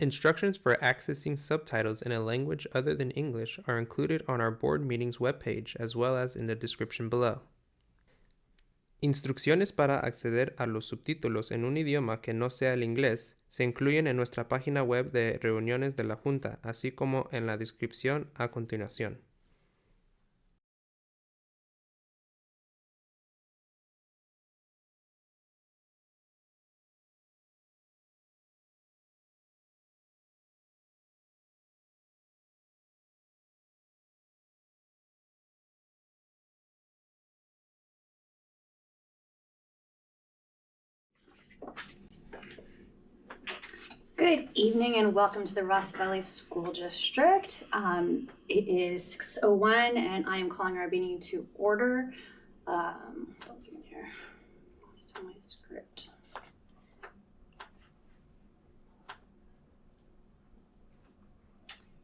Instructions for accessing subtitles in a language other than English are included on our board meetings webpage as well as in the description below. Instrucciones para acceder a los subtítulos en un idioma que no sea el inglés se incluyen en nuestra página web de reuniones de la Junta, así como en la descripción a continuación. Good evening and welcome to the Ross Valley School District. It is 6:01 and I am calling our meeting to order. Let's see here. Lost my script.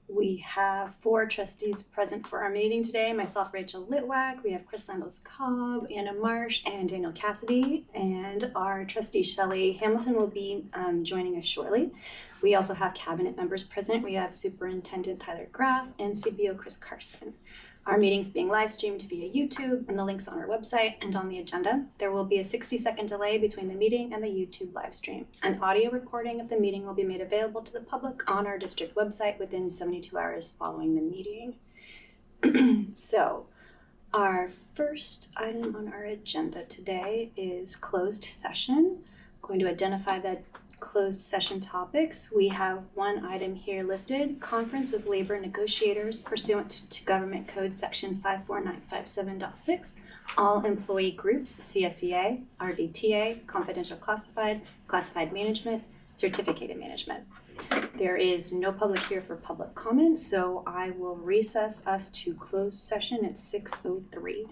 We have 4 trustees present for our meeting today. Myself, Rachel Litwack. We have Chris Landos-Cobb, Anna Marsh, and Daniel Cassidy. And our trustee, Shelley Hamilton, will be joining us shortly. We also have cabinet members present. We have Superintendent Tyler Graff and CBO Chris Carson. Our meeting's being live streamed via YouTube, and the link's on our website and on the agenda. There will be a 60-second delay between the meeting and the YouTube live stream. An audio recording of the meeting will be made available to the public on our district website within 72 hours following the meeting. So, our first item on our agenda today is closed session. I'm going to identify the closed session topics. We have one item here listed: conference with labor negotiators pursuant to Government Code Section 54957.6, all employee groups, CSEA, RVTA, confidential classified, classified management, certificated management. There is no public here for public comments, so I will recess us to closed session at 6:03.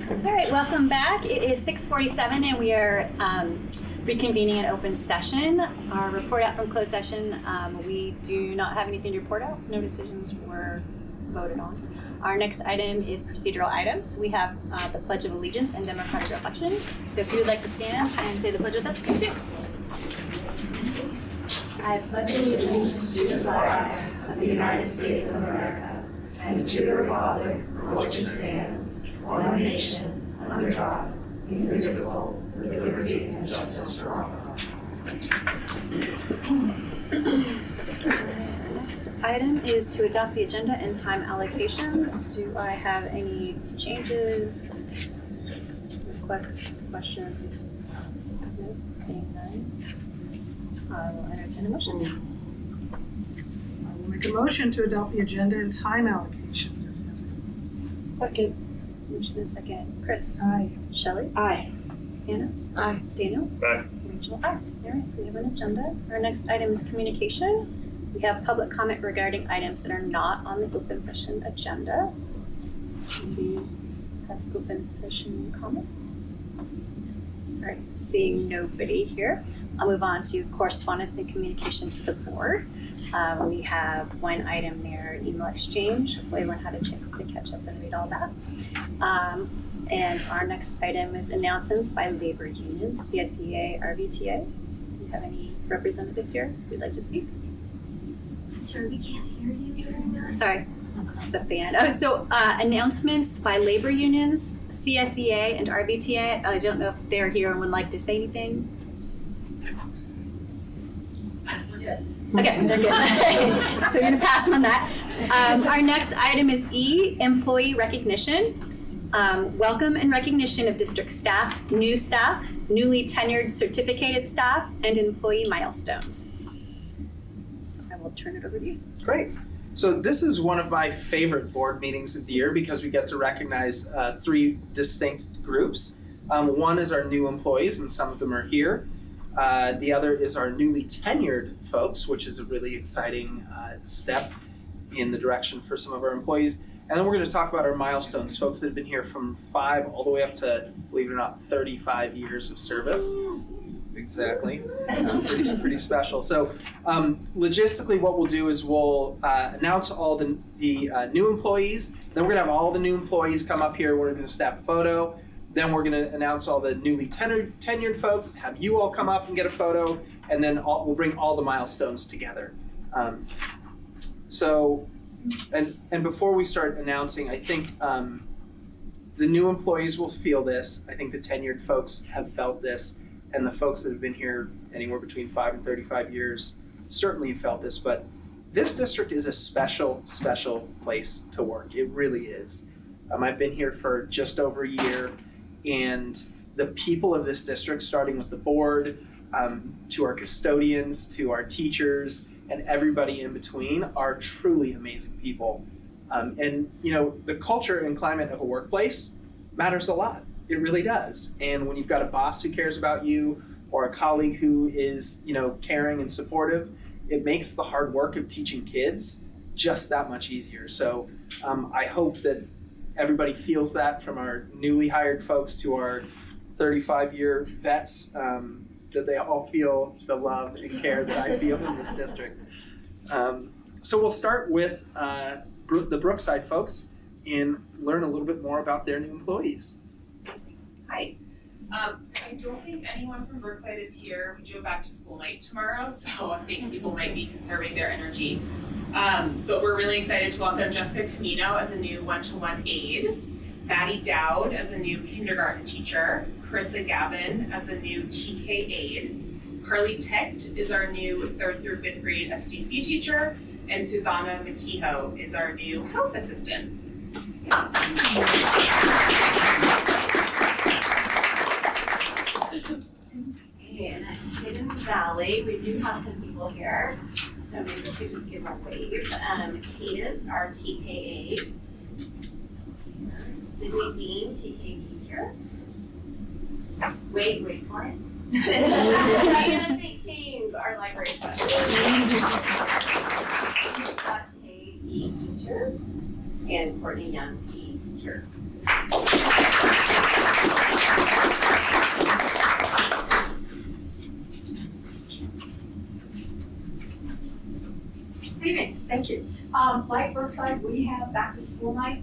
All right, welcome back. It is 6:47 and we are reconvening an open session. Our report out from closed session, we do not have anything to report out. No decisions were voted on. Our next item is procedural items. We have the Pledge of Allegiance and Democratic Reflection. So if you would like to stand and say the pledge with us, please do. I pledge allegiance to the flag of the United States of America and to the republic for which it stands, one nation, under God, indivisible, with liberty and justice for all. Next item is to adopt the agenda and time allocations. Do I have any changes, requests, questions? No, seeing none. I will entertain a motion. I will make a motion to adopt the agenda and time allocations as noted. Second. Motion is second. Chris? Aye. Shelley? Aye. Hannah? Aye. Daniel? Aye. Rachel? Aye. All right, so we have an agenda. Our next item is communication. We have public comment regarding items that are not on the open session agenda. Do you have open session comments? All right, seeing nobody here, I'll move on to correspondence and communication to the board. We have one item there, email exchange. Hopefully everyone had a chance to catch up and read all that. And our next item is announcements by labor unions, CSEA, RVTA. Do you have any representatives here who'd like to speak? Sir, we can't hear you. Sorry, the fan. Oh, so announcements by labor unions, CSEA and RVTA. I don't know if they're here and would like to say anything. Okay, they're good. So we're gonna pass on that. Our next item is E, employee recognition. Welcome and recognition of district staff, newly tenured certificated staff, and employee milestones. So I will turn it over to you. Great. So this is one of my favorite board meetings of the year because we get to recognize three distinct groups. One is our new employees, and some of them are here. The other is our newly tenured folks, which is a really exciting step in the direction for some of our employees. And then we're going to talk about our milestones, folks that have been here from 5 all the way up to, believe it or not, 35 years of service. Exactly. Pretty special. So logistically, what we'll do is we'll announce all the new employees. Then we're going to have all the new employees come up here. We're going to snap a photo. Then we're going to announce all the newly tenured folks, have you all come up and get a photo, and then we'll bring all the milestones together. And before we start announcing, I think the new employees will feel this. I think the tenured folks have felt this, and the folks that have been here anywhere between 5 and 35 years certainly have felt this. But this district is a special place to work. It really is. I've been here for just over a year. And the people of this district, starting with the board, to our custodians, to our teachers, and everybody in between, are truly amazing people. And you know, the culture and climate of a workplace matters a lot. It really does. And when you've got a boss who cares about you, or a colleague who is, you know, caring and supportive, it makes the hard work of teaching kids just that much easier. So I hope that everybody feels that, from our newly hired folks to our 35-year vets, that they all feel the love and care that I feel in this district. So we'll start with the Brookside folks and learn a little bit more about their new employees. Hi. I don't think anyone from Brookside is here. We do a back to school night tomorrow, so I think people might be conserving their energy. But we're really excited to welcome Jessica Camino as a new one-to-one aide, Maddie Dowd as a new kindergarten teacher, Carissa Gavin as a new TK aide, Carly Techt is our new 3rd through 5th grade SDC teacher, and Susanna McKehoe is our new health assistant. Okay, and at Hidden Valley, we do have some people here, so maybe we could just give a wave. Cadence, our TK aide. Sydney Dean, TK teacher. Wait for it. Diana St. James, our library specialist. Scott Tay, PE teacher. and Courtney Young, PE teacher. Good evening, thank you. Like Brookside, we have back to school night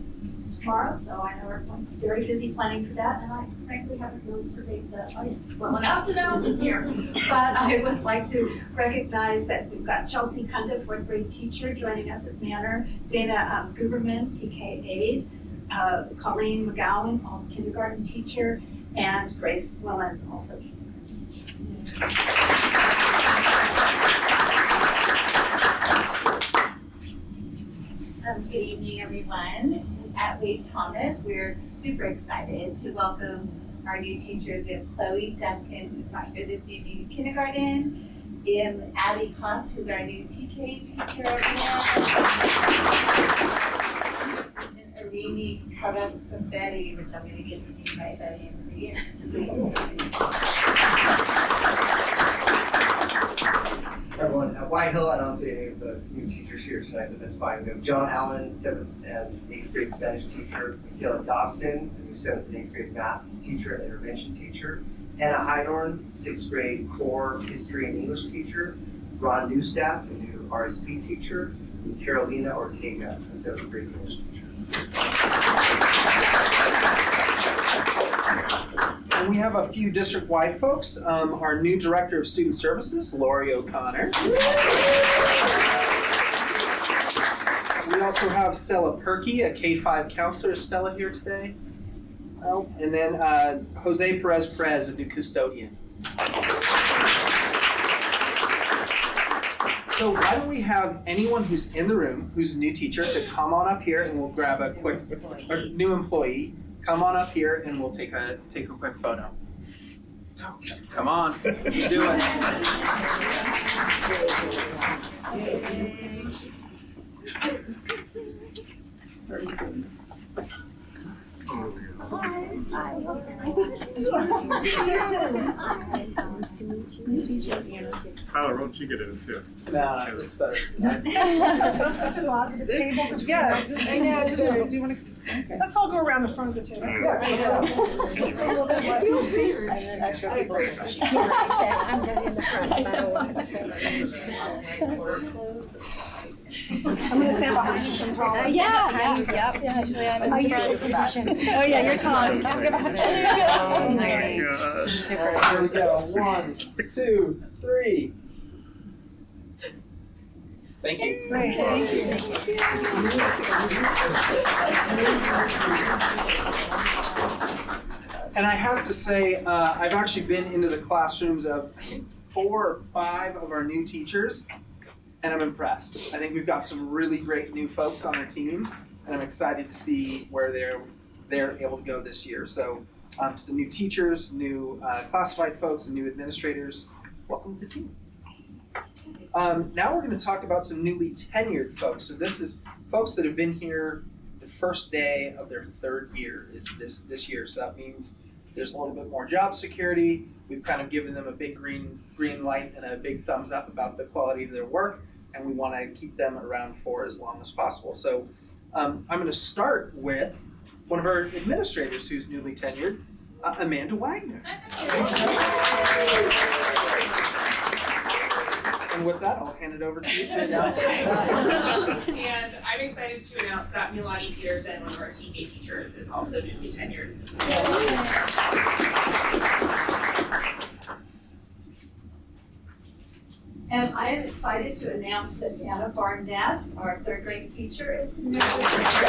tomorrow, so I know we're very busy planning for that, and I frankly haven't really surveyed the audience well enough to know who's here. But I would like to recognize that we've got Chelsea Kunda, fourth grade teacher, joining us at Manor, Dana Guberman, TK aide, Colleen McGowan, also kindergarten teacher, and Grace Willens, also kindergarten teacher. Good evening, everyone. At Wade Thomas, we're super excited to welcome our new teachers. We have Chloe Duncan, who's not here this evening in kindergarten, Abby Koss, who's our new TK teacher over there, and Arini Karatsabetti, which I'm going to get the name right by the end of the year. Everyone at White Hill, I don't see any of the new teachers here tonight, but that's fine. We have John Allen, 7th and 8th grade Spanish teacher, Michaela Dobson, the new 7th and 8th grade math teacher and intervention teacher, Hannah Hydorn, 6th grade core history and English teacher, Ron Newstaff, the new RSP teacher, and Carolina Ortega, a 7th grade English teacher. And we have a few district-wide folks. Our new Director of Student Services, Lori O'Connor. We also have Stella Perky, a K-5 counselor. Is Stella here today? Oh, and then Jose Perez, a new custodian. So why don't we have anyone who's in the room, who's a new teacher, to come on up here, and we'll grab a quick, or new employee. Come on up here and we'll take a quick photo. Come on, you do it. Tyler, why don't you get in too? Nah, this is better. This is on the table between us. I know. Do you want to? Let's all go around the front of the table. I'm gonna be in the front no matter what. I'm gonna stand behind you from Paul. Yeah. Actually, I'm in the position. Oh yeah, you're tall. Here we go. 1, 2, 3. Thank you. Great, thank you. And I have to say, I've actually been into the classrooms of 4 or 5 of our new teachers, and I'm impressed. I think we've got some really great new folks on our team, and I'm excited to see where they're able to go this year. So to the new teachers, new classified folks, and new administrators, welcome to the team. Now we're going to talk about some newly tenured folks. So this is folks that have been here the first day of their 3rd year is this year. So that means there's a little bit more job security. We've kind of given them a big green light and a big thumbs up about the quality of their work, and we want to keep them around for as long as possible. So I'm going to start with one of our administrators who's newly tenured, Amanda Wagner. And with that, I'll hand it over to you to announce. And I'm excited to announce that Milani Peterson, one of our TK teachers, is also newly tenured. And I am excited to announce that Anna Barnett, our 3rd grade teacher, is newly tenured.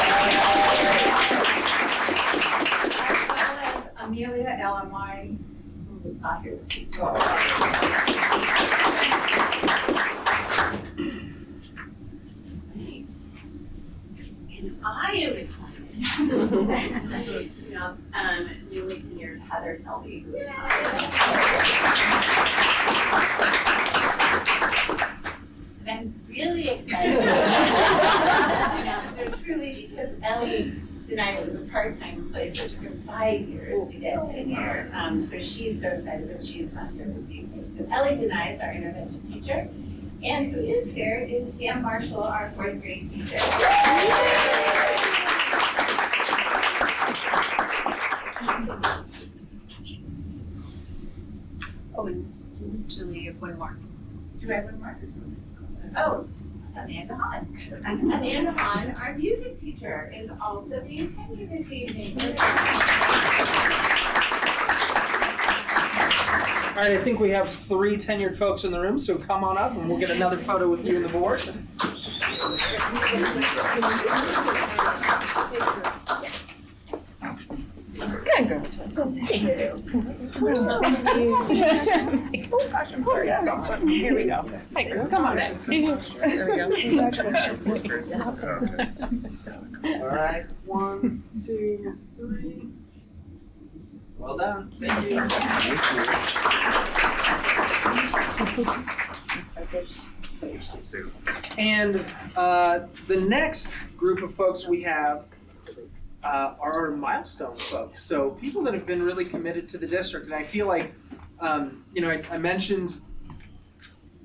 As well as Amelia LMI, who is not here this evening. And I am excited to announce newly tenured Heather Selby, who is not here. And I'm really excited to announce her truly because Ellie Denies is a part-time employee, so it took her 5 years to get tenure. So she's so excited that she's not here this evening. So Ellie Denies, our intervention teacher, and who is here is Sam Marshall, our 4th grade teacher. Oh, and Julie, one more. Do I have one more? Oh, Amanda Hahn. Amanda Hahn, our music teacher, is also being tenured this evening. All right, I think we have 3 tenured folks in the room, so come on up and we'll get another photo with you and the board. Good girl. Thank you. Oh gosh, I'm sorry. Stop. Here we go. Hi, Chris. Come on in. There we go. Congratulations. All right, 1, 2, 3. Well done. Thank you. And the next group of folks we have are our milestone folks. So people that have been really committed to the district. And I feel like, I mentioned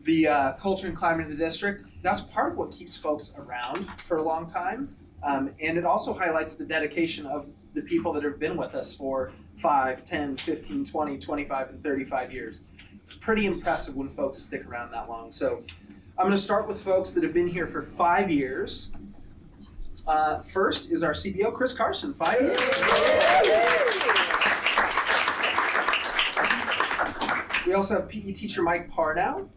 the culture and climate of the district. That's part of what keeps folks around for a long time. And it also highlights the dedication of the people that have been with us for 5, 10, 15, 20, 25, and 35 years. It's pretty impressive when folks stick around that long. So I'm going to start with folks that have been here for 5 years. First is our CBO, Chris Carson, 5 years. We also have PE teacher Mike Pardow.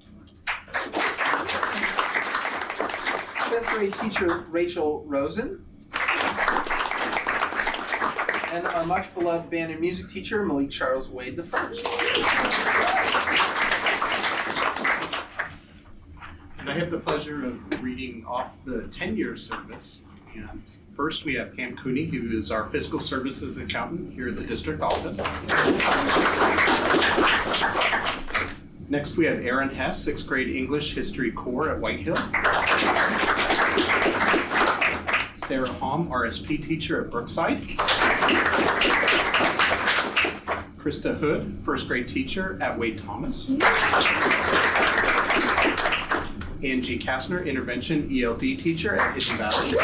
5th grade teacher Rachel Rosen. And our much beloved band and music teacher Malik Charles Wade the First. And I have the pleasure of reading off the 10-year service. And first we have Pam Cooney, who is our fiscal services accountant here at the district office. Next we have Erin Hess, 6th grade English History Core at White Hill. Sarah Hom, RSP teacher at Brookside. Krista Hood, 1st grade teacher at Wade Thomas. Angie Kastner, intervention ELD teacher at Hidden Valley.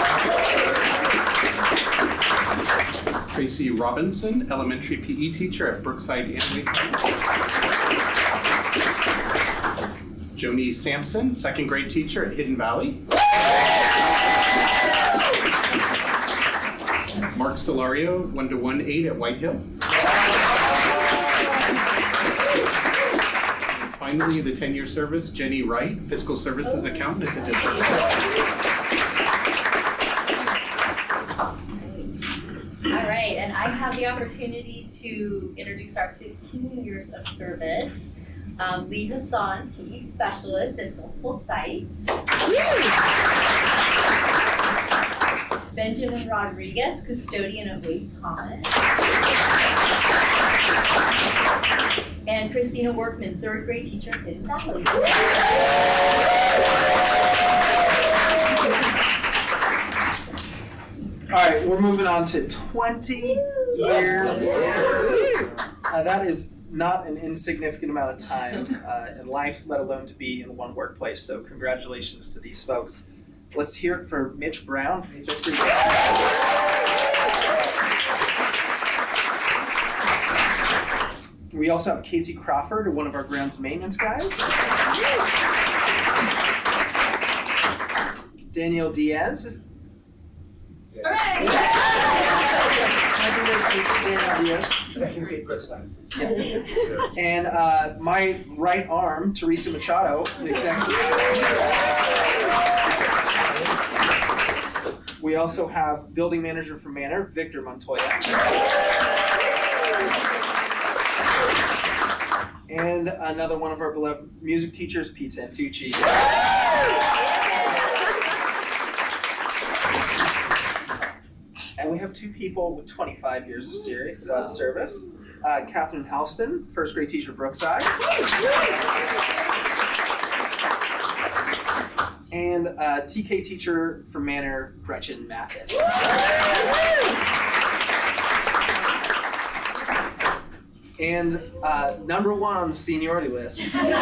Tracy Robinson, elementary PE teacher at Brookside and Wade Thomas. Joni Sampson, 2nd grade teacher at Hidden Valley. Mark Solario, 1-1-8 at White Hill. Finally, the 10-year service, Jenny Wright, fiscal services accountant at the district. All right, and I have the opportunity to introduce our 15 years of service. Lee Hassan, PE specialist at multiple sites. Benjamin Rodriguez, custodian at Wade Thomas. And Christina Workman, 3rd grade teacher at Hidden Valley. All right, we're moving on to 20 years of service. That is not an insignificant amount of time in life, let alone to be in one workplace. So congratulations to these folks. Let's hear it for Mitch Brown from 5th grade. We also have Casey Crawford, one of our grounds maintenance guys. Danielle Diaz. Hooray! Yeah. And my right arm, Teresa Machado, the executive. We also have building manager for Manor, Victor Montoya. And another one of our beloved music teachers, Pete Santucci. And we have 2 people with 25 years of service. Catherine Halston, 1st grade teacher at Brookside. And TK teacher from Manor, Gretchen Mathis. And number 1 on the seniority list, the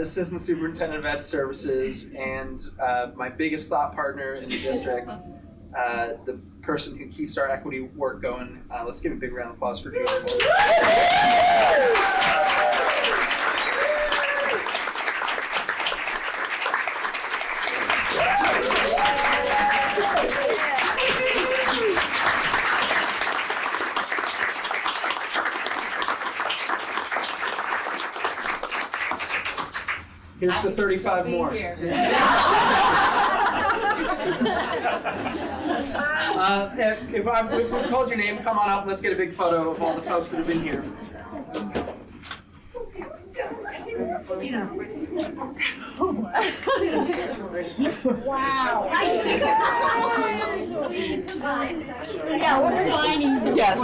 Assistant Superintendent of Ed Services and my biggest thought partner in the district, the person who keeps our equity work going. Let's give a big round of applause for Julie. Here's the 35 more. If we called your name, come on up. Let's get a big photo of all the folks that have been here. Wow. Yeah, what are lining to Yes.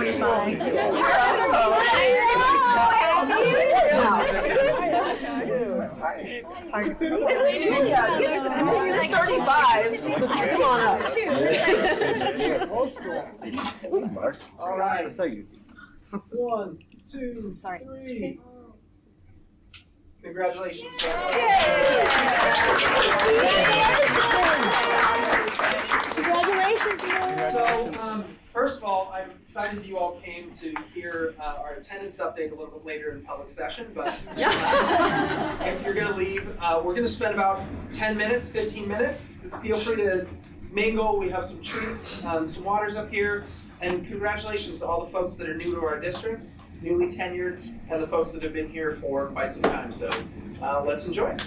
25? It's 35. Come on up. Old school. All right. Thank you. 1, 2, Sorry. 3. Congratulations, folks. Congratulations, So, first of all, I'm excited you all came to hear our attendance update a little bit later in public session, but if you're going to leave, we're going to spend about 10 minutes, 15 minutes. Feel free to mingle. We have some treats, some waters up here, and congratulations to all the folks that are new to our district, newly tenured, and the folks that have been here for quite some time. So let's enjoy it.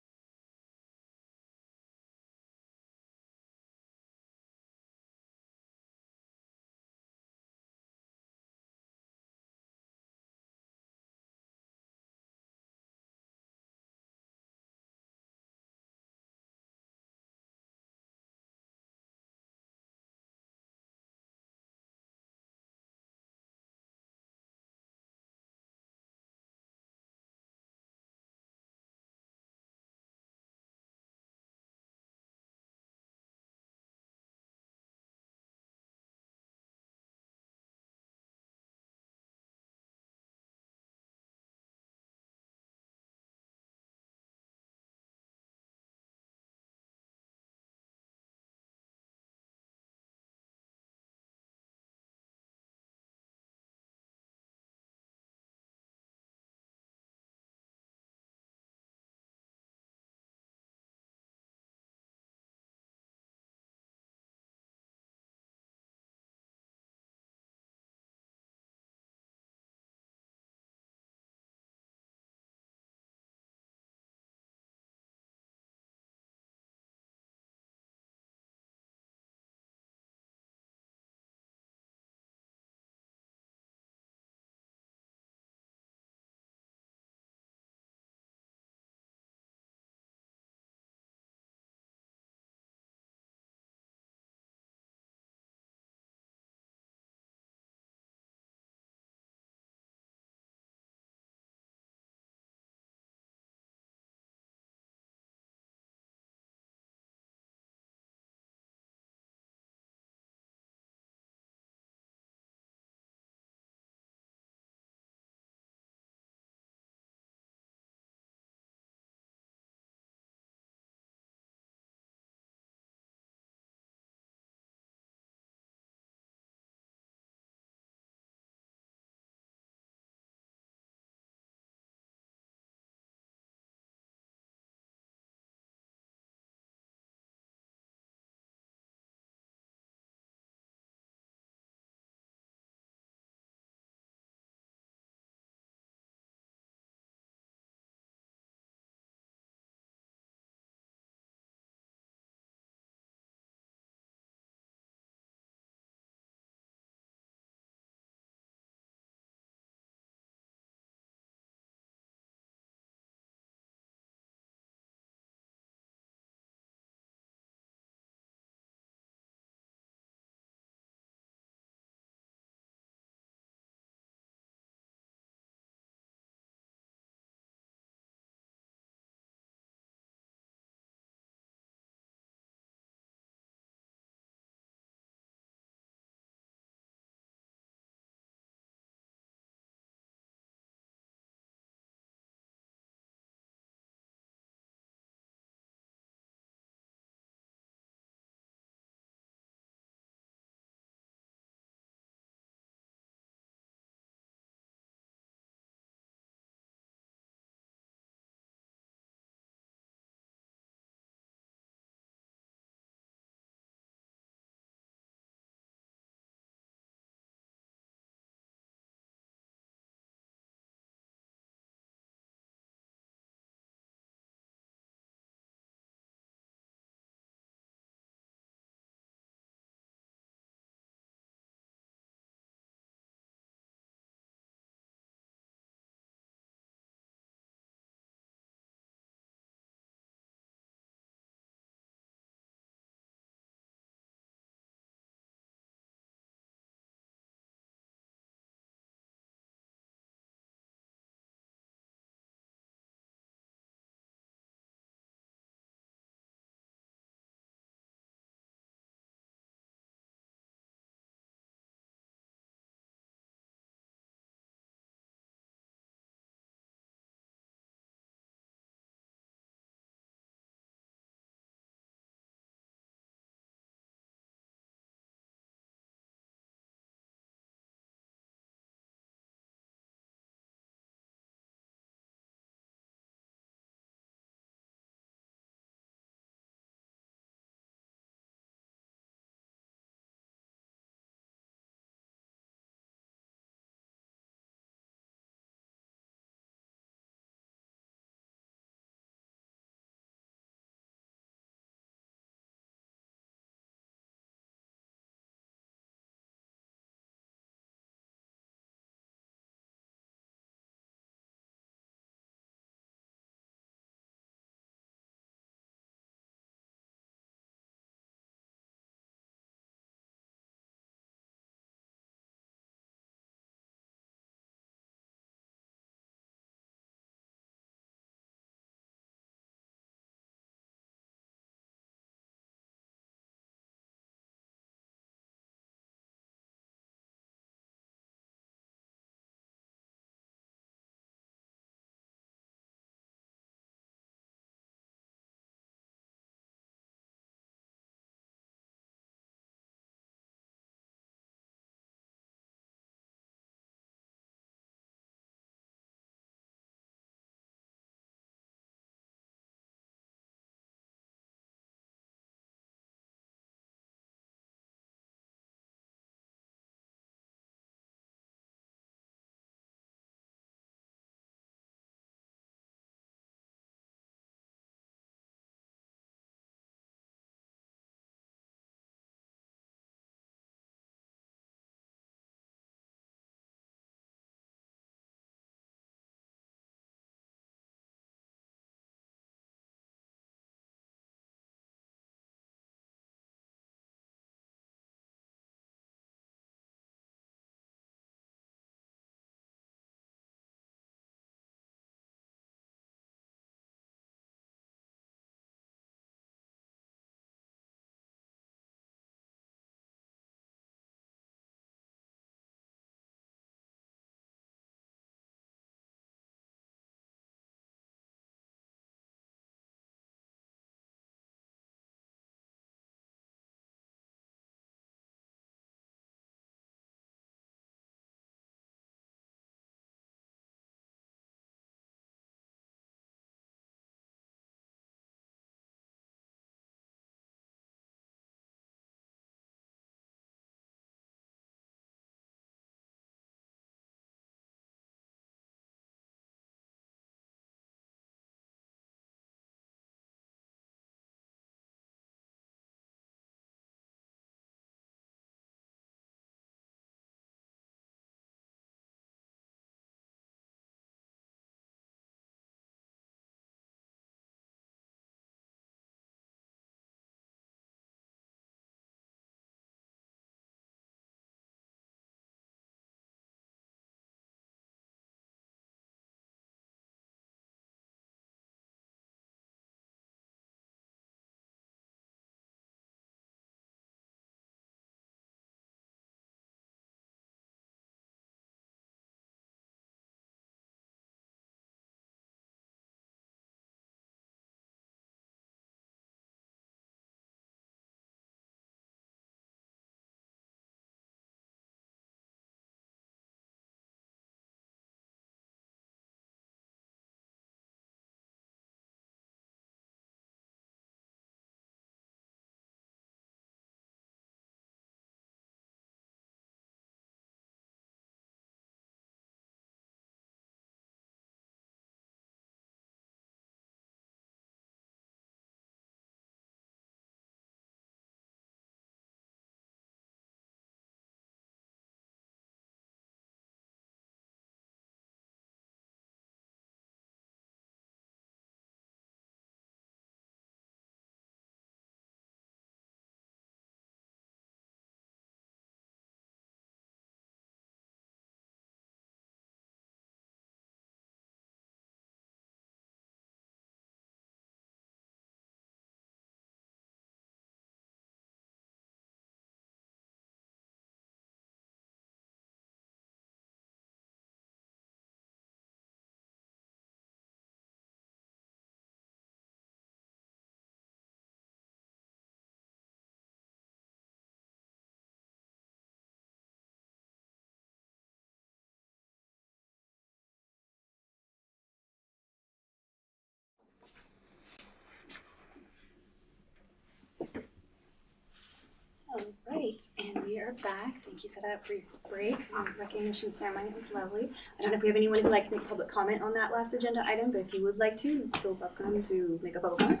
right, and we are back. Thank you for that brief break. Recognition ceremony, it was lovely. I don't know if we have anyone who would like to make public comment on that last agenda item, but if you would like to, feel welcome to make a public comment.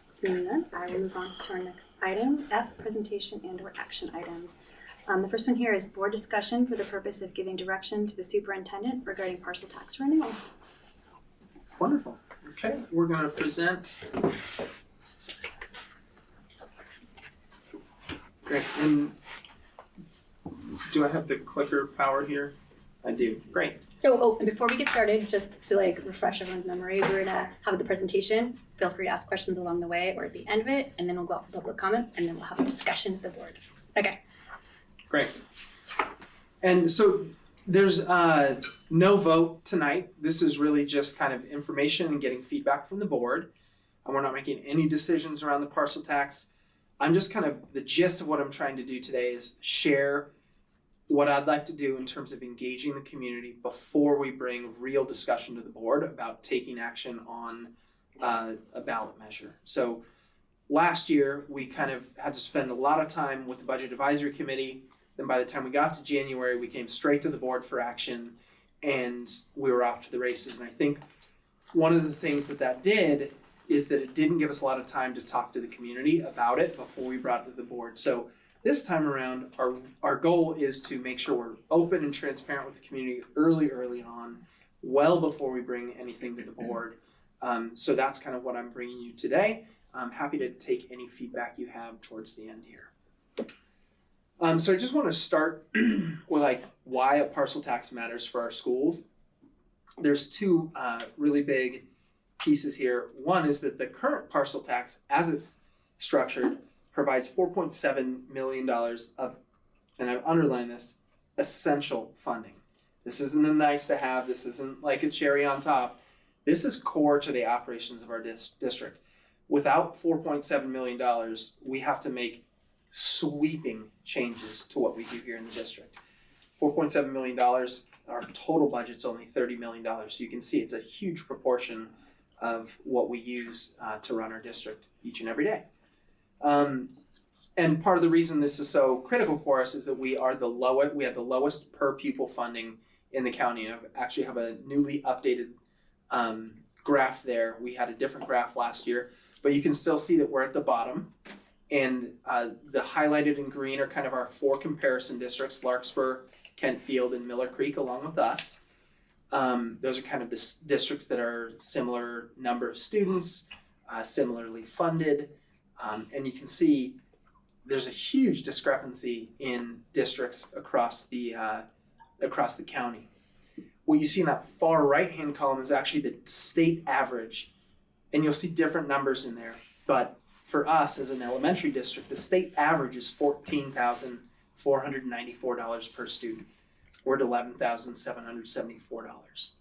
Seeing none, I will move on to our next item, F, presentation and/or action items. The first one here is board discussion for the purpose of giving direction to the superintendent regarding parcel tax renewal. Wonderful. Okay, we're going to present. Great. And do I have the clicker power here? I do. Great. And before we get started, just to refresh everyone's memory, we're gonna have the presentation. Feel free to ask questions along the way or at the end of it, and then we'll go out for public comment, and then we'll have a discussion with the board. Okay. Great. And so there's no vote tonight. This is really just kind of information and getting feedback from the board. And we're not making any decisions around the parcel tax. I'm just kind of, the gist of what I'm trying to do today is share what I'd like to do in terms of engaging the community before we bring real discussion to the board about taking action on a ballot measure. So last year, we kind of had to spend a lot of time with the Budget Advisory Committee. Then by the time we got to January, we came straight to the board for action and we were off to the races. And I think one of the things that did is that it didn't give us a lot of time to talk to the community about it before we brought it to the board. So this time around, our goal is to make sure we're open and transparent with the community early on, well before we bring anything to the board. So that's kind of what I'm bringing you today. I'm happy to take any feedback you have towards the end here. So I just want to start with why a parcel tax matters for our schools. There's two really big pieces here. One is that the current parcel tax, as it's structured, provides $4.7 million of, and I've underlined this, essential funding. This isn't a nice to have, this isn't like a cherry on top. This is core to the operations of our district. Without $4.7 million, we have to make sweeping changes to what we do here in the district. $4.7 million, our total budget's only $30 million. So you can see it's a huge proportion of what we use to run our district each and every day. And part of the reason this is so critical for us is that we have the lowest per pupil funding in the county. I actually have a newly updated graph there. We had a different graph last year, but you can still see that we're at the bottom. And the highlighted in green are kind of our four comparison districts, Larkspur, Kentfield, and Miller Creek, along with us. Those are kind of the districts that are similar number of students, similarly funded. And you can see there's a huge discrepancy in districts across the county. What you see in that far right-hand column is actually the state average, and you'll see different numbers in there. But for us as an elementary district, the state average is $14,494 per student. We're at $11,774.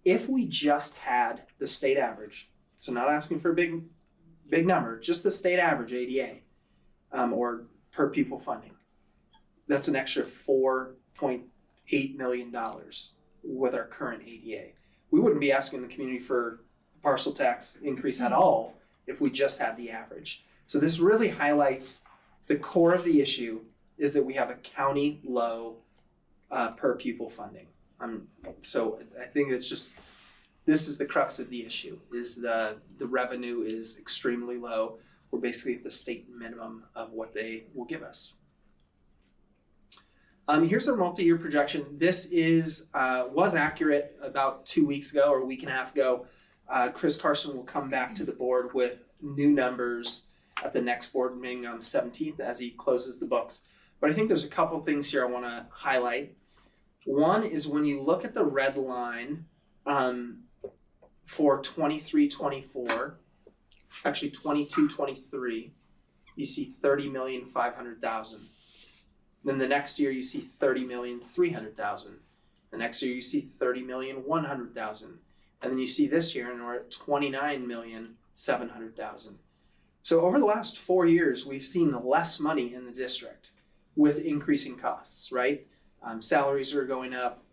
If we just had the state average, so not asking for a big number, just the state average ADA, or per pupil funding, that's an extra $4.8 million with our current ADA. We wouldn't be asking the community for parcel tax increase at all if we just had the average. So this really highlights the core of the issue is that we have a county low per pupil funding. So I think it's just, this is the crux of the issue, is the revenue is extremely low. We're basically at the state minimum of what they will give us. Here's our multi-year projection. This was accurate about 2 weeks ago or a week and a half ago. Chris Carson will come back to the board with new numbers at the next board meeting on the 17th as he closes the books. But I think there's a couple things here I want to highlight. One is when you look at the red line for 23-24, actually 22-23, you see 30,500,000. Then the next year you see 30,300,000. The next year you see 30,100,000. And then you see this year and we're at 29,700,000. So over the last 4 years, we've seen less money in the district with increasing costs, right? Salaries are going up,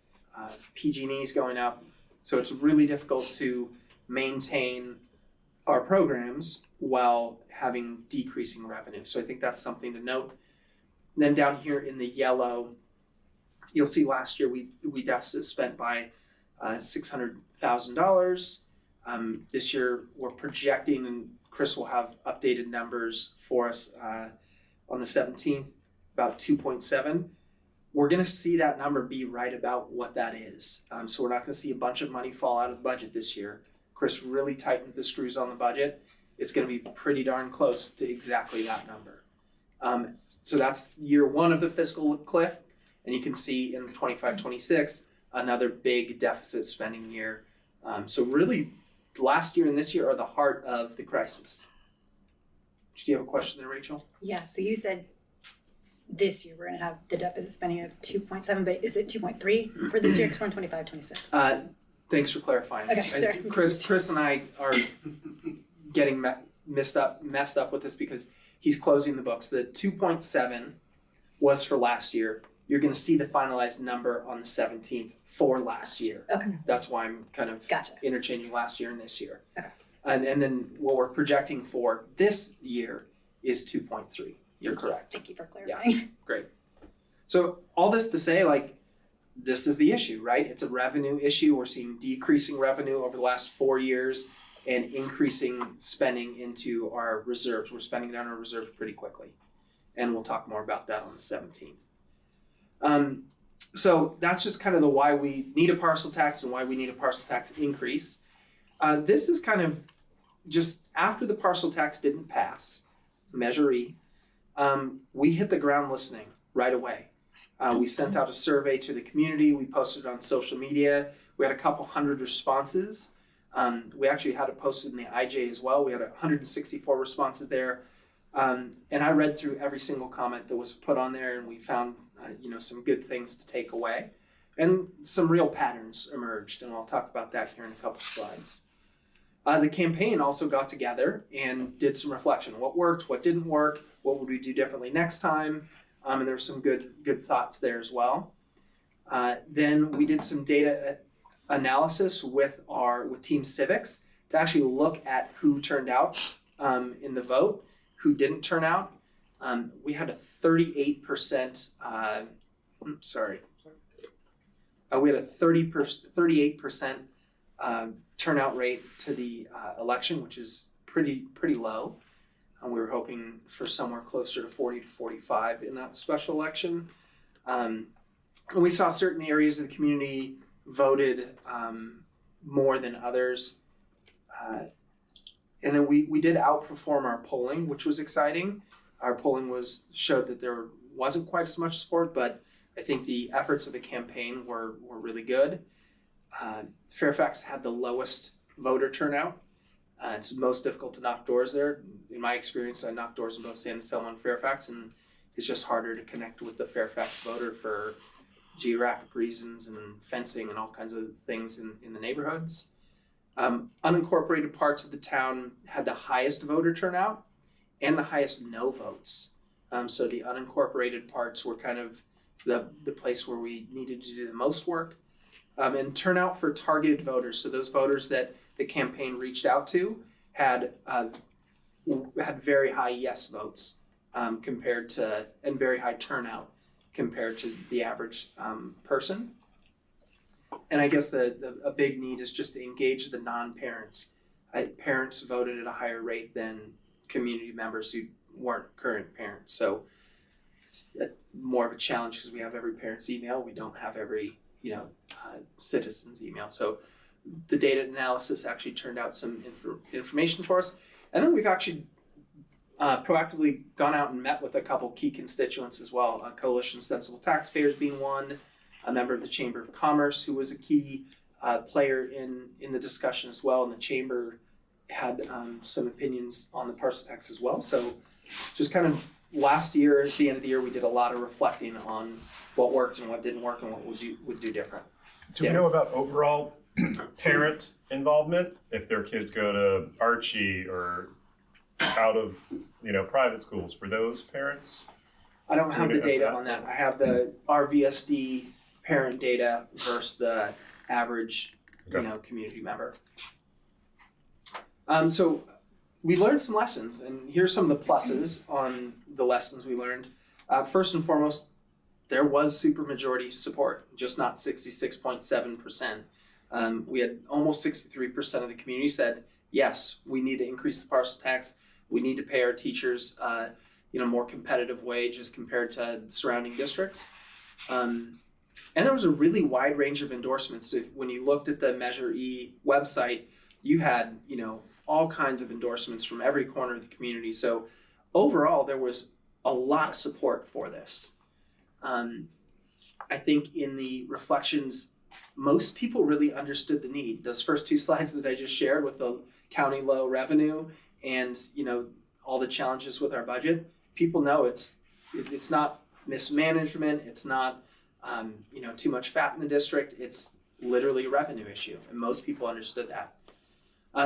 PG&E is going up. So it's really difficult to maintain our programs while having decreasing revenue. So I think that's something to note. And then down here in the yellow, you'll see last year we deficit spent by $600,000. This year we're projecting, and Chris will have updated numbers for us on the 17th, about 2.7. We're going to see that number be right about what that is. So we're not going to see a bunch of money fall out of the budget this year. Chris really tightened the screws on the budget. It's going to be pretty darn close to exactly that number. So that's year one of the fiscal cliff. And you can see in 25-26, another big deficit spending year. So really, last year and this year are the heart of the crisis. Do you have a question there, Rachel? Yeah, so you said this year we're going to have the deficit spending of 2.7, but is it 2.3 for this year? Because we're in 25-26. Thanks for clarifying. Okay, sorry. Chris and I are getting messed up with this because he's closing the books. The 2.7 was for last year. You're going to see the finalized number on the 17th for last year. Okay. That's why I'm kind of Gotcha. interchanging last year and this year. Okay. And then what we're projecting for this year is 2.3. You're correct. Thank you for clarifying. Yeah, great. So all this to say, like, this is the issue, right? It's a revenue issue. We're seeing decreasing revenue over the last 4 years and increasing spending into our reserves. We're spending down our reserves pretty quickly. And we'll talk more about that on the 17th. So that's just kind of the why we need a parcel tax and why we need a parcel tax increase. This is kind of just after the parcel tax didn't pass, Measure E, we hit the ground listening right away. We sent out a survey to the community. We posted it on social media. We had a couple hundred responses. We actually had it posted in the IJ as well. We had 164 responses there. And I read through every single comment that was put on there, and we found some good things to take away. And some real patterns emerged, and I'll talk about that here in a couple slides. The campaign also got together and did some reflection. What worked, what didn't work, what would we do differently next time? And there were some good thoughts there as well. Then we did some data analysis with Team Civics to actually look at who turned out in the vote, who didn't turn out. We had a 38%, we had a 38% turnout rate to the election, which is pretty low. We were hoping for somewhere closer to 40 to 45 in that special election. And we saw certain areas of the community voted more than others. And then we did outperform our polling, which was exciting. Our polling showed that there wasn't quite as much support, but I think the efforts of the campaign were really good. Fairfax had the lowest voter turnout. It's most difficult to knock doors there. In my experience, I knocked doors in both San Anselmo and Fairfax, and it's just harder to connect with the Fairfax voter for geographic reasons and fencing and all kinds of things in the neighborhoods. Unincorporated parts of the town had the highest voter turnout and the highest no votes. So the unincorporated parts were kind of the place where we needed to do the most work. And turnout for targeted voters, so those voters that the campaign reached out to had very high yes votes and very high turnout compared to the average person. And I guess a big need is just to engage the non-parents. Parents voted at a higher rate than community members who weren't current parents. So it's more of a challenge because we have every parent's email. We don't have every citizen's email. So the data analysis actually turned out some information for us. And then we've actually proactively gone out and met with a couple key constituents as well. Coalition Sensible Taxpayers being one, a member of the Chamber of Commerce who was a key player in the discussion as well. And the Chamber had some opinions on the parcel tax as well. So just kind of last year, at the end of the year, we did a lot of reflecting on what worked and what didn't work and what would do different. Do we know about overall parent involvement? If their kids go to Archie or out of private schools, were those parents? I don't have the data on that. I have the RVSD parent data versus the average community member. So we learned some lessons, and here's some of the pluses on the lessons we learned. First and foremost, there was supermajority support, just not 66.7%. We had almost 63% of the community said, yes, we need to increase the parcel tax. We need to pay our teachers, more competitive wages compared to surrounding districts. And there was a really wide range of endorsements. So when you looked at the Measure E website, you had, all kinds of endorsements from every corner of the community. So overall, there was a lot of support for this. I think in the reflections, most people really understood the need. Those first two slides that I just shared with the county low revenue and, all the challenges with our budget, people know it's not mismanagement, it's not, too much fat in the district, it's literally a revenue issue, and most people understood that.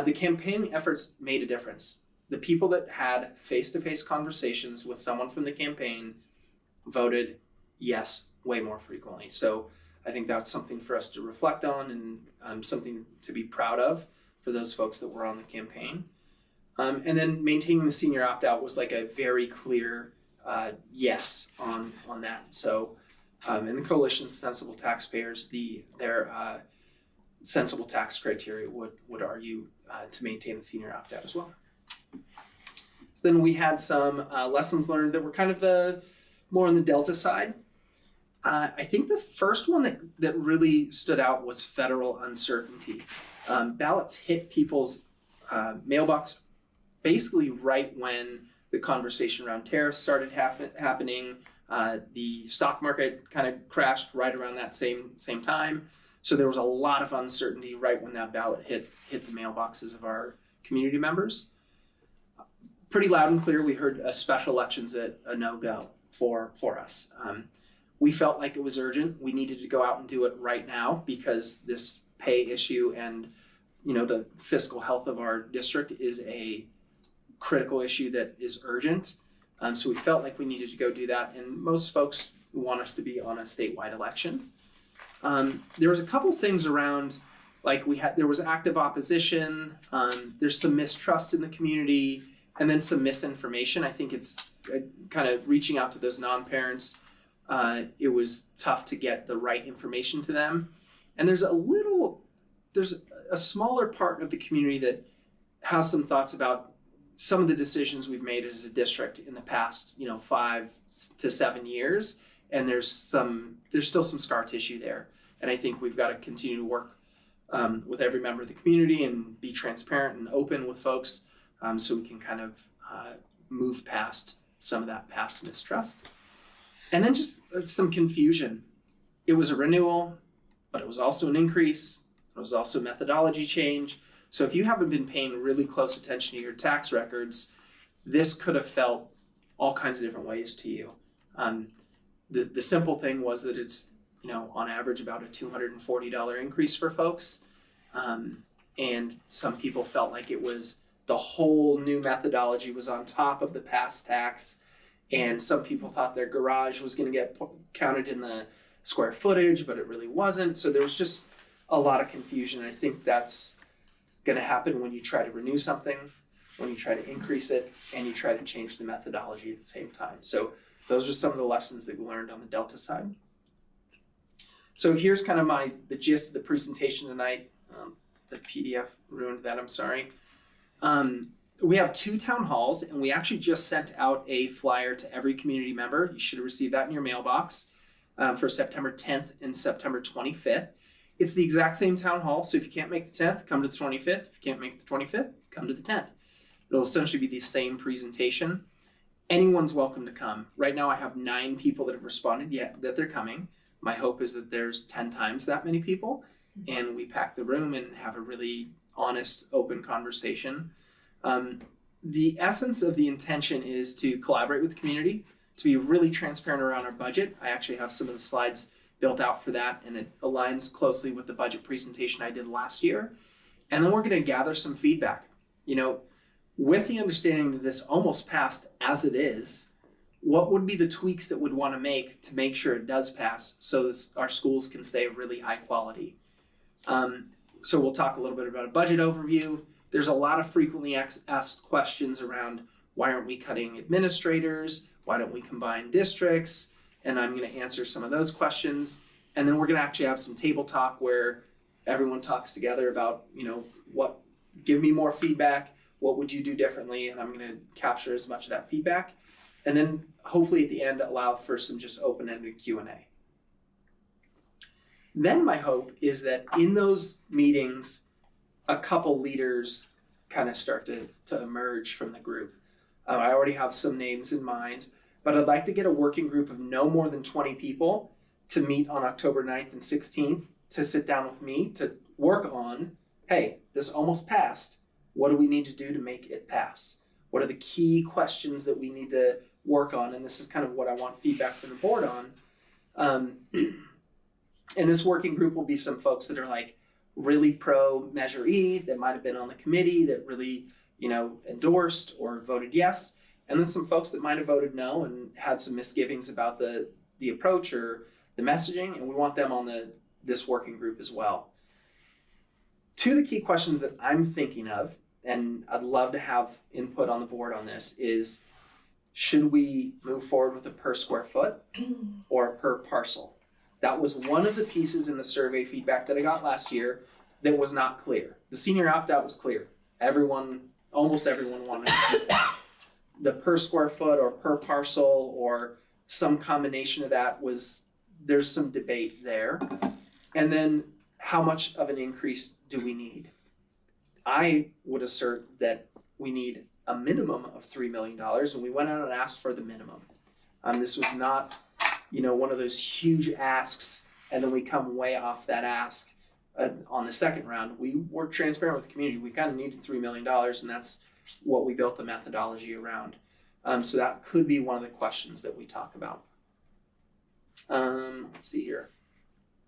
The campaign efforts made a difference. The people that had face-to-face conversations with someone from the campaign voted yes way more frequently. So I think that's something for us to reflect on and something to be proud of for those folks that were on the campaign. And then maintaining the senior opt-out was like a very clear yes on that. So and the coalition's sensible taxpayers, their sensible tax criteria would argue to maintain the senior opt-out as well. So then we had some lessons learned that were kind of more on the Delta side. I think the first one that really stood out was federal uncertainty. Ballots hit people's mailbox basically right when the conversation around tariffs started happening. The stock market kind of crashed right around that same time. So there was a lot of uncertainty right when that ballot hit the mailboxes of our community members. Pretty loud and clear, we heard special elections a no-go for us. We felt like it was urgent. We needed to go out and do it right now because this pay issue and the fiscal health of our district is a critical issue that is urgent. So we felt like we needed to go do that, and most folks want us to be on a statewide election. There was a couple things around, like there was active opposition, there's some mistrust in the community, and then some misinformation. I think it's kind of reaching out to those non-parents. It was tough to get the right information to them. And there's a smaller part of the community that has some thoughts about some of the decisions we've made as a district in the past, 5 to 7 years. And there's still some scar tissue there. And I think we've got to continue to work with every member of the community and be transparent and open with folks so we can kind of move past some of that past mistrust. And then just some confusion. It was a renewal, but it was also an increase. It was also a methodology change. So if you haven't been paying really close attention to your tax records, this could have felt all kinds of different ways to you. The simple thing was that it's, on average about a $240 increase for folks. And some people felt like it was the whole new methodology was on top of the past tax. And some people thought their garage was going to get counted in the square footage, but it really wasn't. So there was just a lot of confusion. I think that's going to happen when you try to renew something, when you try to increase it, and you try to change the methodology at the same time. So those are some of the lessons that we learned on the Delta side. So here's kind of the gist of the presentation tonight. The PDF ruined that, I'm sorry. We have 2 town halls, and we actually just sent out a flyer to every community member. You should have received that in your mailbox for September 10th and September 25th. It's the exact same town hall, so if you can't make the 10th, come to the 25th. If you can't make the 25th, come to the 10th. It'll essentially be the same presentation. Anyone's welcome to come. Right now I have 9 people that have responded yet that they're coming. My hope is that there's 10 times that many people, and we pack the room and have a really honest, open conversation. The essence of the intention is to collaborate with the community, to be really transparent around our budget. I actually have some of the slides built out for that, and it aligns closely with the budget presentation I did last year. And then we're going to gather some feedback. With the understanding that this almost passed as it is, what would be the tweaks that we'd want to make sure it does pass so that our schools can stay really high quality? So we'll talk a little bit about a budget overview, there's a lot of frequently asked questions around why aren't we cutting administrators? Why don't we combine districts? And I'm going to answer some of those questions. And then we're going to actually have some table talk where everyone talks together about, give me more feedback. What would you do differently? And I'm going to capture as much of that feedback. And then hopefully at the end, allow for some just open-ended Q&A. Then my hope is that in those meetings, a couple leaders kind of start to emerge from the group. I already have some names in mind, but I'd like to get a working group of no more than 20 people to meet on October 9th and 16th to sit down with me to work on, hey, this almost passed. What do we need to do to make it pass? What are the key questions that we need to work on? And this is kind of what I want feedback from the board on. And this working group will be some folks that are like really pro Measure E, that might have been on the committee, that really, endorsed or voted yes. And then some folks that might have voted no and had some misgivings about the approach or the messaging, and we want them on this working group as well. Two of the key questions that I'm thinking of, and I'd love to have input on the board on this, is should we move forward with a per square foot or per parcel? That was one of the pieces in the survey feedback that I got last year that was not clear. The senior opt-out was clear. Almost everyone wanted to do that. The per square foot or per parcel or some combination of that there's some debate there. And then how much of an increase do we need? I would assert that we need a minimum of $3 million, and we went out and asked for the minimum. This was not, one of those huge asks, and then we come way off that ask on the second round. We were transparent with the community. We kind of needed $3 million, and that's what we built the methodology around. So that could be one of the questions that we talk about. Let's see here.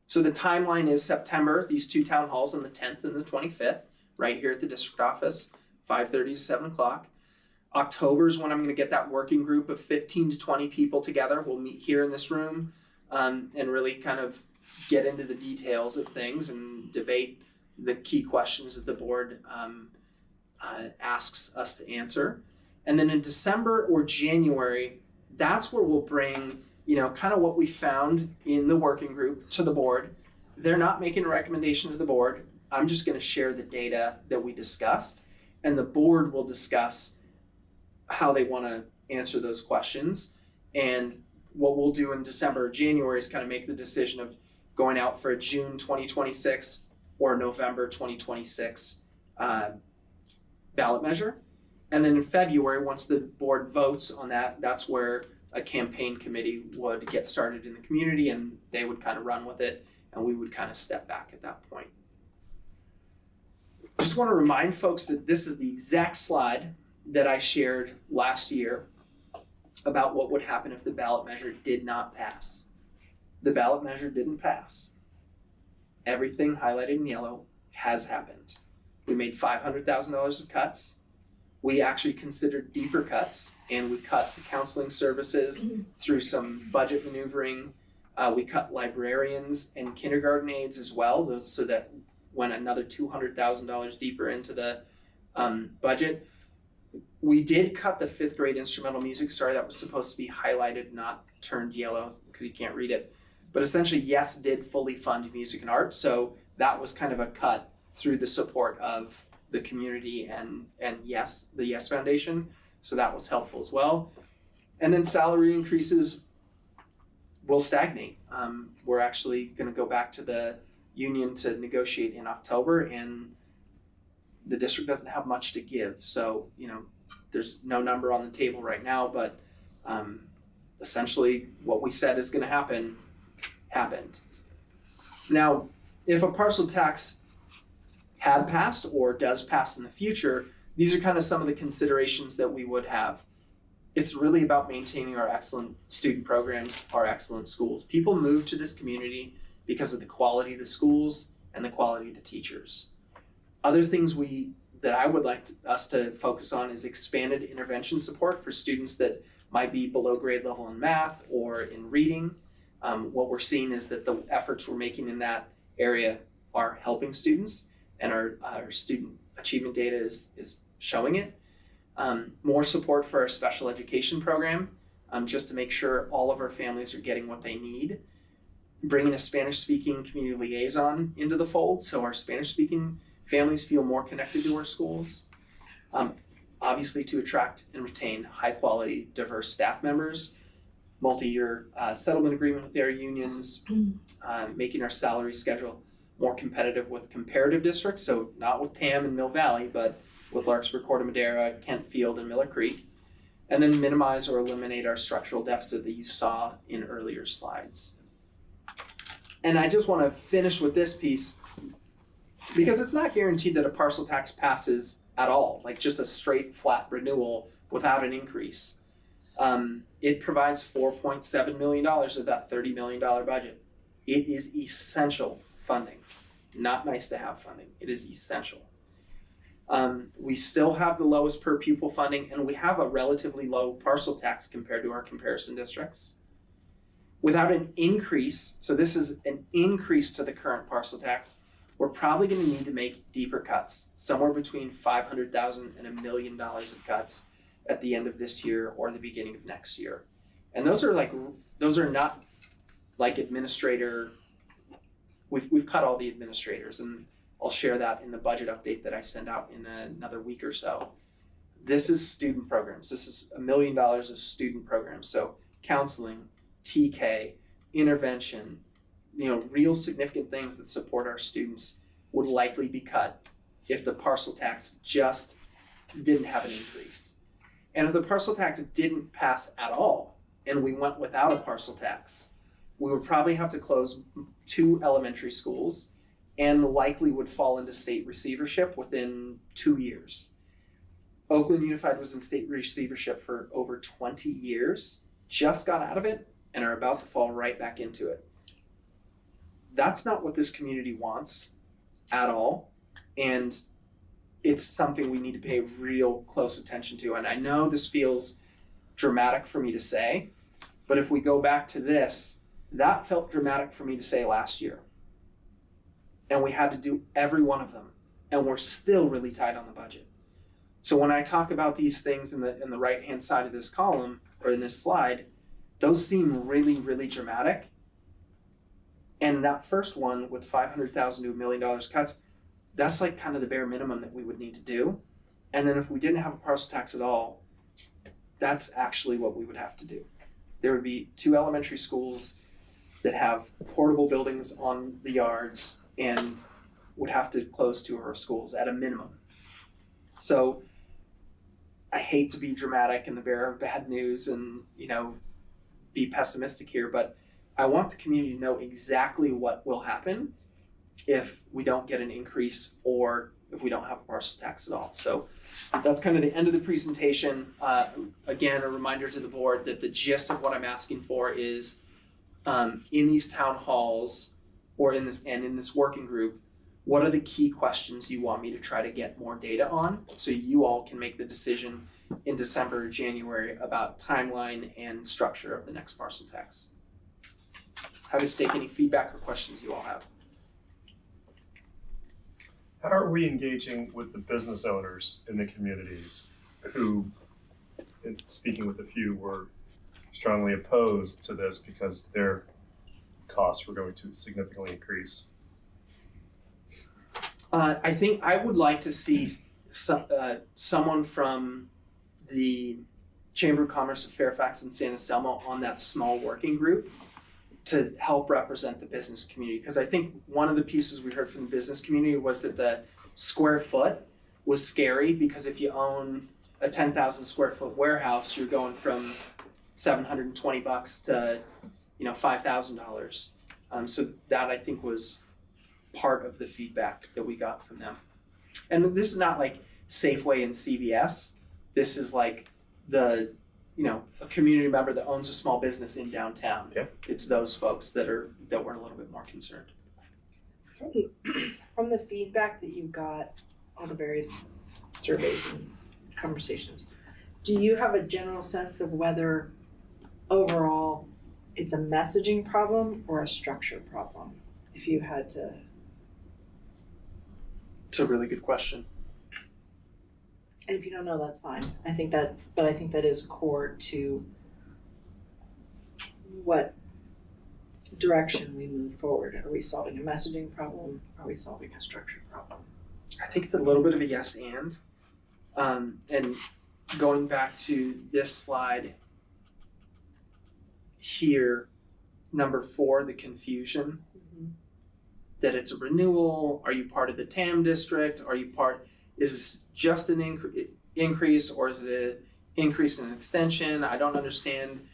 So the timeline is September, these two town halls on the 10th and the 25th, right here at the district office, 5:30 to 7 o'clock. October is when I'm going to get that working group of 15 to 20 people together. We'll meet here in this room and really kind of get into the details of things and debate the key questions that the board asks us to answer. And then in December or January, that's where we'll bring, kind of what we found in the working group to the board. They're not making a recommendation to the board. I'm just going to share the data that we discussed, and the board will discuss how they want to answer those questions. And what we'll do in December or January is kind of make the decision of going out for a June 2026 or November 2026 ballot measure. And then in February, once the board votes on that, that's where a campaign committee would get started in the community, and they would kind of run with it, and we would kind of step back at that point. I just want to remind folks that this is the exact slide that I shared last year about what would happen if the ballot measure did not pass. The ballot measure didn't pass. Everything highlighted in yellow has happened. We made $500,000 of cuts. We actually considered deeper cuts, and we cut the counseling services through some budget maneuvering. We cut librarians and kindergarten aides as well, so that went another $200,000 deeper into the budget. We did cut the 5th grade instrumental music. Sorry, that was supposed to be highlighted, not turned yellow because you can't read it. But essentially, YES did fully fund music and art, so that was kind of a cut through the support of the community and YES, the YES Foundation. So that was helpful as well. And then salary increases will stagnate. We're actually going to go back to the union to negotiate in October, and the district doesn't have much to give. So, there's no number on the table right now, but essentially what we said is going to happen, happened. Now, if a parcel tax had passed or does pass in the future, these are kind of some of the considerations that we would have. It's really about maintaining our excellent student programs, our excellent schools. People move to this community because of the quality of the schools and the quality of the teachers. Other things that I would like us to focus on is expanded intervention support for students that might be below grade level in math or in reading. What we're seeing is that the efforts we're making in that area are helping students, and our student achievement data is showing it. More support for our special education program, just to make sure all of our families are getting what they need. Bringing a Spanish-speaking community liaison into the fold so our Spanish-speaking families feel more connected to our schools. Obviously to attract and retain high-quality, diverse staff members. Multi-year settlement agreement with their unions, making our salary schedule more competitive with comparative districts, so not with TAM and Mill Valley, but with Larkspur, Corte Madera, Kent Field, and Miller Creek. And then minimize or eliminate our structural deficit that you saw in earlier slides. And I just want to finish with this piece, because it's not guaranteed that a parcel tax passes at all, like just a straight flat renewal without an increase. It provides $4.7 million of that $30 million budget. It is essential funding, not nice to have funding. It is essential. We still have the lowest per pupil funding, and we have a relatively low parcel tax compared to our comparison districts. Without an increase, so this is an increase to the current parcel tax, we're probably going to need to make deeper cuts, somewhere between $500,000 and $1 million of cuts at the end of this year or the beginning of next year. And those are not like administrator, we've cut all the administrators, and I'll share that in the budget update that I send out in another week or so. This is student programs. This is $1 million of student programs. So counseling, TK, intervention, real significant things that support our students would likely be cut if the parcel tax just didn't have an increase. And if the parcel tax didn't pass at all, and we went without a parcel tax, we would probably have to close 2 elementary schools and likely would fall into state receivership within 2 years. Oakland Unified was in state receivership for over 20 years, just got out of it, and are about to fall right back into it. That's not what this community wants at all, and it's something we need to pay real close attention to. And I know this feels dramatic for me to say, but if we go back to this, that felt dramatic for me to say last year. And we had to do every one of them, and we're still really tight on the budget. So when I talk about these things in the right-hand side of this column, or in this slide, those seem really, really dramatic. And that first one with $500,000 to $1 million cuts, that's like kind of the bare minimum that we would need to do. And then if we didn't have a parcel tax at all, that's actually what we would have to do. There would be 2 elementary schools that have portable buildings on the yards and would have to close 2 of our schools at a minimum. So I hate to be dramatic and the bearer of bad news and, be pessimistic here, but I want the community to know exactly what will happen if we don't get an increase or if we don't have a parcel tax at all. So that's kind of the end of the presentation. Again, a reminder to the board that the gist of what I'm asking for is in these town halls or in this working group, what are the key questions you want me to try to get more data on so you all can make the decision in December or January about timeline and structure of the next parcel tax. Happy to take any feedback or questions you all have. How are we engaging with the business owners in the communities who, speaking with a few, were strongly opposed to this because their costs were going to significantly increase? I think I would like to see someone from the Chamber of Commerce of Fairfax and San Anselmo on that small working group to help represent the business community. Because I think one of the pieces we heard from the business community was that the square foot was scary, because if you own a 10,000 square foot warehouse, you're going from $720 to $5,000. So that I think was part of the feedback that we got from them. And this is not like Safeway and CVS. This is like a community member that owns a small business in downtown. Yeah. It's those folks that were a little bit more concerned. From the feedback that you got on the various surveys and conversations, do you have a general sense of whether overall it's a messaging problem or a structure problem? If you had to. It's a really good question. And if you don't know, that's fine. I think that is core to what direction we move forward. Are we solving a messaging problem? Are we solving a structure problem? I think it's a little bit of a yes and going back to this slide here, number 4, the confusion, that it's a renewal. Are you part of the TAM district? Is this just an increase, or is it an increase in an extension? I don't understand.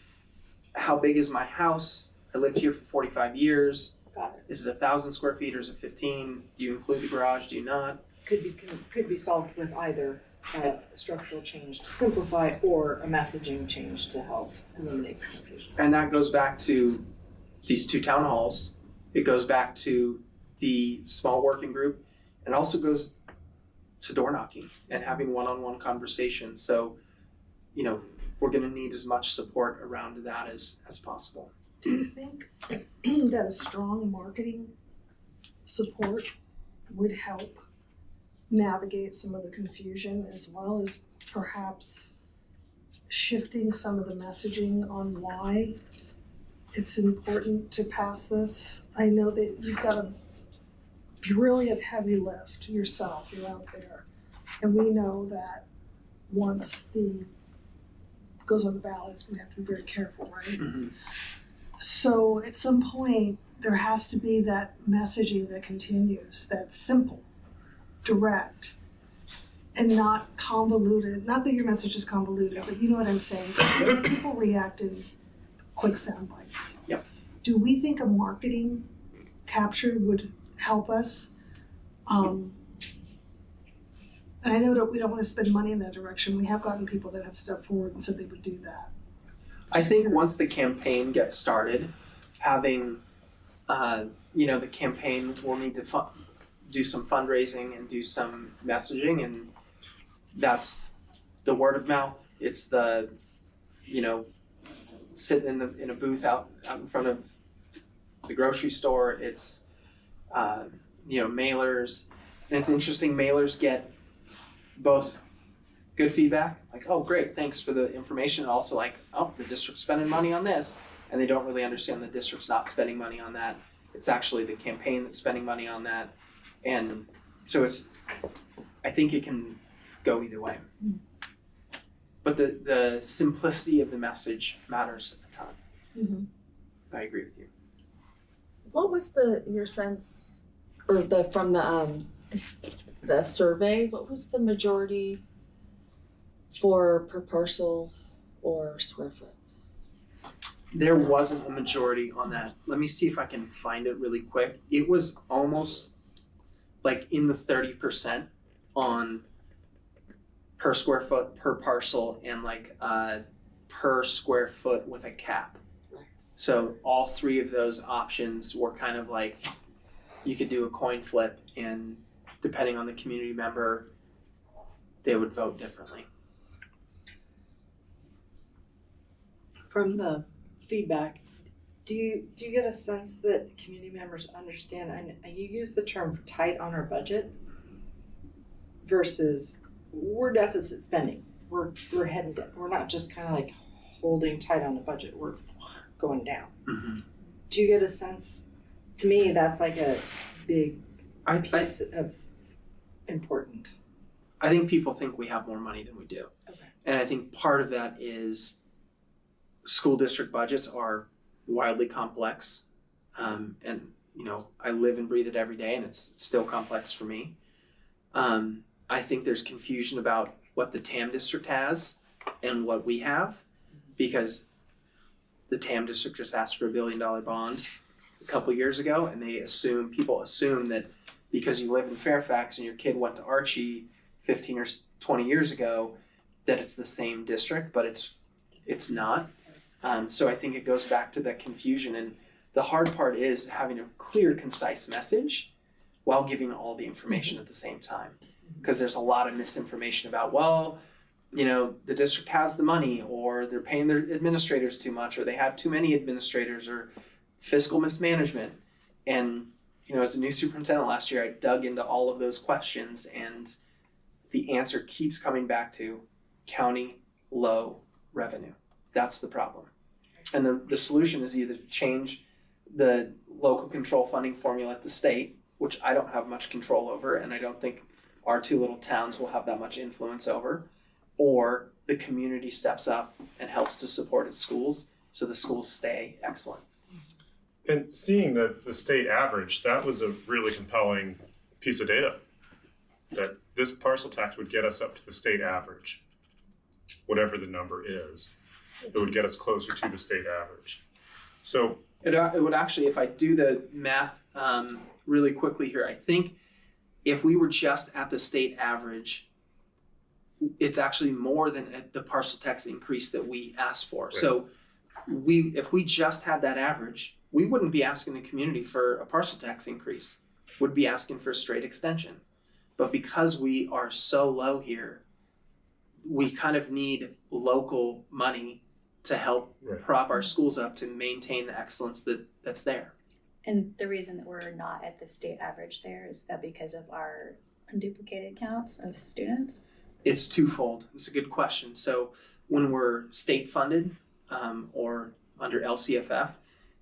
How big is my house? I lived here for 45 years. Got it. Is it 1,000 square feet or is it 15? Do you include the garage? Do you not? Could be solved with either a structural change to simplify or a messaging change to help eliminate confusion. And that goes back to these 2 town halls. It goes back to the small working group, and also goes to door knocking and having one-on-one conversations. So, we're going to need as much support around that as possible. Do you think that a strong marketing support would help navigate some of the confusion, as well as perhaps shifting some of the messaging on why it's important to pass this? I know that you've got a brilliant heavy lift yourself, you're out there. And we know that once the goes on the ballot, we have to be very careful, right? Mm-hmm. So at some point, there has to be that messaging that continues, that's simple, direct, and not convoluted. Not that your message is convoluted, but you know what I'm saying. People react in quick sound bites. Yep. Do we think a marketing capture would help us? And I know that we don't want to spend money in that direction. We have gotten people that have stepped forward and said they would do that. I think once the campaign gets started, having, the campaign will need to do some fundraising and do some messaging, and that's the word of mouth. It's the, sitting in a booth out in front of the grocery store. It's, mailers. And it's interesting, mailers get both good feedback, like, oh, great, thanks for the information, and also like, oh, the district's spending money on this, and they don't really understand the district's not spending money on that. It's actually the campaign that's spending money on that. And so I think it can go either way. But the simplicity of the message matters a ton. Mm-hmm. I agree with you. What was your sense, or from the survey? What was the majority for per parcel or square foot? There wasn't a majority on that. Let me see if I can find it really quick. It was almost like in the 30% on per square foot, per parcel, and like per square foot with a cap. So all 3 of those options were kind of like, you could do a coin flip, and depending on the community member, they would vote differently. From the feedback, do you get a sense that community members understand, and you use the term tight on our budget versus we're deficit spending, we're heading down, we're not just kind of like holding tight on the budget, we're going down. Mm-hmm. Do you get a sense? To me, that's like a big piece of important. I think people think we have more money than we do. Okay. And I think part of that is school district budgets are wildly complex. And, I live and breathe it every day, and it's still complex for me. I think there's confusion about what the TAM district has and what we have, because the TAM district just asked for $1 billion bond a couple years ago, and people assume that because you live in Fairfax and your kid went to Archie 15 or 20 years ago, that it's the same district, but it's not. So I think it goes back to that confusion, and the hard part is having a clear, concise message while giving all the information at the same time. Because there's a lot of misinformation about, the district has the money, or they're paying their administrators too much, or they have too many administrators, or fiscal mismanagement. And, as a new superintendent last year, I dug into all of those questions, and the answer keeps coming back to county low revenue. That's the problem. And the solution is either to change the local control funding formula at the state, which I don't have much control over, and I don't think our two little towns will have that much influence over, or the community steps up and helps to support its schools so the schools stay excellent. And seeing the state average, that was a really compelling piece of data. That this parcel tax would get us up to the state average, whatever the number is. It would get us closer to the state average. So it would actually, if I do the math really quickly here, I think if we were just at the state average, it's actually more than the parcel tax increase that we asked for. Right. So if we just had that average, we wouldn't be asking the community for a parcel tax increase. We'd be asking for a straight extension. But because we are so low here, we kind of need local money to help prop our schools up to maintain the excellence that's there. And the reason that we're not at the state average there is that because of our unduplicated counts of students? It's twofold. It's a good question. So when we're state funded or under LCFF,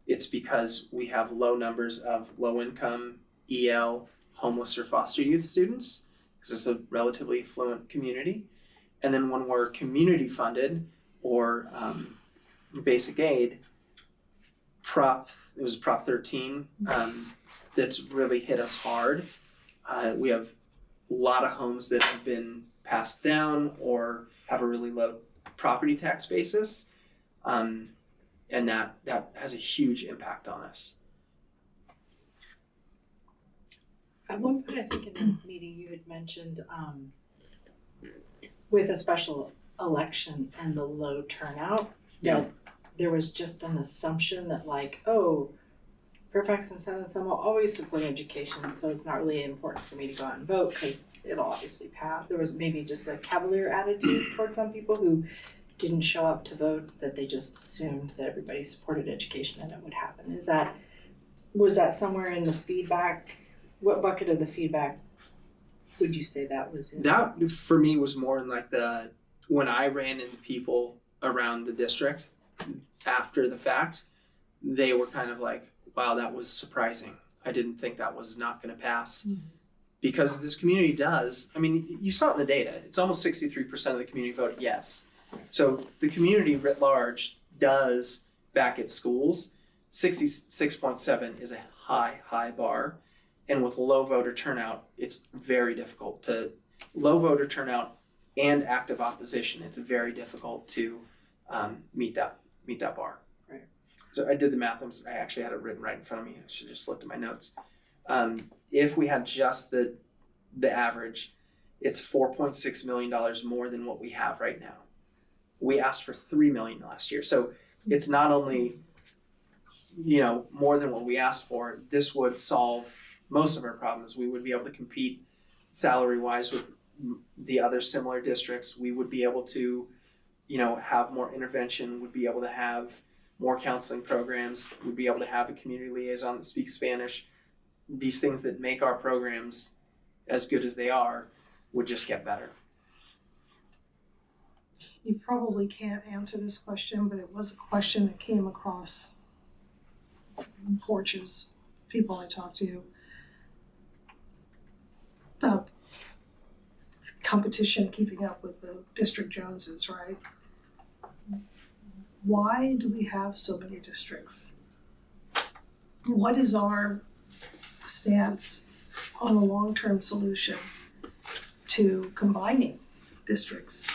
it's because we have low numbers of low income, EL, homeless or foster youth students, because it's a relatively affluent community. And then when we're community funded or basic aid, it was Prop 13 that's really hit us hard. We have a lot of homes that have been passed down or have a really low property tax basis. And that has a huge impact on us. At one point, I think in the meeting you had mentioned with a special election and the low turnout, that there was just an assumption that like, oh, Fairfax and San Anselmo always support education, so it's not really important for me to go out and vote because it'll obviously pass. There was maybe just a cavalier attitude towards some people who didn't show up to vote, that they just assumed that everybody supported education and it would happen. Was that somewhere in the feedback? What bucket of the feedback would you say that was in? That for me was more in like when I ran into people around the district after the fact, they were kind of like, wow, that was surprising. I didn't think that was not going to pass. Mm-hmm. Because this community does, I mean, you saw it in the data, it's almost 63% of the community voted yes. So the community writ large does back at schools. 66.7 is a high bar. And with low voter turnout, it's very difficult low voter turnout and active opposition, it's very difficult to meet that bar. Right. So I did the math, I actually had it written right in front of me. I should have just looked at my notes. If we had just the average, it's $4.6 million more than what we have right now. We asked for $3 million last year. So it's not only, more than what we asked for, this would solve most of our problems. We would be able to compete salary-wise with the other similar districts. We would be able to, have more intervention, would be able to have more counseling programs, would be able to have a community liaison that speaks Spanish. These things that make our programs as good as they are would just get better. You probably can't answer this question, but it was a question that came across porches, people I talked to, about competition, keeping up with the District Joneses, right? Why do we have so many districts? What is our stance on a long-term solution to combining districts?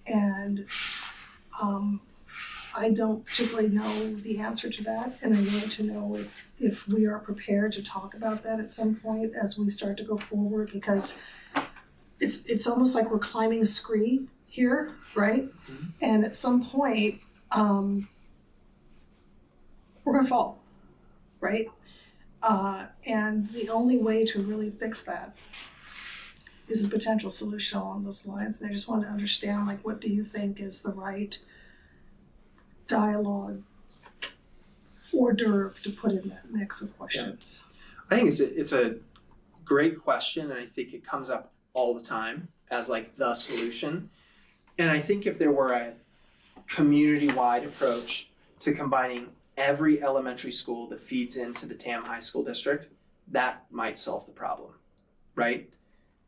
And I don't particularly know the answer to that, and I wanted to know if we are prepared to talk about that at some point as we start to go forward, because it's almost like we're climbing a scree here, right? Mm-hmm. And at some point, we're gonna fall, right? And the only way to really fix that is a potential solution along those lines. And I just want to understand, what do you think is the right dialogue hors d'oeuvre to put in that mix of questions? I think it's a great question, and I think it comes up all the time. as like the solution. And I think if there were a community-wide approach to combining every elementary school that feeds into the TAM high school district, that might solve the problem, right?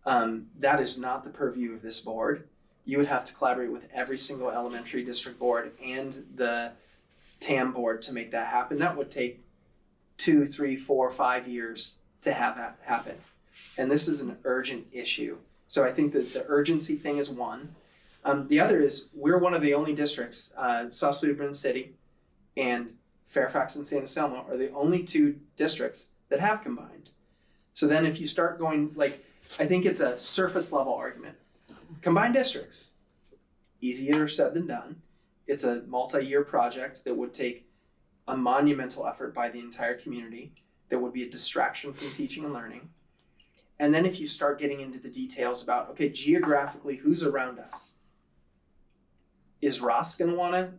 That is not the purview of this board. You would have to collaborate with every single elementary district board and the TAM board to make that happen. That would take 2, 3, 4, 5 years to have that happen. And this is an urgent issue. So I think that the urgency thing is one. The other is we're one of the only districts, South Suitland City and Fairfax and San Anselmo are the only 2 districts that have combined. So then if you start going, like, I think it's a surface level argument. Combined districts, easier said than done. It's a multi-year project that would take a monumental effort by the entire community that would be a distraction from teaching and learning. And then if you start getting into the details about, okay, geographically, who's around us? Is Ross gonna wanna,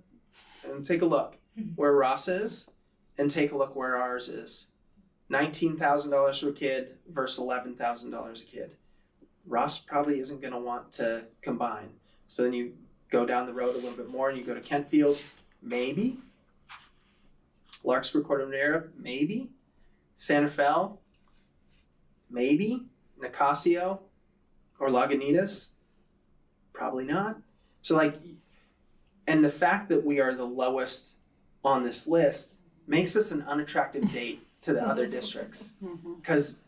and take a look where Ross is and take a look where ours is. $19,000 for a kid versus $11,000 a kid. Ross probably isn't gonna want to combine. So then you go down the road a little bit more and you go to Kentfield, maybe. Larkspur, Corte Madera, maybe. Santa Fe, maybe. Nicasio or Lagunitas, probably not. So like, and the fact that we are the lowest on this list makes us an unattractive date to the other districts because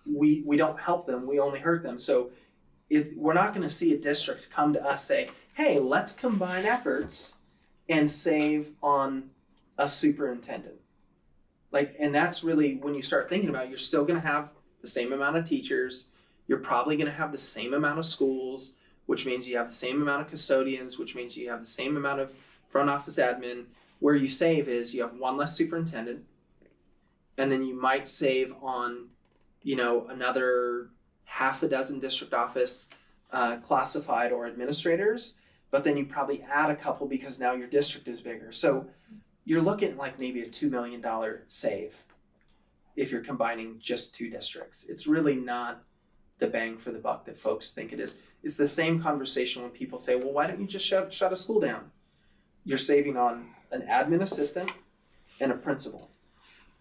we don't help them, we only hurt them. So we're not gonna see a district come to us say, hey, let's combine efforts and save on a superintendent. Like, and that's really, when you start thinking about it, you're still gonna have the same amount of teachers, you're probably gonna have the same amount of schools, which means you have the same amount of custodians, which means you have the same amount of front office admin. Where you save is you have one less superintendent, and then you might save on, another half a dozen district office classified or administrators, but then you probably add a couple because now your district is bigger. So you're looking at like maybe a $2 million save if you're combining just 2 districts. It's really not the bang for the buck that folks think it is. It's the same conversation when people say, well, why don't you just shut a school down? You're saving on an admin assistant and a principal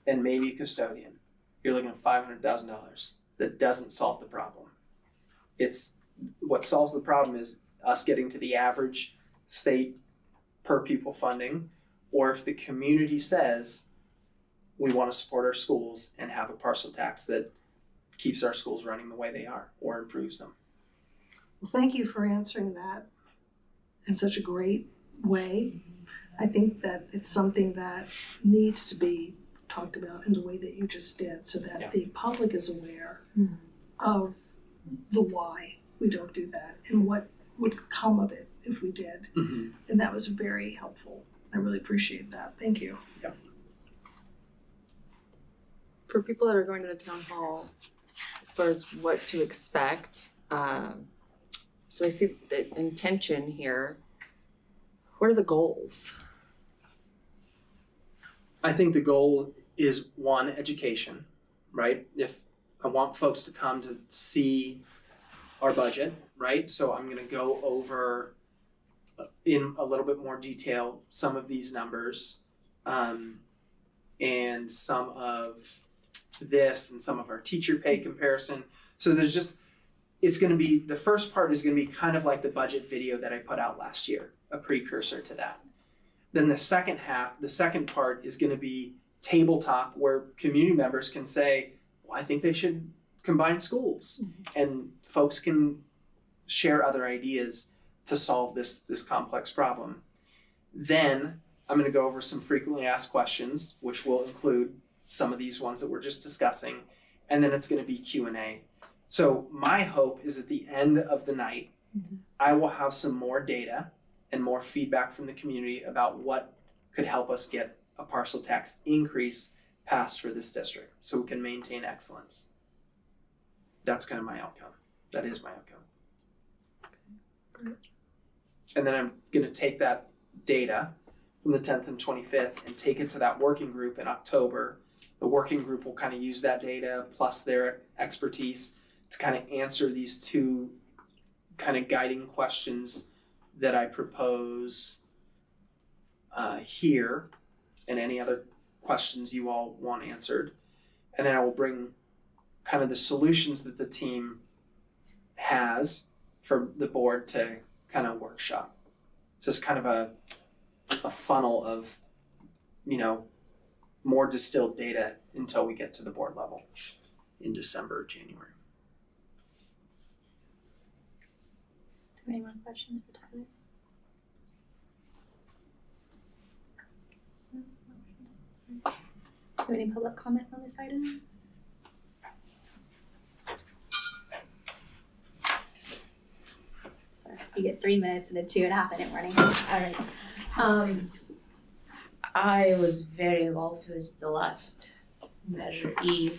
and maybe a custodian. You're looking at $500,000. That doesn't solve the problem. It's what solves the problem is us getting to the average state per pupil funding, or if the community says we want to support our schools and have a parcel tax that keeps our schools running the way they are or improves them. Well, thank you for answering that in such a great way. I think that it's something that needs to be talked about in the way that you just did so that the public is aware of the why we don't do that and what would come of it if we did. And that was very helpful. I really appreciate that. Thank you. For people that are going to the town hall, as far as what to expect, so I see the intention here. What are the goals? I think the goal is one, education, right? If I want folks to come to see our budget, right? So I'm gonna go over in a little bit more detail some of these numbers and some of this and some of our teacher pay comparison. So there's just, it's gonna be, the first part is gonna be kind of like the budget video that I put out last year, a precursor to that. Then the second part is gonna be table talk where community members can say, well, I think they should combine schools. And folks can share other ideas to solve this complex problem. Then I'm gonna go over some frequently asked questions, which will include some of these ones that we're just discussing. And then it's gonna be Q&A. So my hope is at the end of the night, I will have some more data and more feedback from the community about what could help us get a parcel tax increase passed for this district so we can maintain excellence. That's kind of my outcome. That is my outcome. And then I'm gonna take that data from the 10th and 25th and take it to that working group in October. The working group will kind of use that data plus their expertise to kind of answer these 2 kind of guiding questions that I propose here, and any other questions you all want answered. And then I will bring kind of the solutions that the team has for the board to kind of workshop. Just kind of a funnel of, more distilled data until we get to the board level in December or January. Do you have any more questions for Tyler? Do you have any public comment on this item? Sorry, you get 3 minutes in a 2.5 minute warning. All right. I was very involved with the last Measure E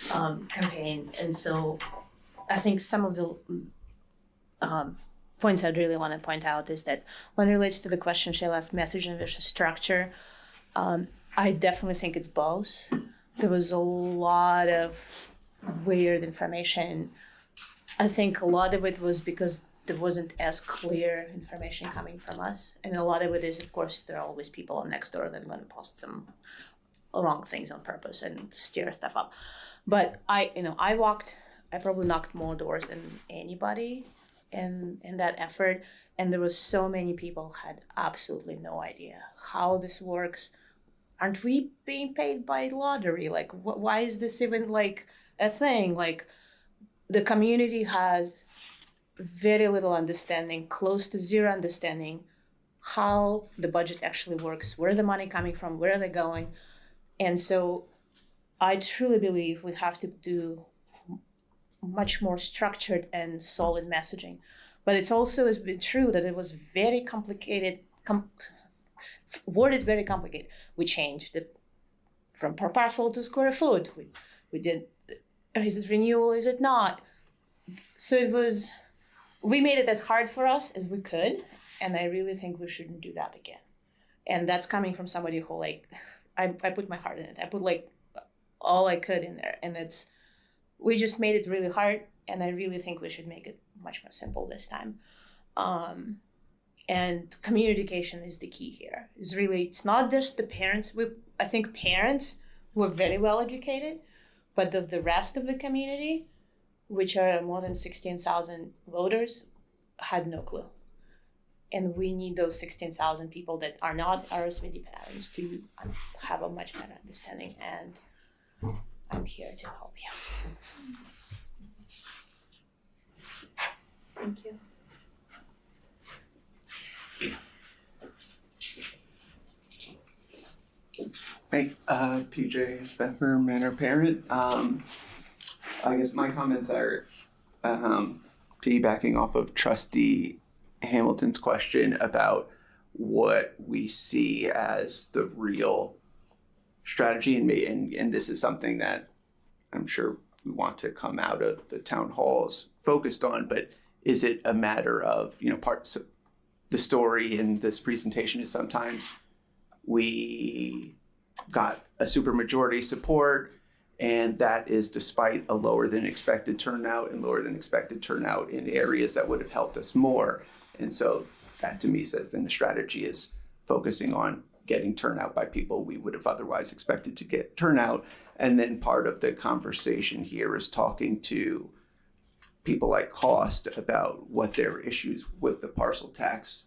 campaign, and so I think some of the points I'd really want to point out is that when it relates to the question shall ask messaging versus structure, I definitely think it's both. There was a lot of weird information. I think a lot of it was because there wasn't as clear information coming from us. And a lot of it is, of course, there are always people on Nextdoor that are going to post some wrong things on purpose and stir stuff up. But I probably knocked more doors than anybody in that effort. And there was so many people had absolutely no idea how this works. Aren't we being paid by lottery? Like, why is this even like a thing? Like, the community has very little understanding, close to zero understanding how the budget actually works, where the money coming from, where are they going. And so I truly believe we have to do much more structured and solid messaging. But it's also has been true that it was very complicated, worded very complicated. We changed it from per parcel to square foot. We did, is it renewal, is it not? So we made it as hard for us as we could, and I really think we shouldn't do that again. And that's coming from somebody who I put my heart in it. I put all I could in there, and we just made it really hard, and I really think we should make it much more simple this time. And communication is the key here. It's not just the parents. I think parents were very well educated, but of the rest of the community, which are more than 16,000 voters, had no clue. And we need those 16,000 people that are not RSVD parents to have a much better understanding, and I'm here to help you. Thank you. Hey, PJ Pfeffer, Manor Parent. I guess my comments are piggybacking off of Trustee Hamilton's question about what we see as the real strategy, and this is something that I'm sure we want to come out of the town halls focused on, but is it a matter of, parts of the story in this presentation is sometimes we got a supermajority support, and that is despite a lower than expected turnout in areas that would have helped us more. And so that to me says then the strategy is focusing on getting turnout by people we would have otherwise expected to get turnout. And then part of the conversation here is talking to people like Cost about what their issues with the parcel tax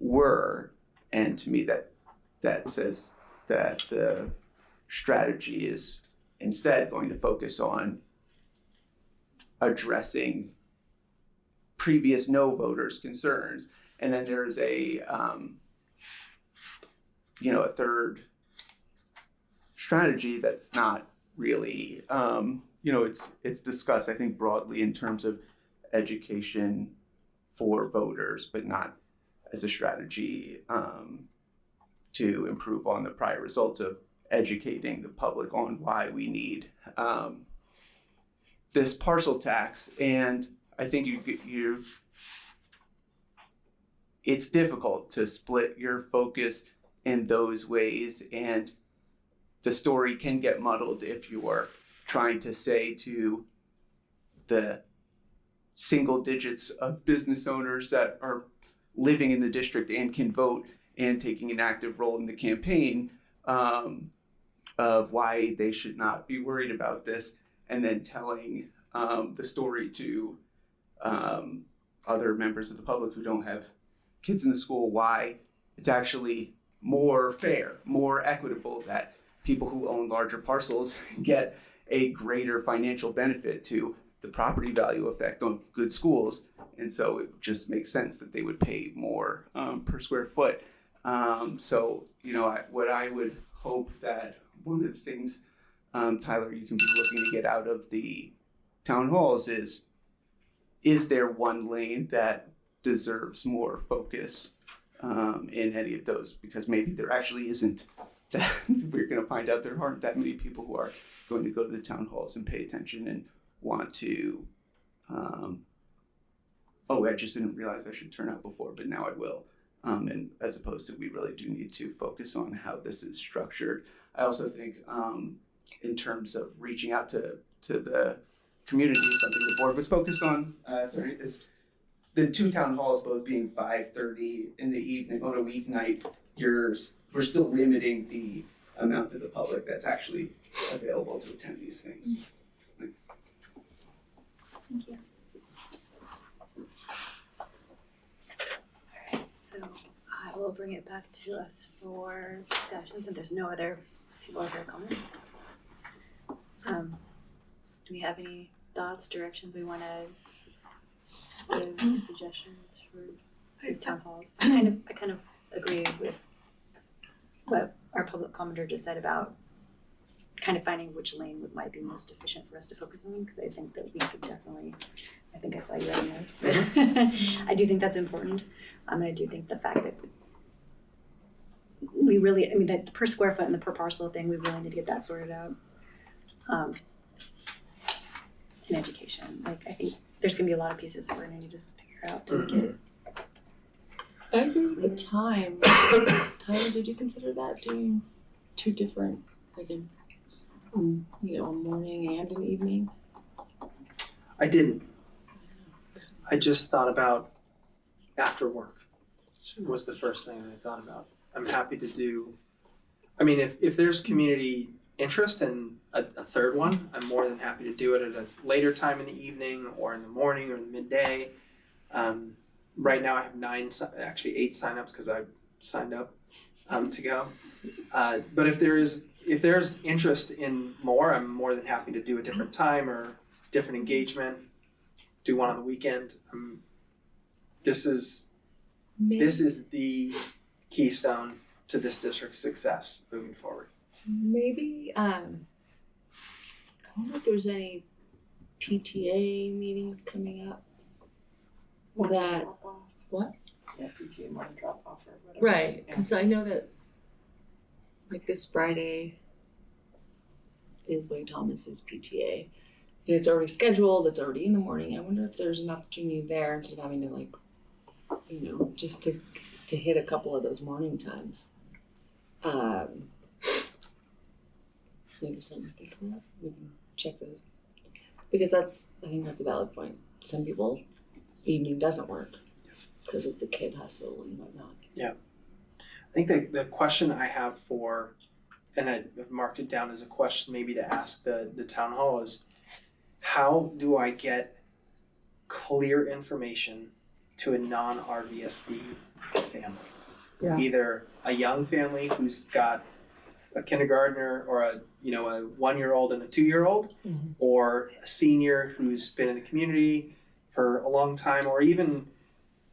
were. And to me that says that the strategy is instead going to focus on addressing previous no voters' concerns. And then there's a third strategy that's not really, it's discussed, I think, broadly in terms of education for voters, but not as a strategy to improve on the prior results of educating the public on why we need this parcel tax. And I think it's difficult to split your focus in those ways, and the story can get muddled if you are trying to say to the single digits of business owners that are living in the district and can vote and taking an active role in the campaign, of why they should not be worried about this, and then telling the story to other members of the public who don't have kids in the school why it's actually more fair, more equitable, that people who own larger parcels get a greater financial benefit to the property value effect on good schools. And so it just makes sense that they would pay more per square foot. So, what I would hope that one of the things, Tyler, you can be looking to get out of the town halls is there one lane that deserves more focus in any of those? Because maybe there actually isn't. We're going to find out there aren't that many people who are going to go to the town halls and pay attention and want to, I just didn't realize I should turn out before, but now I will. And as opposed to, we really do need to focus on how this is structured. I also think in terms of reaching out to the community, something the board was focused on, is the two town halls both being 5:30 in the evening on a weeknight. We're still limiting the amount of the public that's actually available to attend these things. Thanks. Thank you. All right, so I will bring it back to us for discussion since there's no other people out there commenting. Do we have any thoughts, directions we want to give, suggestions for these town halls? I kind of agree with what our public commenter just said about kind of finding which lane might be most efficient for us to focus on, because I think that we could definitely, I think I saw you writing notes, but I do think that's important. And I do think the fact that we really, that per square foot and the per parcel thing, we really need to get that sorted out. In education, I think there's gonna be a lot of pieces that we're gonna need to figure out to make it. I agree with the time. Tyler, did you consider that doing two different, a morning and an evening? I didn't. I just thought about after work was the first thing that I thought about. I'm happy to do, if there's community interest in a third one, I'm more than happy to do it at a later time in the evening or in the morning or in the midday. Right now I have 8 signups because I signed up to go. But if there's interest in more, I'm more than happy to do a different time or different engagement, do one on the weekend. This is the keystone to this district's success moving forward. Maybe, I don't know if there's any PTA meetings coming up. What? Yeah, PTA morning drop off or whatever. Right, because I know that this Friday is Wayne Thomas's PTA. And it's already scheduled, it's already in the morning. I wonder if there's an opportunity there instead of having to just to hit a couple of those morning times. Maybe something to think about. We can check those. Because I think that's a valid point. Some people, evening doesn't work because of the kid hustle and whatnot. Yeah. I think the question I have and I've marked it down as a question maybe to ask the town hall is, how do I get clear information to a non-RVSD family? Yeah. Either a young family who's got a kindergartner or a 1-year-old and a 2-year-old, mm-hmm. or a senior who's been in the community for a long time, or even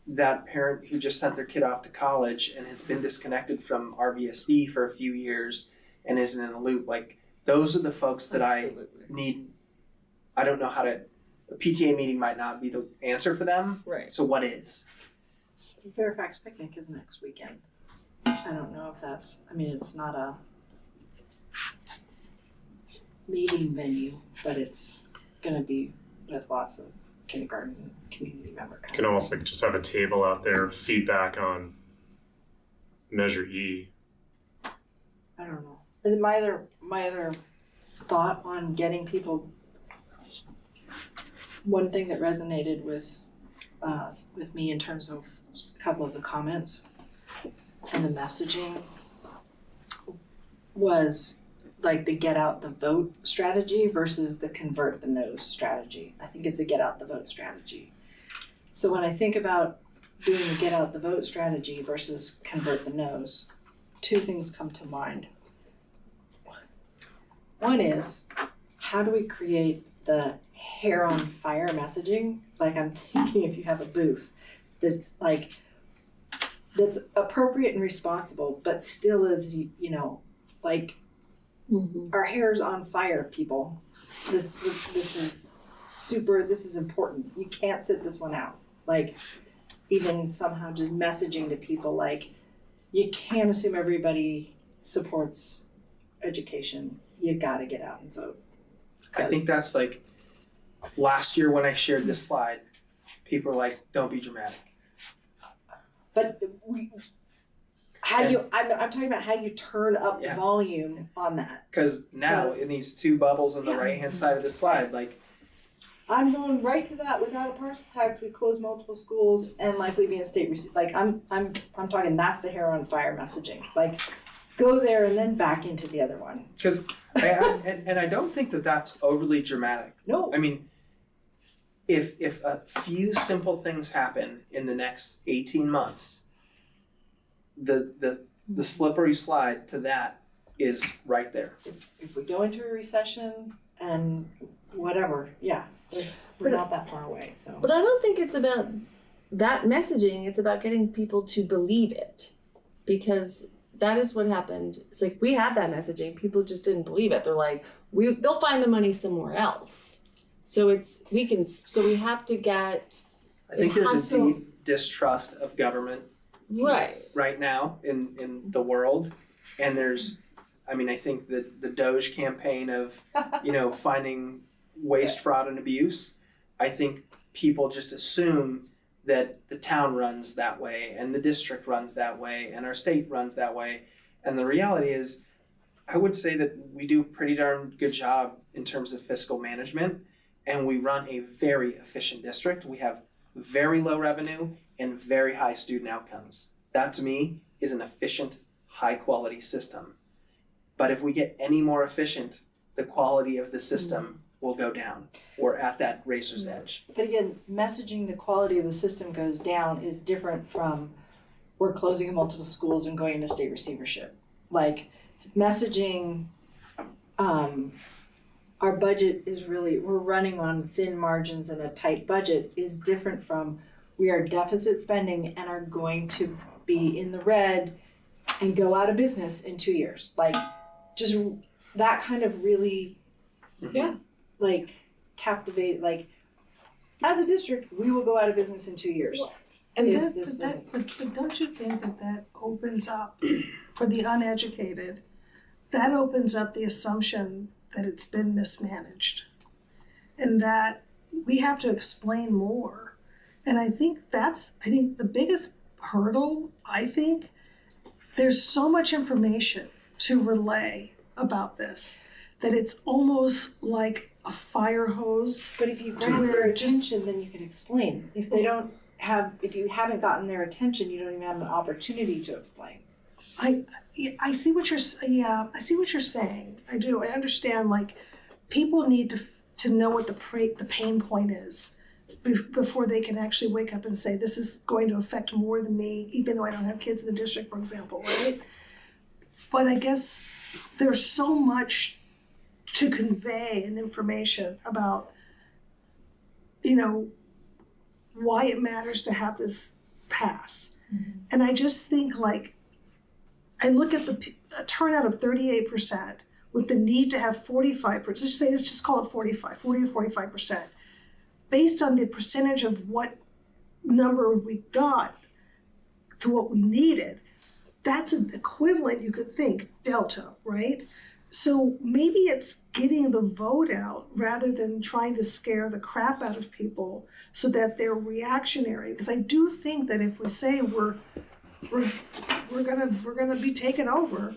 that parent who just sent their kid off to college and has been disconnected from RVSD for a few years and isn't in the loop. Those are the folks that Absolutely. I need. I don't know a PTA meeting might not be the answer for them. Right. So what is? The Fairfax picnic is next weekend. I don't know if that's, it's not a meeting venue, but it's gonna be with lots of kindergarten community member. You can almost just have a table out there, feedback on Measure E. I don't know. And my other thought on getting people one thing that resonated with me in terms of a couple of the comments and the messaging was like the get out the vote strategy versus the convert the nose strategy. I think it's a get out the vote strategy. So when I think about doing the get out the vote strategy versus convert the nose, two things come to mind. One is, how do we create the hair on fire messaging? Like, I'm thinking if you have a booth that's appropriate and responsible, but still is, like, our hair's on fire, people. This is important. You can't sit this one out. Like, even somehow just messaging to people, like, you can't assume everybody supports education. You gotta get out and vote. I think that's like, last year when I shared this slide, people were like, don't be dramatic. But I'm talking about how you turn up the volume on that. Because now in these two bubbles on the right-hand side of the slide, like, I'm going right to that. Without a parcel tax, we close multiple schools and likely be in state receipt. Like, I'm talking, that's the hair on fire messaging. Like, go there and then back into the other one. Because I don't think that that's overly dramatic. No. I mean, if a few simple things happen in the next 18 months, the slippery slide to that is right there. If we go into a recession and whatever, we're not that far away. So, but I don't think it's about that messaging. It's about getting people to believe it, because that is what happened. It's like, we had that messaging, people just didn't believe it. They're like, they'll find the money somewhere else. So we have to get. I think there's a deep distrust of government right now in the world, and there's, I think that the Doge campaign of, finding waste, fraud, and abuse, I think people just assume that the town runs that way, and the district runs that way, and our state runs that way. And the reality is, I would say that we do a pretty darn good job in terms of fiscal management, and we run a very efficient district. We have very low revenue and very high student outcomes. That, to me, is an efficient, high-quality system. But if we get any more efficient, the quality of the system will go down. We're at that razor's edge. But again, messaging the quality of the system goes down is different from we're closing multiple schools and going into state receivership. Like, messaging, our budget is we're running on thin margins and a tight budget is different from we are deficit spending and are going to be in the red and go out of business in 2 years. Like, just that kind of really, like, captivate, like, as a district, we will go out of business in 2 years. But don't you think that opens up, for the uneducated, that opens up the assumption that it's been mismanaged and that we have to explain more. And I think the biggest hurdle, there's so much information to relay about this that it's almost like a fire hose. But if you grab their attention, then you can explain. If you haven't gotten their attention, you don't even have an opportunity to explain. I see what you're saying. I do. I understand, like, people need to know what the pain point is before they can actually wake up and say, this is going to affect more than me, even though I don't have kids in the district, for example, right? But I guess there's so much to convey and information about, why it matters to have this pass. Mm-hmm. And I just think, like, I look at a turnout of 38% with the need to have 45%, let's just call it 40 to 45%, based on the percentage of what number we got to what we needed. That's an equivalent, you could think, delta, right? So maybe it's getting the vote out rather than trying to scare the crap out of people so that they're reactionary. Because I do think that if we say we're gonna be taken over,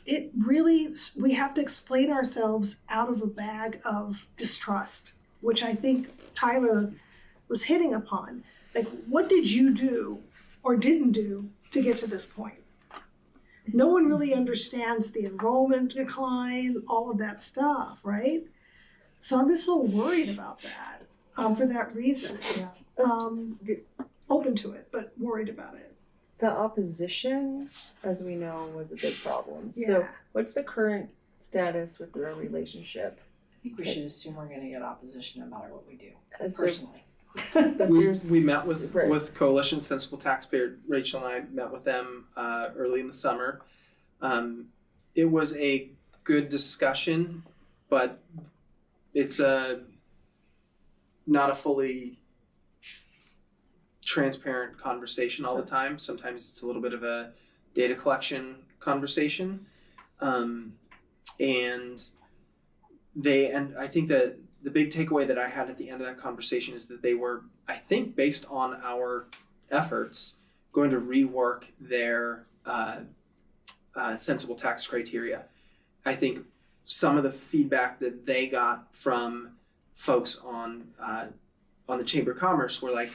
we have to explain ourselves out of a bag of distrust. which I think Tyler was hitting upon. Like, what did you do or didn't do to get to this point? No one really understands the enrollment decline, all of that stuff, right? So I'm just a little worried about that, for that reason. Open to it, but worried about it. The opposition, as we know, was a big problem. So what's the current status with their relationship? I think we should assume we're gonna get opposition no matter what we do, As they're- personally. We met with Coalition Sensible Taxpayer. Rachel and I met with them early in the summer. It was a good discussion, but it's not a fully transparent conversation all the time. Sometimes it's a little bit of a data collection conversation, and I think that the big takeaway that I had at the end of that conversation is that they were, I think, based on our efforts, going to rework their sensible tax criteria. I think some of the feedback that they got from folks on the Chamber of Commerce were like,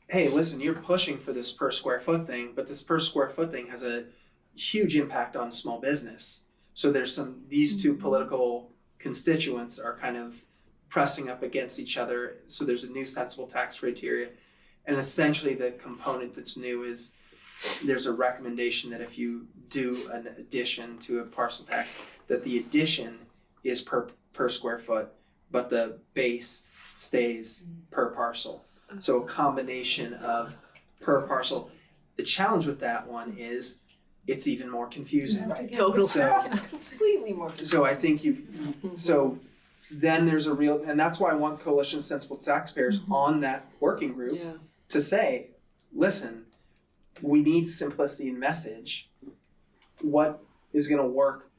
hey, listen, you're pushing for this per square foot thing, but this per square foot thing has a huge impact on small business. So there's these two political constituents are kind of pressing up against each other. So there's a new sensible tax criteria. And essentially the component that's new is there's a recommendation that if you do an addition to a parcel tax, that the addition is per square foot, but the base stays per parcel. So a combination of per parcel. The challenge with that one is it's even more confusing. Totally. So, Completely more confusing. so I think so then there's a real, and that's why I want Coalition of Sensible Taxpayers on that working group to say, listen, we need simplicity in message. What is gonna work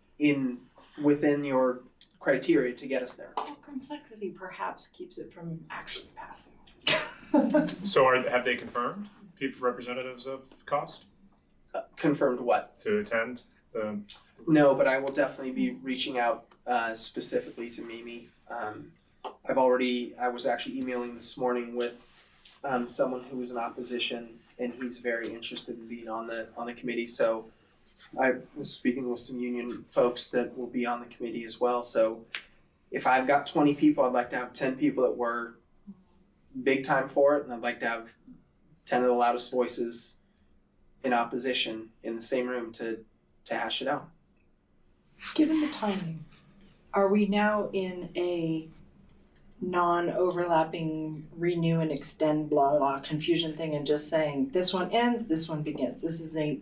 within your criteria to get us there? Well, complexity perhaps keeps it from actually passing. So have they confirmed representatives of cost Confirmed what? to attend the? No, but I will definitely be reaching out specifically to Mimi. I was actually emailing this morning with someone who was in opposition, and he's very interested in being on the committee. So I was speaking with some union folks that will be on the committee as well. So if I've got 20 people, I'd like to have 10 people that were big time for it, and I'd like to have 10 of the loudest voices in opposition in the same room to hash it out. Given the timing, are we now in a non-overlapping renew and extend blah blah confusion thing and just saying this one ends, this one begins? This is a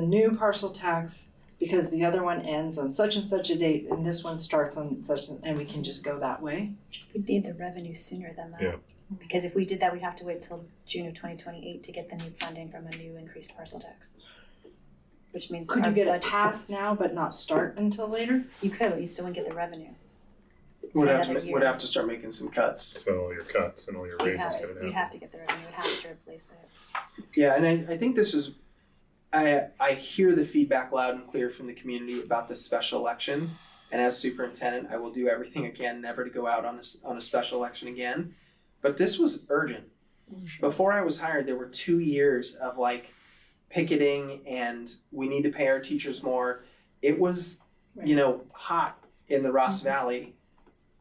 new parcel tax because the other one ends on such and such a date and this one starts on such, and we can just go that way? We'd need the revenue sooner than that. Yeah. Because if we did that, we'd have to wait till June of 2028 to get the new funding from a new increased parcel tax. Which means Could our you get it budget's- passed now but not start until later? You could, but you still wouldn't get the revenue. Would another year. have to start making some cuts. So all your cuts and all your So raises gonna happen. you'd have to get the revenue, you'd have to replace it. Yeah, and I think this is, I hear the feedback loud and clear from the community about this special election. And as superintendent, I will do everything I can never to go out on a special election again. But this was urgent. Before I was hired, there were 2 years of like picketing and we need to pay our teachers more. It was, hot in the Ross Valley.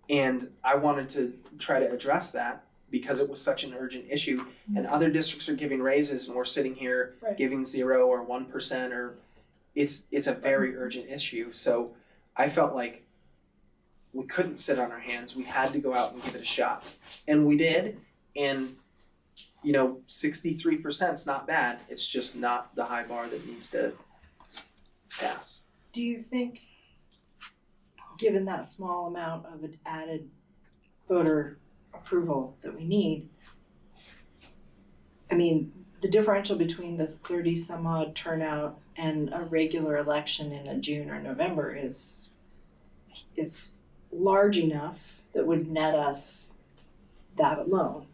And I wanted to try to address that because it was such an urgent issue. And other districts are giving raises and we're sitting here giving 0 or 1%, or it's a very urgent issue. So I felt like we couldn't sit on our hands. We had to go out and give it a shot. And we did. And 63% is not bad. It's just not the high bar that needs to pass. Do you think, given that small amount of an added voter approval that we need, I mean, the differential between the 30 some odd turnout and a regular election in a June or November is large enough that would net us that alone,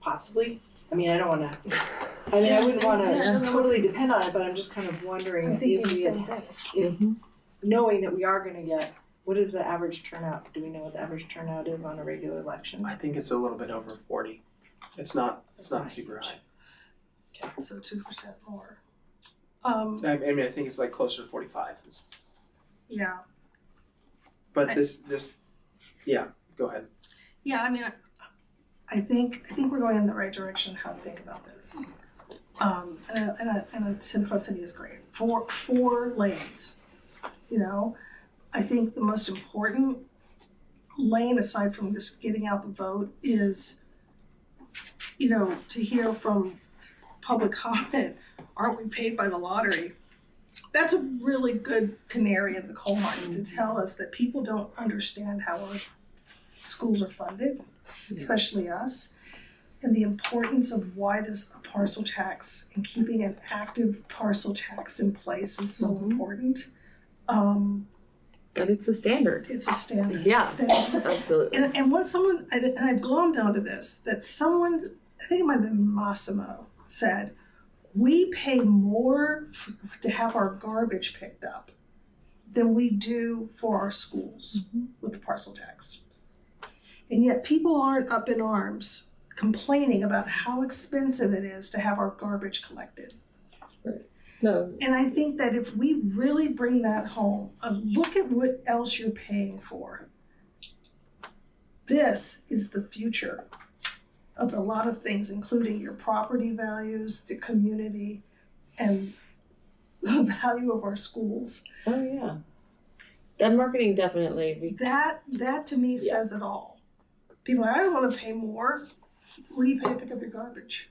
possibly? I mean, I wouldn't wanna totally depend on it, but I'm just kind of wondering I'm if thinking the we same had, thing. if knowing that we are gonna get What is the average turnout? Do we know what the average turnout is on a regular election? I think it's a little bit over 40. It's not super high. So 2% more. I mean, I think it's like closer to 45. Yeah. But this, yeah, go ahead. Yeah, I mean, I think we're going in the right direction how to think about this. And simplicity is great. Four lanes, you know. I think the most important lane, aside from just getting out the vote, is, you know, to hear from public comment, aren't we paid by the lottery? That's a really good canary in the coal mine to tell us that people don't understand how our schools are funded, especially us, and the importance of why this parcel tax and keeping an active parcel tax in place is so important. But it's a standard. It's a standard. Yeah, absolutely. And what someone, and I've glommed onto this, that someone, I think it might have been Massimo, said, we pay more to have our garbage picked up than we do for our schools with the parcel tax. And yet people aren't up in arms complaining about how expensive it is to have our garbage collected. Right. No. And I think that if we really bring that home, look at what else you're paying for. This is the future of a lot of things, including your property values, the community, and the value of our schools. Oh yeah. That marketing definitely. That to me says it all. People are like, I don't want to pay more. What do you pay to pick up your garbage?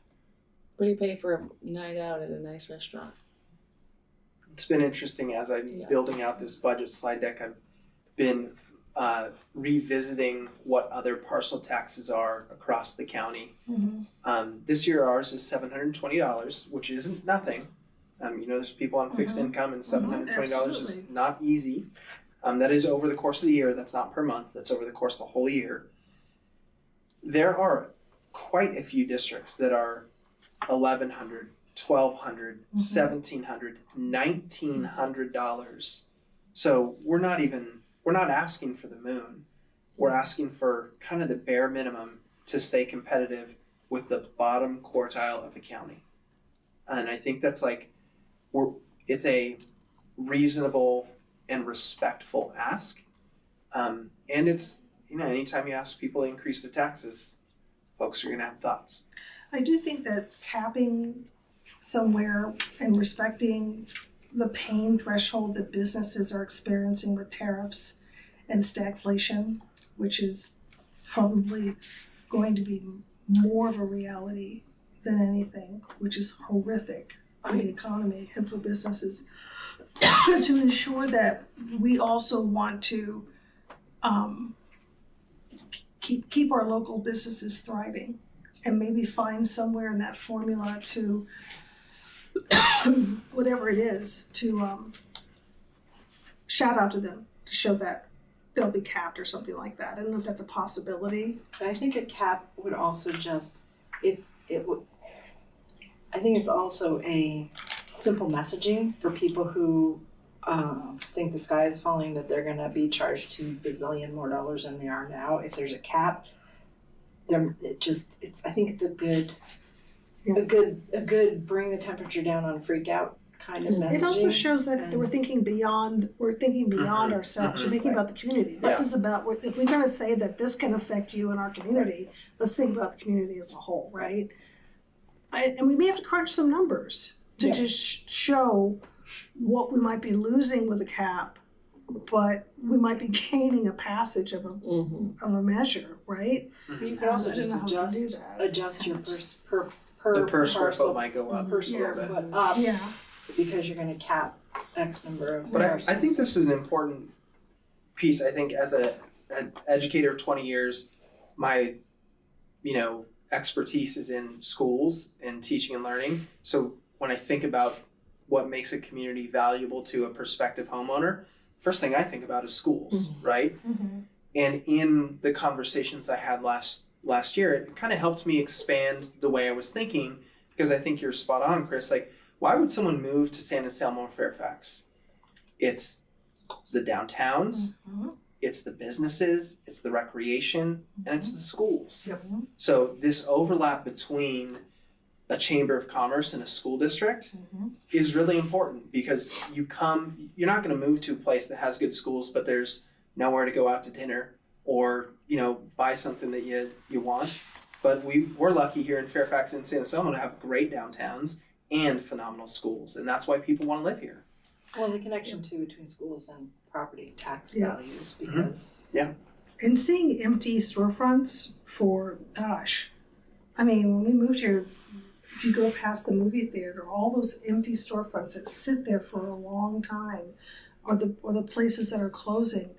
What do you pay for a night out at a nice restaurant? It's been interesting as I'm building out this budget slide deck. I've been revisiting what other parcel taxes are across the county. This year ours is $720, which isn't nothing. You know, there's people on fixed income, and $720 is not easy. That is over the course of the year. That's not per month. That's over the course of the whole year. There are quite a few districts that are $1,100, $1,200, $1,700, $1,900. So we're not asking for the moon. We're asking for kind of the bare minimum to stay competitive with the bottom quartile of the county. And I think that's it's a reasonable and respectful ask. And it's, you know, anytime you ask people to increase their taxes, folks are gonna have thoughts. I do think that capping somewhere and respecting the pain threshold that businesses are experiencing with tariffs and stagflation, which is probably going to be more of a reality than anything, which is horrific for the economy and for businesses, to ensure that we also want to keep our local businesses thriving, and maybe find somewhere in that formula to whatever it is, to shout out to them to show that they'll be capped or something like that. I don't know if that's a possibility. I think a cap would also I think it's also a simple messaging for people who think the sky is falling, that they're gonna be charged $2 bazillion more dollars than they are now. If there's a cap, I think it's a good bring the temperature down on freak out kind of messaging. It also shows that we're thinking beyond ourselves. We're thinking about the community. This is about, if we're gonna say that this can affect you in our community, let's think about the community as a whole, right? And we may have to crunch some numbers to just show what we might be losing with a cap, but we might be gaining a passage of a measure, right? You could also just adjust your per square foot might go up. Per square foot up. Yeah. Because you're gonna cap X number of But persons. I think this is an important piece. I think as an educator of 20 years, my, expertise is in schools and teaching and learning. So when I think about what makes a community valuable to a prospective homeowner, first thing I think about is schools, right? And in the conversations I had last year, it kind of helped me expand the way I was thinking, because I think you're spot on, Chris. Like, why would someone move to San Anselmo or Fairfax? It's the downtowns, it's the businesses, it's the recreation, and it's the schools. Yep. So this overlap between a chamber of commerce and a school district is really important, because you're not going to move to a place that has good schools, but there's nowhere to go out to dinner or, buy something that you want. But we're lucky here in Fairfax and San Antonio to have great downtowns and phenomenal schools, and that's why people want to live here. Well, the connection too between schools and property tax Yeah. values, because And seeing empty storefronts for, gosh, I mean, when we moved here, if you go past the movie theater, all those empty storefronts that sit there for a long time, or the places that are closing,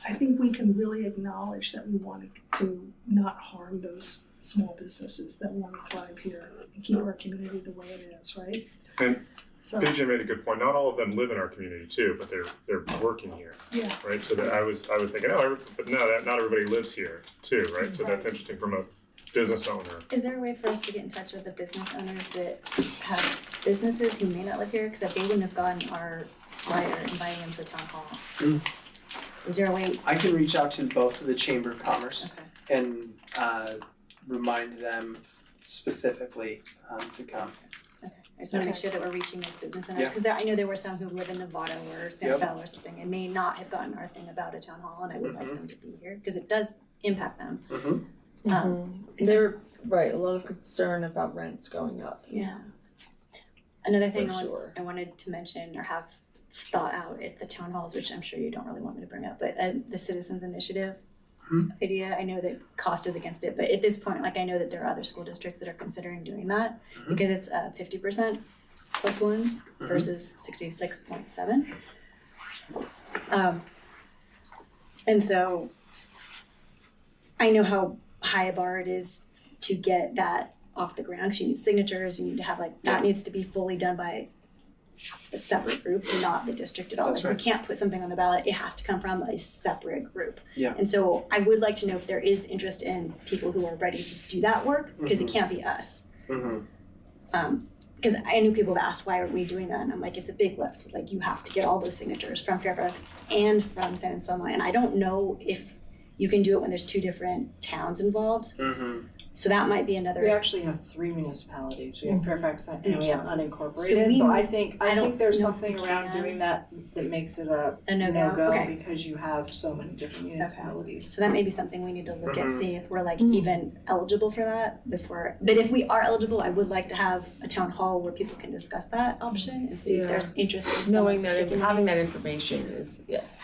I think we can really acknowledge that we want to not harm those small businesses that want to thrive here and keep our community the way it is, right? And So, BJ made a good point. Not all of them live in our community too, but they're working here, yeah, right? So that I was thinking, but no, not everybody lives here too, right? So that's interesting from a business owner. Is there a way for us to get in touch with the business owners that have businesses who may not live here? Because they wouldn't have gotten our flyer inviting them to the town hall. Is there a way? I can reach out to both of the Chamber of Commerce and remind them specifically to come. I just want to make sure that we're reaching those business owners, because I know there were some who live in Nevada or San Fel or something and may not have gotten our thing about a town hall, and I would like them to be here because it does impact them. They're right, a lot of concern about rents going up. Yeah. Another thing For I wanted to mention or have thought out at the town halls, which I'm sure you don't really want me to bring up, but the Citizens Initiative idea, I know that cost is against it, but at this point, I know that there are other school districts that are considering doing that because it's 50% plus one versus 66.7. And so I know how high a bar it is to get that off the ground, because you need signatures, you need to have that needs to be fully done by a separate group, not the district at all. That's right. We can't put something on the ballot, it has to come from a separate group. Yeah. And so I would like to know if there is interest in people who are ready to do that work, because it can't be us. Because I know people have asked, why aren't we doing that? And I'm like, it's a big lift. You have to get all those signatures from Fairfax and from San Anselmo. And I don't know if you can do it when there's two different towns involved. So that might be another. we actually have 3 municipalities. We have Fairfax and we have unincorporated. So So I think there's know if something we around can. doing that makes it a no-go. Okay. because you have so many different municipalities. So that may be something we need to look at, see if we're even eligible for that before. But if we are eligible, I would like to have a town hall where people can discuss that option and see if there's interest in Knowing that, particularly. having that information is,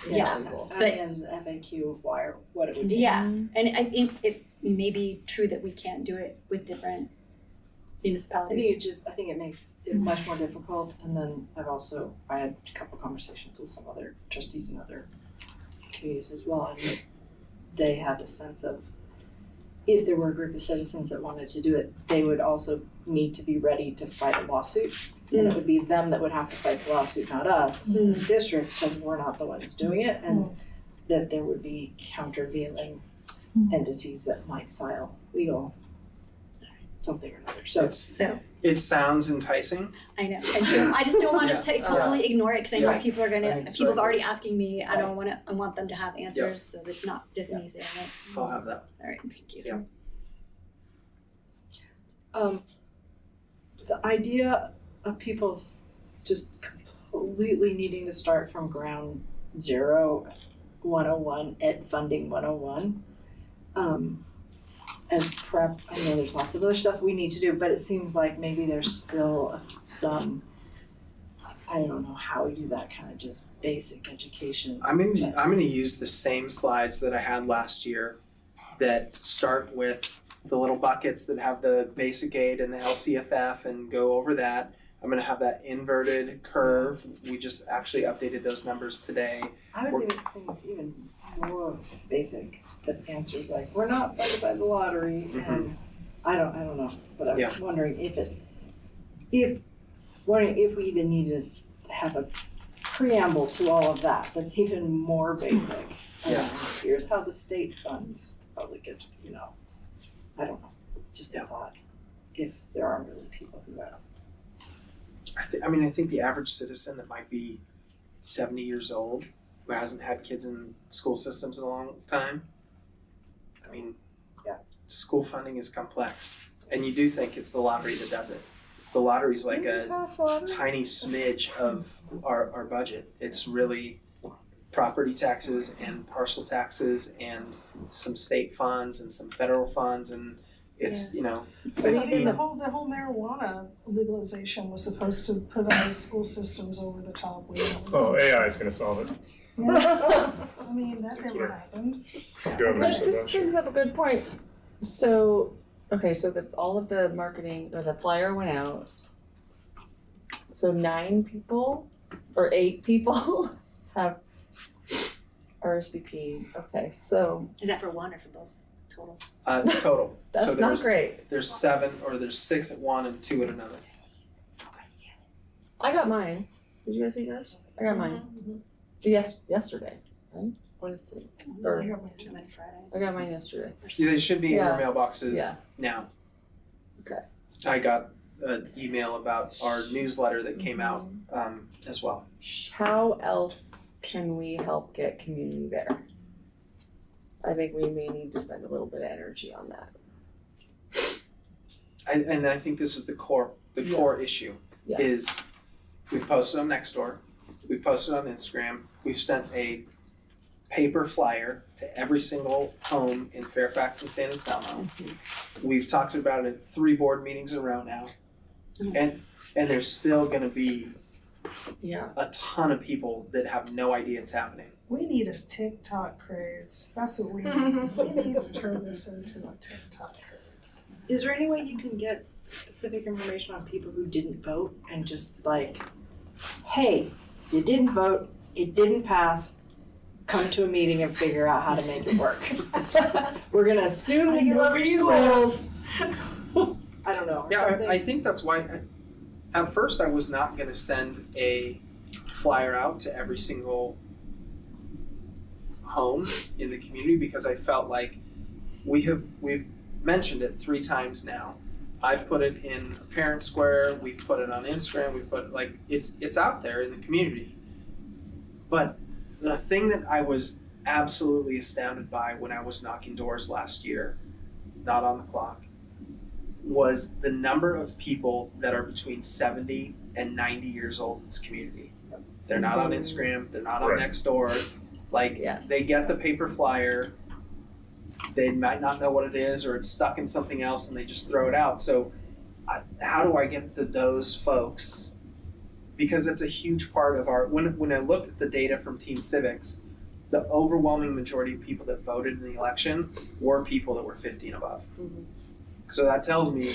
valuable. And the FAQ of what it would take. Yeah, and I think it may be true that we can't do it with different municipalities. I think it makes it much more difficult, and then I had a couple conversations with some other trustees in other communities as well, and they had a sense of if there were a group of citizens that wanted to do it, they would also need to be ready to fight a lawsuit, and it would be them that would have to fight the lawsuit, not us, the district, because we're not the ones doing it, and that there would be countervailing entities that might file legal something or another. So It sounds enticing. I know. I just don't want us to totally ignore it, because I know people are people have already asking me. I don't want to. I want them to have answers, so it's not just me saying it. I'll have that. All right, thank you. the idea of people just completely needing to start from ground zero, 101, ed funding 101, as prep, I know there's lots of other stuff we need to do, but it seems like maybe there's still some, I don't know how we do that kind of just basic education. I'm gonna use the same slides that I had last year that start with the little buckets that have the basic aid and the LCFF and go over that. I'm gonna have that inverted curve. We just actually updated those numbers today. I was even thinking it's even more basic, that answers like, we're not funded by the lottery, and I don't know, but I was wondering if we even need to have a preamble to all of that, that's even more basic. Here's how the state funds public education, I don't know, just a thought, if there are really people who have. I think the average citizen that might be 70 years old who hasn't had kids in school systems in a long time, I mean, school funding is complex, and you do think it's the lottery that does it. The lottery's like a tiny smidge of our budget. It's really property taxes and parcel taxes and some state funds and some federal funds, and it's, you know, But even the whole marijuana legalization was supposed to put our school systems over the top. Oh, AI is gonna solve it. Yeah. I mean, that never happened. This brings up a good point. So, okay, so all of the marketing, or the flyer went out. So 9 people, or 8 people have RSVP. Okay, so. Is that for one or for both total? Total. That's So not great. There's 7, or there's 6 at one and 2 at another. I got mine. Did you guys see yours? I got mine. Yesterday, right? What is today? Or, I got mine too. I got mine yesterday. They should be in your mailboxes now. Okay. I got an email about our newsletter that came out as well. How else can we help get community there? I think we may need to spend a little bit of energy on that. And I think this is the core issue is we've posted on Nextdoor, we've posted on Instagram, we've sent a paper flyer to every single home in Fairfax and San Anselmo. We've talked about it at 3 board meetings in a row now. And there's still gonna be a ton of people that have no idea it's happening. We need a TikTok craze. That's what we need. We need to turn this into a TikTok craze. Is there any way you can get specific information on people who didn't vote and just like, hey, you didn't vote, it didn't pass, come to a meeting and figure out how to make it work. We're gonna assume that you love your schools. I don't know. Yeah, I think that's why, at first I was not gonna send a flyer out to every single home in the community because I felt like we've mentioned it 3 times now. I've put it in Parent Square, we've put it on Instagram, we've put it's out there in the community. But the thing that I was absolutely astounded by when I was knocking doors last year, not on the clock, was the number of people that are between 70 and 90 years old in this community. They're not on Instagram, they're not on Nextdoor. They get the paper flyer, they might not know what it is or it's stuck in something else and they just throw it out. So how do I get to those folks? Because it's a huge part of our, when I looked at the data from Team Civics, the overwhelming majority of people that voted in the election were people that were 50 and above. So that tells me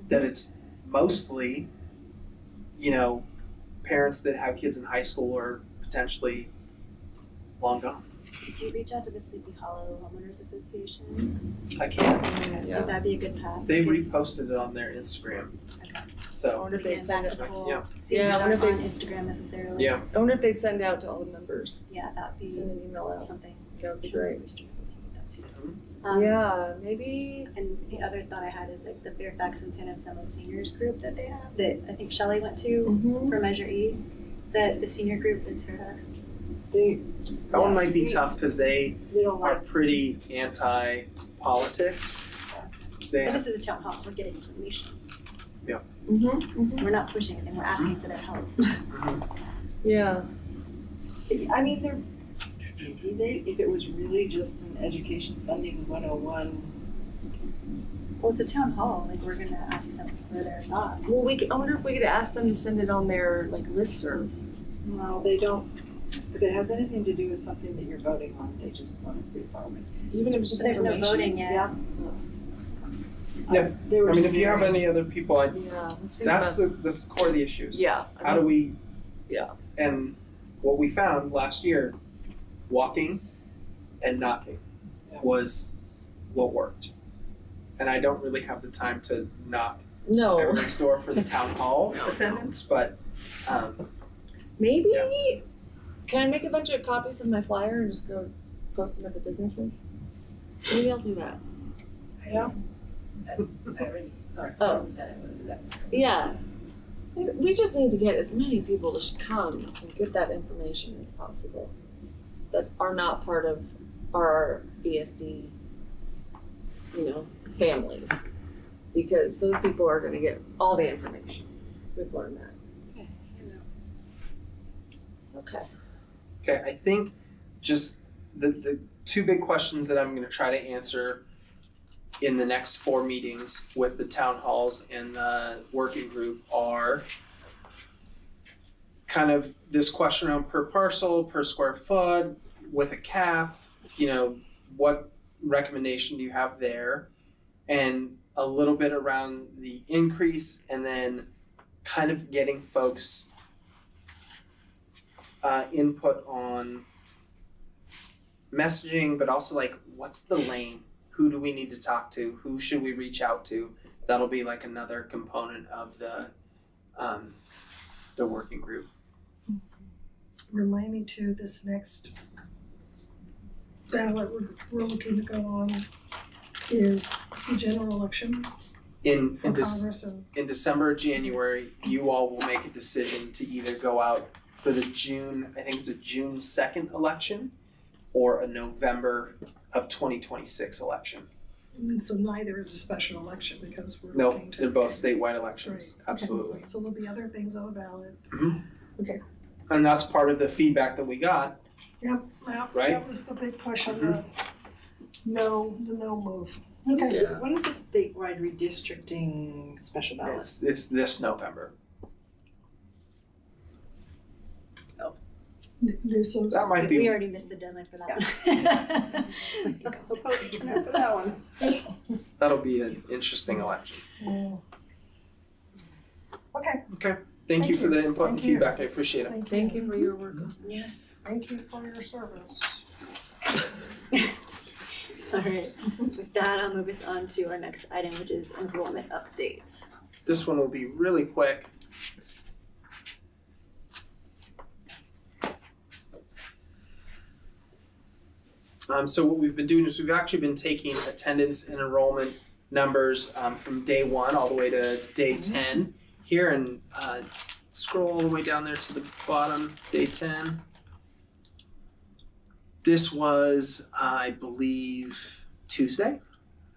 that it's mostly, parents that have kids in high school or potentially long gone. Did you reach out to the Sleepy Hollow Homeowners Association? I can't. Would that be a good path? They reposted it on their Instagram. Okay. So I wonder if they'd send it. I I wonder wonder if if on they'd Instagram necessarily. Yeah. I wonder if they'd send out to all the members. Yeah, that'd be Send an email out. something. That would be great. Yeah, maybe. And the other thought I had is like the Fairfax and San Anselmo seniors group that they have that I think Shelley went to for Measure E. The senior group that's Fairfax. That one might be tough because they are pretty anti-politics. But this is a town hall. We're getting information. Yeah. We're not pushing anything. We're asking for their help. Yeah. I mean, if it was really just an education funding 101. Well, it's a town hall. Like we're gonna ask them for their thoughts. Well, I wonder if we could ask them to send it on their listserv. No, they don't. If it has anything to do with something that you're voting on, they just want to stay far away. Even if it's just There's no information. voting yet. Yeah. Yeah. I mean, if you have any other people, that's the core of the issues. Yeah. How do we? Yeah. And what we found last year, walking and knocking was what worked. And I don't really have the time to knock everyone's door for the town hall attendance, but maybe. Can I make a bunch of copies of my flyer and just go post them at the businesses? Maybe I'll do that. Yeah. Yeah. We just need to get as many people to come and get that information as possible. that are not part of our RVSD, families, because those people are going to get all the information. We've learned that. Okay. Okay, I think just the two big questions that I'm going to try to answer in the next 4 meetings with the town halls and the working group are kind of this question around per parcel, per square foot, with a cap, what recommendation do you have there? And a little bit around the increase, and then kind of getting folks input on messaging, but also like, what's the lane? Who do we need to talk to? Who should we reach out to? That'll be like another component of the working group. Remind me too, this next ballot we're looking to go on is the general election In for Congress and in December or January, you all will make a decision to either go out for the June 2nd election, or a November of 2026 election. and so neither is a special election because we're No, looking to. they're both statewide elections, Right, okay. absolutely. So there'll be other things on the ballot. Mhm. Okay. And that's part of the feedback that we got. Yep, Right? that was the big push on the no move. Okay. Yeah. When is the statewide redistricting special ballot? It's this November. Newsom's. That might We be, already missed the deadline for that For that one. that'll be an interesting election. Mm. Okay, Okay, thank you for the input and Thank you. feedback, I appreciate it. Thank you for your work. Yes. Thank you for your service. All right, with that, I'll move us on to our next item, which is enrollment update. This one will be really quick. So what we've been doing is we've actually been taking attendance and enrollment numbers from day 1 all the way to day 10 here, and scroll all the way down there to the bottom, day 10. This was, I believe, Tuesday?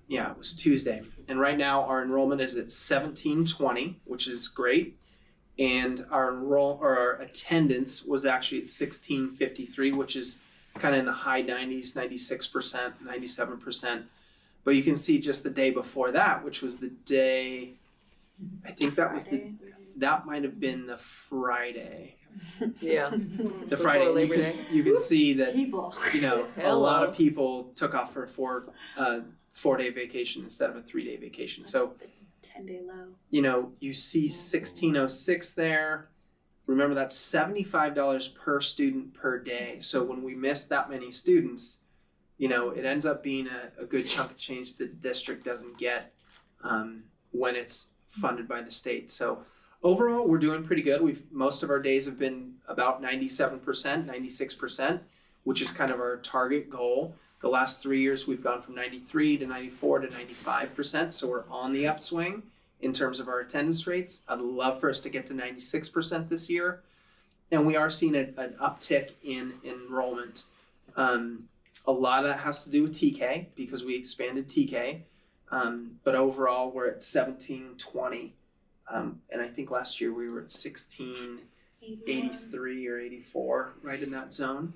Yeah, it was Tuesday. And right now our enrollment is at 1720, which is great. And our attendance was actually at 1653, which is kind of in the high 90s, 96%, 97%. But you can see just the day before that, which was the day, I think that was that might have been the Friday. Yeah. The Friday. And Labor Day. you can see that, People. a lot of people took off for a 4-day vacation instead of a 3-day vacation. So, 10-day low. you see 1606 there. Remember, that's $75 per student per day. So when we miss that many students, it ends up being a good chunk of change that the district doesn't get when it's funded by the state. So overall, we're doing pretty good. Most of our days have been about 97%, 96%, which is kind of our target goal. The last 3 years, we've gone from 93 to 94 to 95%. So we're on the upswing in terms of our attendance rates. I'd love for us to get to 96% this year. And we are seeing an uptick in enrollment. A lot of that has to do with TK because we expanded TK. But overall, we're at 1720. And I think last year we were at 1683 or 84, right in that zone.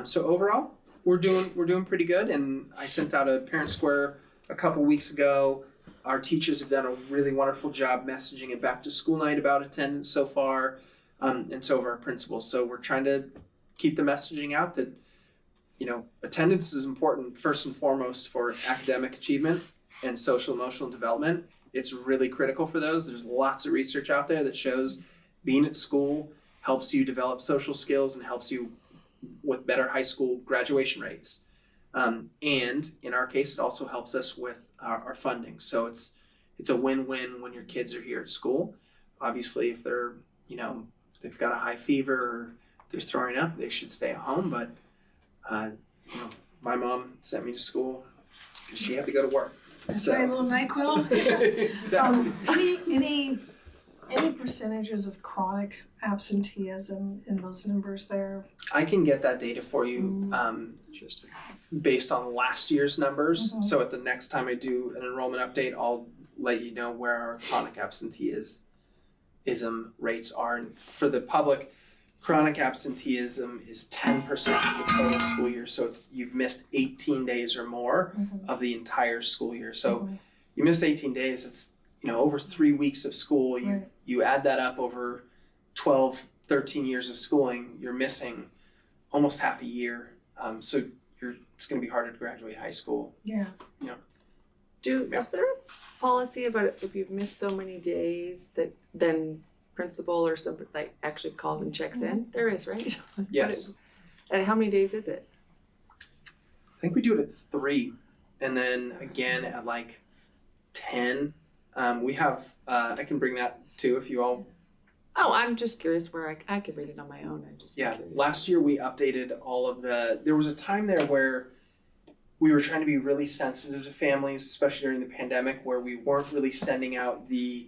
So overall, we're doing pretty good. And I sent out a parent square a couple weeks ago. Our teachers have done a really wonderful job messaging at back to school night about attendance so far, and so have our principals. So we're trying to keep the messaging out that, attendance is important first and foremost for academic achievement and social emotional development. It's really critical for those. There's lots of research out there that shows being at school helps you develop social skills and helps you with better high school graduation rates. And in our case, it also helps us with our funding. So it's a win-win when your kids are here at school. Obviously, if they're, they've got a high fever or they're throwing up, they should stay at home. But, my mom sent me to school because she had to go to work. Sorry, a little NyQuil. Exactly. Any any percentages of chronic absenteeism in those numbers there? I can get that data for you Interesting. based on last year's numbers. So at the next time I do an enrollment update, I'll let you know where our chronic absenteeism rates are. And for the public, chronic absenteeism is 10% of the total school year. So it's you've missed 18 days or more of the entire school year. So you miss 18 days, it's over 3 weeks of school. You add that up over 12, 13 years of schooling, you're missing almost half a year. So it's going to be harder to graduate high school. Yeah. Is there a policy about if you've missed so many days that then principal or somebody like actually calls and checks in? There is, right? Yes. And how many days is it? I think we do it at 3, and then again at like 10. We have, I can bring that too if you all. Oh, I'm just curious where I could read it on my own. Yeah, last year we updated all of there was a time there where we were trying to be really sensitive to families, especially during the pandemic, where we weren't really sending out the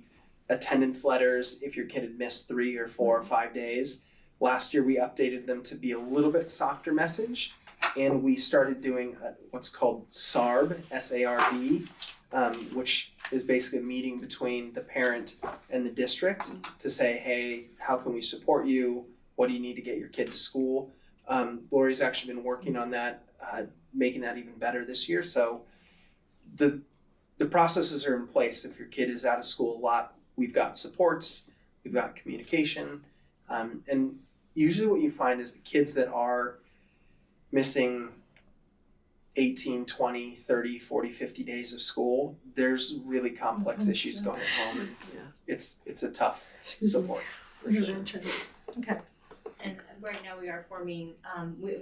attendance letters if your kid had missed 3 or 4 or 5 days. Last year we updated them to be a little bit softer message, and we started doing what's called SARB, S-A-R-B, which is basically a meeting between the parent and the district to say, hey, how can we support you? What do you need to get your kid to school? Lori's actually been working on that, making that even better this year. So the processes are in place. If your kid is out of school a lot, we've got supports, we've got communication. And usually what you find is the kids that are missing 18, 20, 30, 40, 50 days of school, there's really complex issues going at home. And it's a tough support for sure. Okay. And right now we are forming,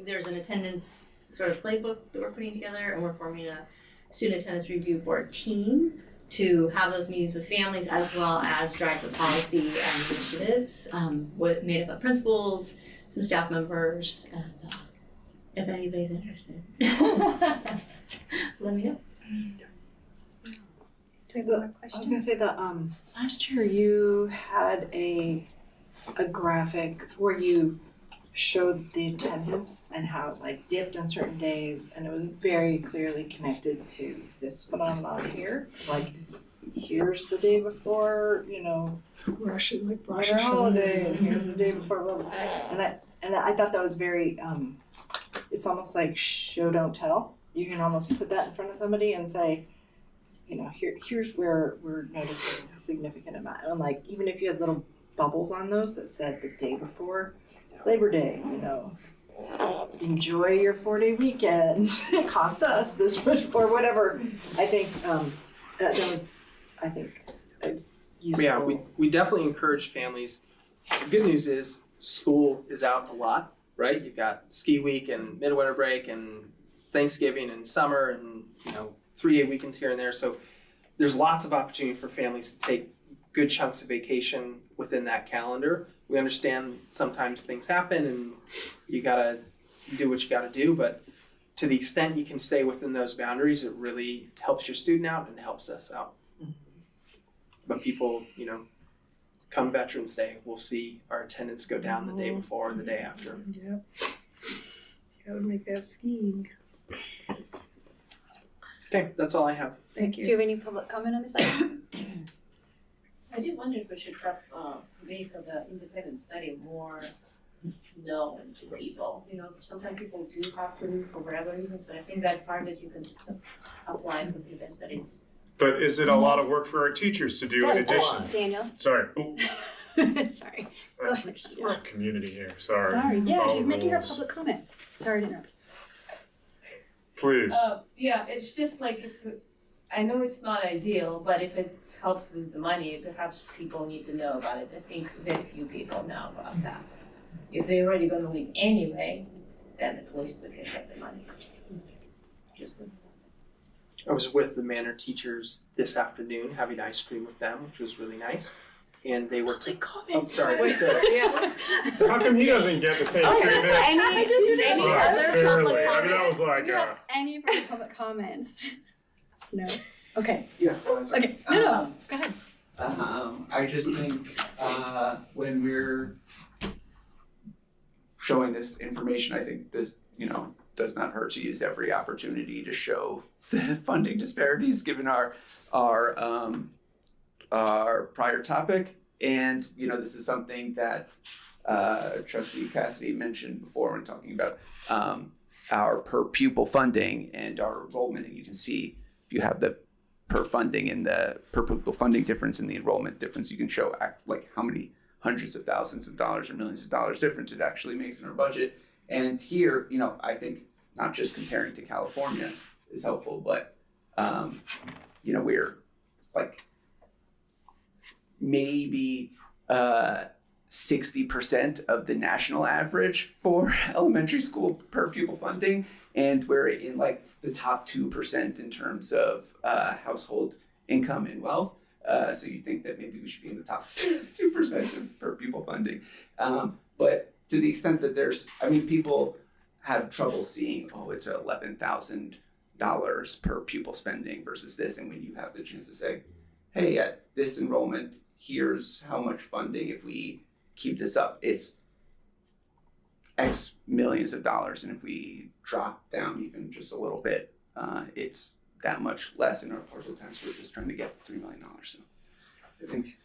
there's an attendance sort of playbook that we're putting together, and we're forming a student attendance review board team to have those meetings with families as well as drive the policy initiatives made up of principals, some staff members, and if anybody's interested, let me know. Do we have more I was questions? gonna say that last year you had a graphic where you showed the attendance and how it like dipped on certain days, and it was very clearly connected to this phenomenon here. Like, here's the day before, Rush Russian holiday, and here's the day before, blah, blah. And I thought that was very. It's almost like show don't tell. You can almost put that in front of somebody and say, here's where we're noticing a significant amount. And like, even if you had little bubbles on those that said the day before Labor Day, enjoy your 4-day weekend. It cost us this much, or whatever. I think that was, useful. Yeah, we definitely encourage families. The good news is school is out a lot, right? You've got ski week and midwinter break and Thanksgiving and summer and 3-day weekends here and there. So there's lots of opportunity for families to take good chunks of vacation within that calendar. We understand sometimes things happen and you gotta do what you gotta do, but to the extent you can stay within those boundaries, it really helps your student out and helps us out. But people, come Veterans Day, we'll see our attendance go down the day before or the day after. Yep. Gotta make that skiing. Okay, that's all I have. Thank you. Do you have any public comment on this item? I do wonder if we should have make the independent study more known to people. Sometimes people do have to for whatever reasons, but I think that part that you can apply for independent studies. But is it a lot of work for our teachers to do in addition? Daniel. Sorry. Sorry. Go ahead. We're a community here. Sorry. Sorry. Yeah, All she's making her rules. public comment. Sorry to interrupt. Please. Yeah, it's just like I know it's not ideal, but if it helps with the money, perhaps people need to know about it. I think very few people know about that. If they're already going to leave anyway, then at least we can get the money. I was with the Manor teachers this afternoon having ice cream with them, which was really nice. And they were I'm sorry. Wait, So how come he doesn't get the same treatment? Any other Barely. public I mean, that was comments? like Do you have any further public comments? No. Okay. Yeah. Okay. No. Go ahead. I just think when we're showing this information, I think this, does not hurt to use every opportunity to show the funding disparities given our prior topic. And, this is something that Trustee Cassidy mentioned before when talking about our per pupil funding and our enrollment. And you can see if you have the per funding and the per pupil funding difference and the enrollment difference, you can show like how many hundreds of thousands of dollars or millions of dollars difference it actually makes in our budget. And here, I think not just comparing to California is helpful, but we're like maybe 60% of the national average for elementary school per pupil funding, and we're in like the top 2% in terms of household income and wealth. So you think that maybe we should be in the top 2% of per pupil funding. But to the extent that people have trouble seeing, it's $11,000 per pupil spending versus this. And when you have the chance to say, hey, at this enrollment, here's how much funding, if we keep this up, it's X millions of dollars. And if we drop down even just a little bit, it's that much less. In our partial test, we're just trying to get $3 million. So I think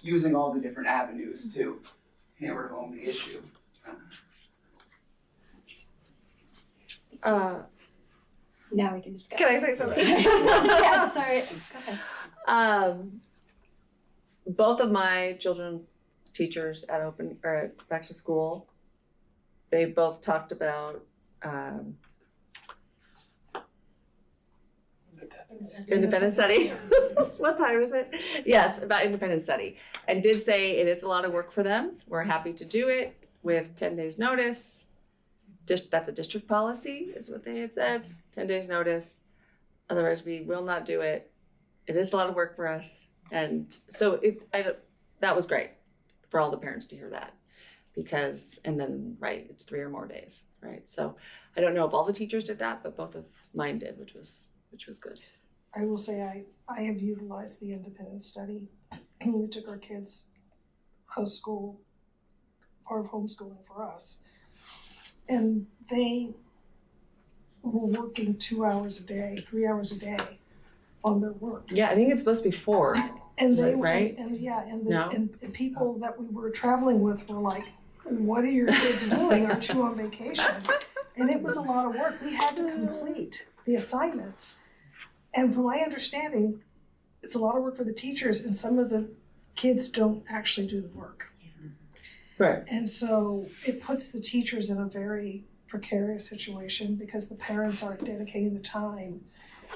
using all the different avenues to hammer home the issue. Now we can discuss. Can I say something? Yes, sorry. Go ahead. Both of my children's teachers at back to school, they both talked about independent study. What time is it? Yes, about independent study, and did say it is a lot of work for them. We're happy to do it with 10 days notice. That's a district policy, is what they had said. 10 days notice. Otherwise, we will not do it. It is a lot of work for us, and so that was great for all the parents to hear that, because it's 3 or more days, right? So I don't know if all the teachers did that, but both of mine did, which was good. I will say I have utilized the independent study. We took our kids out of school, part of homeschooling for us, and they were working 2 hours a day, 3 hours a day on their work. Yeah, I think it's supposed to be 4. And they right? And people that we were traveling with were like, "What are your kids doing? Aren't you on vacation?" And it was a lot of work. We had to complete the assignments. And from my understanding, it's a lot of work for the teachers, and some of the kids don't actually do the work. Right. And so it puts the teachers in a very precarious situation because the parents aren't dedicating the time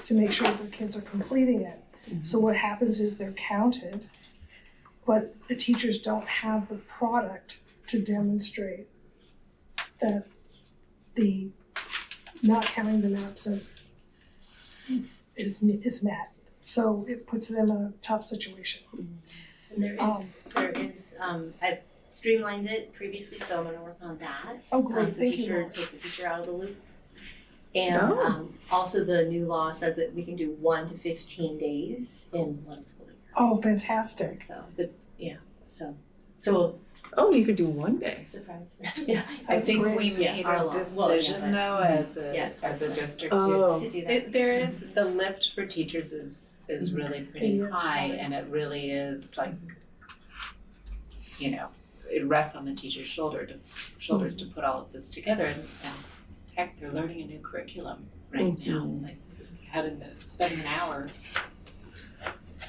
to make sure their kids are completing it. Mm-hmm. So what happens is they're counted, but the teachers don't have the product to demonstrate that the not counting them absent is met. So it puts them in a tough situation. And there is I've streamlined it previously, so I'm gonna work on that. Oh, great, So thank you. takes the teacher out of the loop. And also the new law says that we can do 1 to 15 days in one school year. Oh, fantastic. So you could do 1 day. surprise. Yeah, I That's think great. we made our decision though as a district to do that. there is, the lift for teachers is really pretty It is high, high. and it really is like, it rests on the teacher's shoulders to put all of this together, and heck, they're learning a new curriculum right now, like spending an hour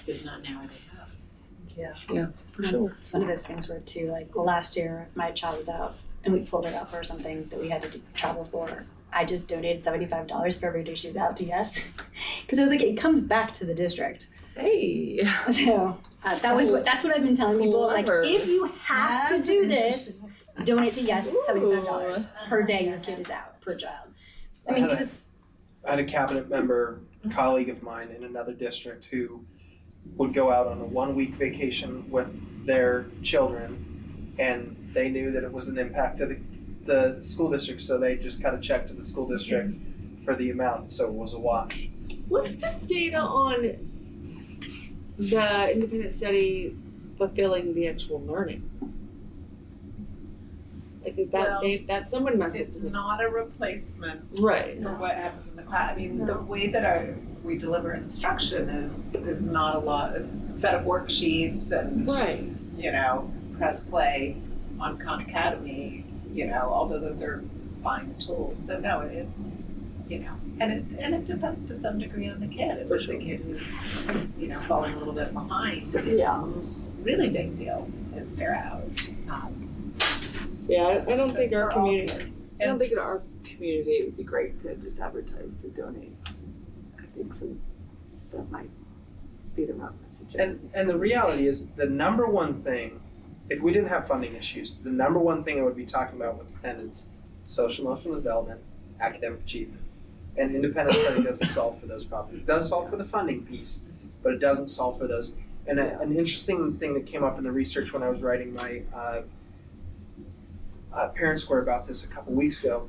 is not an hour they have. Yeah. For sure. It's one of those things where too, like last year, my child was out and we pulled her out for something that we had to travel for. I just donated $75 for every day she was out to Yes, because it was like it comes back to the district. Hey. So that's what I've been telling people. Clever. Like, if you have to do this, donate to Yes, $75 per day your kid is out per child. I mean, because it's. I had a cabinet member, colleague of mine in another district who would go out on a 1-week vacation with their children, and they knew that it was an impact to the school district, so they just cut a check to the school district for the amount, so it was a wash. What's the data on the independent study fulfilling the actual learning? Like, is that Well, that someone must It's have not a replacement right? for what happens in the class. I mean, the way that we deliver instruction is not a lot, a set of worksheets and, Right. you know, press play on Khan Academy, you know, although those are fine tools. So no, it's, you know, and it depends to some degree on the kid. If it's a kid who's, you know, falling a little bit behind, it's a really big deal if they're out. Yeah, I don't think our For all community. kids. I don't think in our community it would be great to just advertise to donate. I think that might be the wrong message. And the reality is, the number one thing, if we didn't have funding issues, the number one thing I would be talking about with attendance, social emotional development, academic achievement. And independent study doesn't solve for those problems. It does solve for the funding piece, but it doesn't solve for those. And an interesting thing that came up in the research when I was writing my parent score about this a couple weeks ago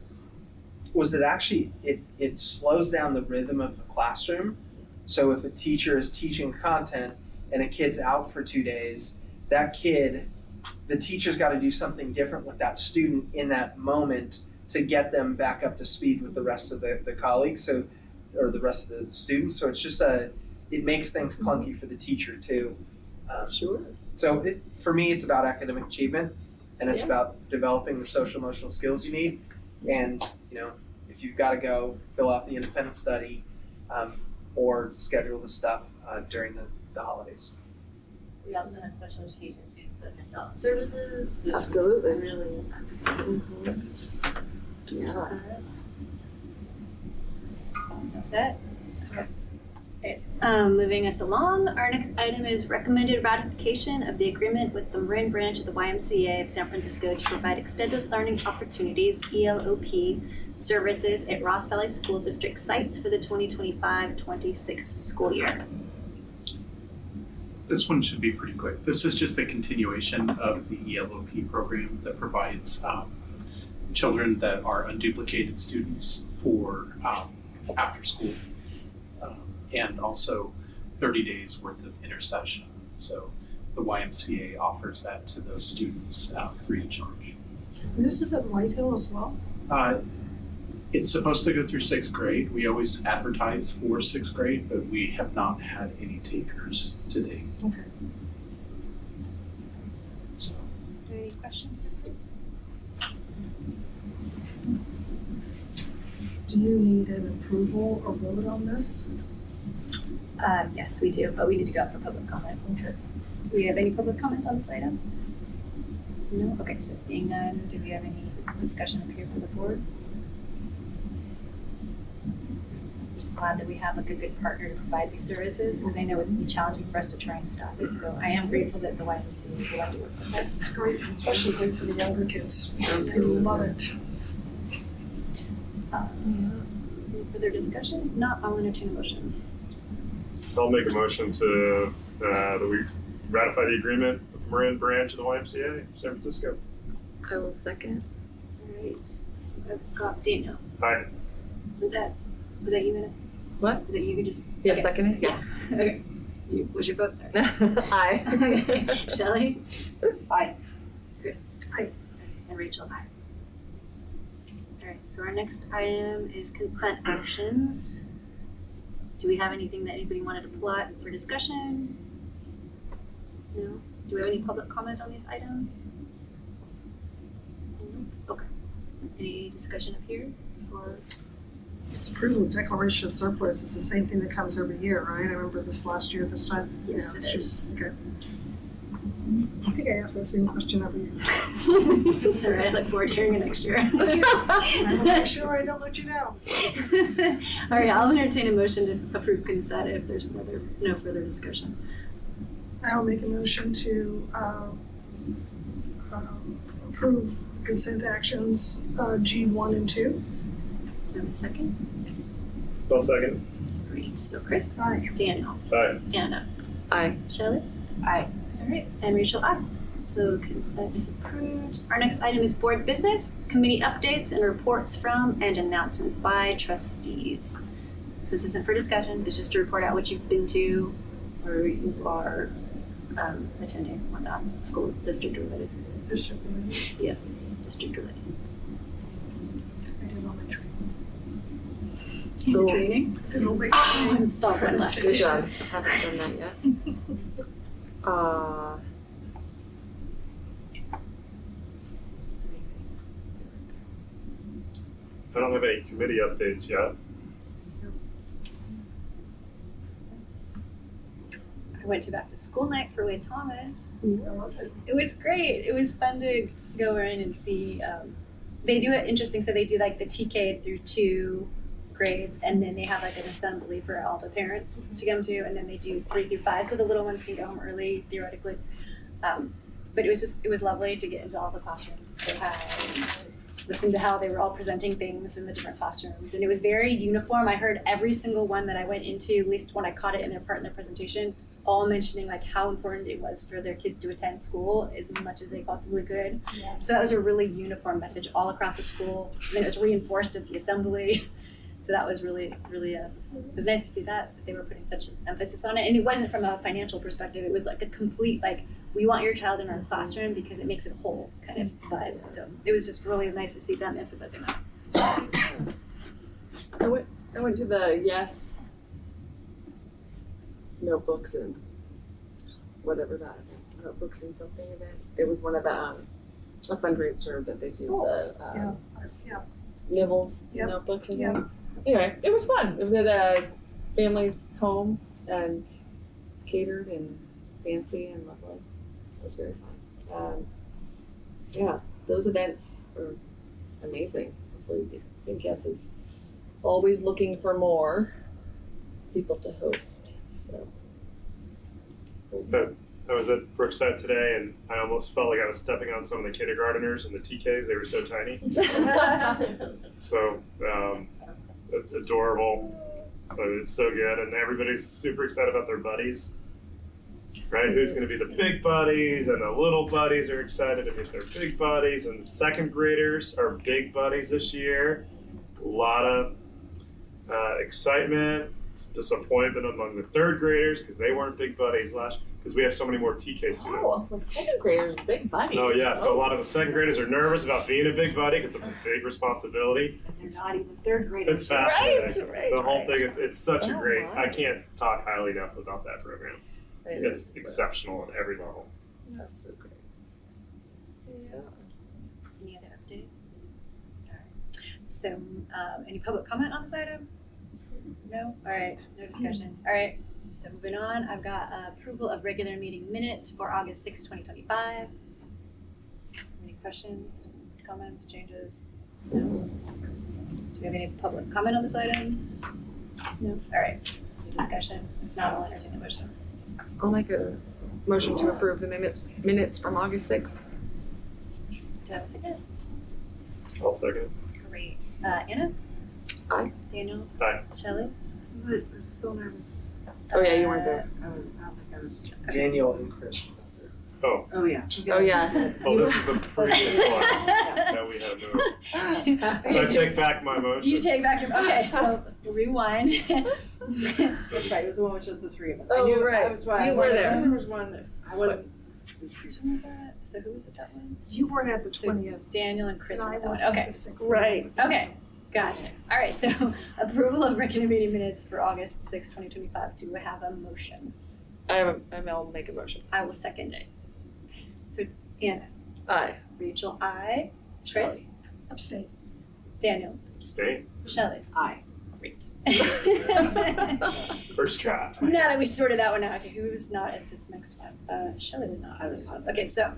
was that actually it slows down the rhythm of the classroom. So if a teacher is teaching content and a kid's out for 2 days, that kid, the teacher's got to do something different with that student in that moment to get them back up to speed with the rest of the colleagues, or the rest of the students. So it's just it makes things clunky for the teacher too. Sure. So for me, it's about academic achievement, and it's about developing the social emotional skills you need. And you know, if you've got to go, fill out the independent study, or schedule the stuff during the holidays. We also have special education students that miss out on services. Which Absolutely. Is really. Yeah. That's it. Okay. Moving us along, our next item is recommended ratification of the agreement with the Marin branch of the YMCA of San Francisco to provide extended learning opportunities (ELOP) services at Ross Valley School District sites for the 2025-26 school year. This one should be pretty quick. This is just a continuation of the ELOP program that provides children that are unduplicated students for after school, and also 30 days worth of intercession. So the YMCA offers that to those students free of charge. This is at White Hill as well? It's supposed to go through 6th grade. We always advertise for 6th grade, but we have not had any takers to date. Okay. So. Any questions for Chris? Do you need an approval or vote on this? Yes, we do, but we need to go out for public comment. Okay. Do we have any public comment on this item? No? Okay, so seeing none, do we have any discussion up here for the board? I'm just glad that we have like a good partner to provide these services, because I know it can be challenging for us to try and stop it. So I am grateful that the YMCA is willing to work with us. It's great, especially great for the younger kids. They love it. Any further discussion? If not, I'll entertain a motion. I'll make a motion to that we ratify the agreement with the Marin branch of the YMCA, San Francisco. I will second. All right, so I've got Daniel. Aye. Was that you, Anna? What? Was that you who just? Yeah, okay. second it? Yeah. Okay. What's your vote? Sorry. Aye. Okay. Shelley? Aye. Chris? Aye. And Rachel? Aye. All right, so our next item is consent actions. Do we have anything that anybody wanted to pull out for discussion? No? Do we have any public comment on these items? No? Okay. Any discussion up here for? Disapproval of declaration of surplus is the same thing that comes every year, right? I remember this last year, this time. Yes, Yeah, it it's is. just- Okay. I think I asked that same question every year. It's all right, I look forward to hearing it next year. I will make sure I don't let you down. All right, I'll entertain a motion to approve consent if there's no further discussion. I'll make a motion to approve consent actions G1 and 2. Have a second? I'll second. Great, so Chris? Aye. Daniel? Aye. Anna? Aye. Shelley? Aye. All right, and Rachel, aye. So consent is approved. Our next item is board business, committee updates and reports from and announcements by trustees. So this isn't for discussion, it's just to report out what you've been to or you are attending or not, school district related. District related. Yeah, district related. I did all my training. Cool. Training? Did all my Oh, I'm still one left. Good job. I haven't done that yet. I don't have any committee updates yet. I went to back to school night for Wade Thomas. It was great. It was fun to go in and see. They do it interesting. So they do like the TK through 2 grades, and then they have like an assembly for all the parents to come to, and then they do 3 through 5. So the little ones can go home early theoretically. But it was lovely to get into all the classrooms that they had. Listen to how they were all presenting things in the different classrooms, and it was very uniform. I heard every single one that I went into, at least when I caught it in their part in their presentation, all mentioning like how important it was for their kids to attend school as much as they possibly could. Yeah. So that was a really uniform message all across the school, and then it was reinforced at the assembly. So that was really, really, it was nice to see that they were putting such an emphasis on it. And it wasn't from a financial perspective. It was like a complete, like, we want your child in our classroom because it makes it whole kind of vibe. So it was just really nice to see them emphasizing that. I went to the Yes notebooks and whatever that notebooks and something event. It was one of the a fundraiser that they do Yeah. nibbles Yep. notebooks and Yep. anyway, it was fun. It was at a family's home and catered and fancy and lovely. It was very fun. Yeah, those events are amazing. I think Yes is always looking for more people to host. So I was at Brookside today, and I almost felt like I was stepping on some of the kindergarteners and the TKs. They were so tiny. So adorable. So it's so good, and everybody's super excited about their buddies. Right? Who's going to be the big buddies, and the little buddies are excited to meet their big buddies, and the second graders are big buddies this year. A lot of excitement, disappointment among the third graders because they weren't big buddies because we have so many more TK students. oh, it's like second graders, big buddies. Oh yeah, so a lot of the second graders are nervous about being a big buddy because it's a big responsibility. And they're not even third graders. It's fascinating. Right, the whole thing is it's such a Oh, great. my. I can't talk highly enough about that program. It's exceptional on every level. That's so great. Yeah. Any other updates? All right. So, any public comment on this item? No? All right, no discussion. All right, so moving on, I've got approval of regular meeting minutes for August 6, 2025. Any questions, comments, changes? No? Do we have any public comment on this item? No? All right, any discussion? If not, I'll entertain a motion. I'll make a motion to approve the minutes from August 6th. Do I have a second? I'll second. Great. Anna? Aye. Daniel? Aye. Shelley? I was still nervous. Oh yeah, you weren't there. I don't think I was. Daniel and Chris were out there. Oh. Oh, yeah. Oh yeah. Oh, this is the previous one that we had no. So I take back my motion. You take back your, okay, so rewind. That's right, it was the one with just the 3 of us. Oh, I knew, right. I was right. You I was were like, there. I knew there was one that I wasn't. Which one was that? So who was it that one? You weren't at the So 20th. Daniel and Chris And were I that one. was at Okay. the 6th. Right. Okay, gotcha. All right, so approval of regular meeting minutes for August 6, 2025. Do we have a motion? I'll make a motion. I will second it. So Anna, Aye. Rachel, I, Chris, Abstain. Daniel, Stay. Shelley. Aye. Great. First try. Now that we sorted that one out, okay, who was not at this next one? Shelley was not at this one. Okay, so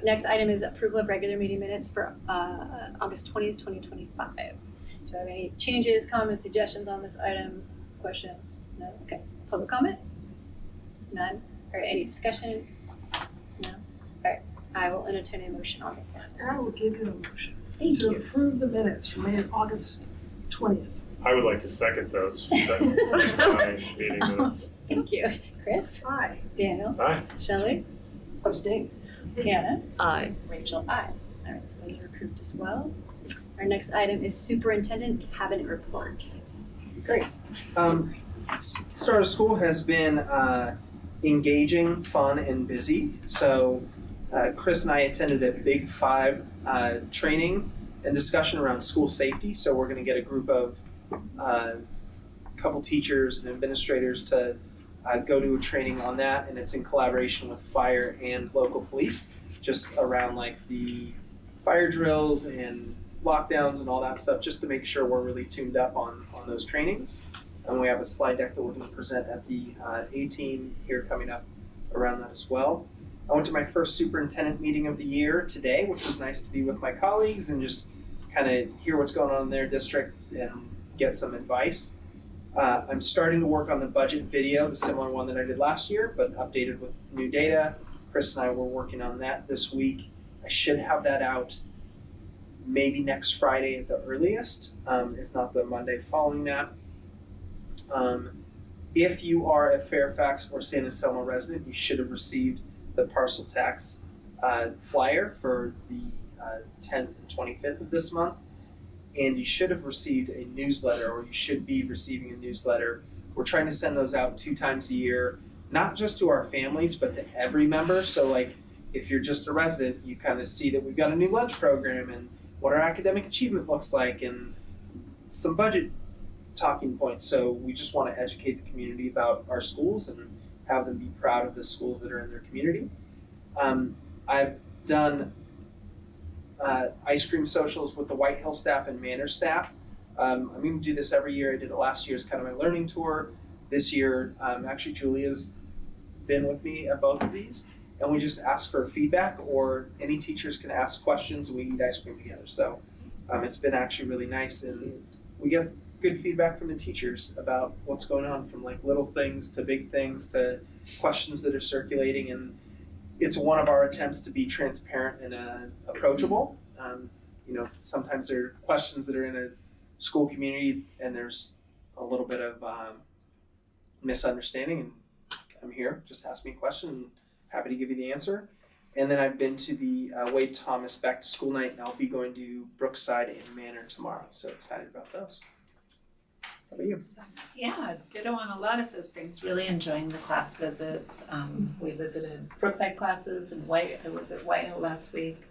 next item is approval of regular meeting minutes for August 20th, 2025. Do you have any changes, comments, suggestions on this item? Questions? No? Okay. Public comment? None? Or any discussion? No? All right. I will entertain a motion on this one. And I will give you a motion Thank to you. approve the minutes from August 20th. I would like to second those. That meeting minutes. Thank you. Chris? Aye. Daniel? Aye. Shelley? Abstain. Anna? Aye. Rachel, aye. All right, so those are approved as well. Our next item is superintendent cabinet reports. Great. start of school has been engaging, fun, and busy. So Chris and I attended a Big 5 training and discussion around school safety. So we're going to get a group of couple teachers and administrators to go to a training on that, and it's in collaboration with fire and local police, just around like the fire drills and lockdowns and all that stuff, just to make sure we're really tuned up on those trainings. And we have a slide deck that we're going to present at the A-team here coming up around that as well. I went to my first superintendent meeting of the year today, which was nice to be with my colleagues and just kind of hear what's going on in their district and get some advice. I'm starting to work on the budget video, the similar one that I did last year, but updated with new data. Chris and I were working on that this week. I should have that out maybe next Friday at the earliest, if not the Monday following that. If you are a Fairfax or San Anselmo resident, you should have received the parcel tax flyer for the 10th and 25th of this month. And you should have received a newsletter, or you should be receiving a newsletter. We're trying to send those out 2 times a year, not just to our families, but to every member. So like, if you're just a resident, you kind of see that we've got a new lunch program and what our academic achievement looks like and some budget talking points. So we just want to educate the community about our schools and have them be proud of the schools that are in their community. I've done ice cream socials with the White Hill staff and Manor staff. I'm going to do this every year. I did it last year as kind of my learning tour. This year, actually Julia's been with me at both of these, and we just ask for feedback, or any teachers can ask questions and we eat ice cream together. So it's been actually really nice, and we get good feedback from the teachers about what's going on, from like little things to big things to questions that are circulating. And it's one of our attempts to be transparent and approachable. You know, sometimes there are questions that are in a school community and there's a little bit of misunderstanding, and I'm here, just ask me a question and happy to give you the answer. And then I've been to the Wade Thomas back to school night, and I'll be going to Brookside and Manor tomorrow. So excited about those. How about you? Yeah, ditto on a lot of those things. Really enjoying the class visits. We visited Brookside classes, and I was at White Hill last week,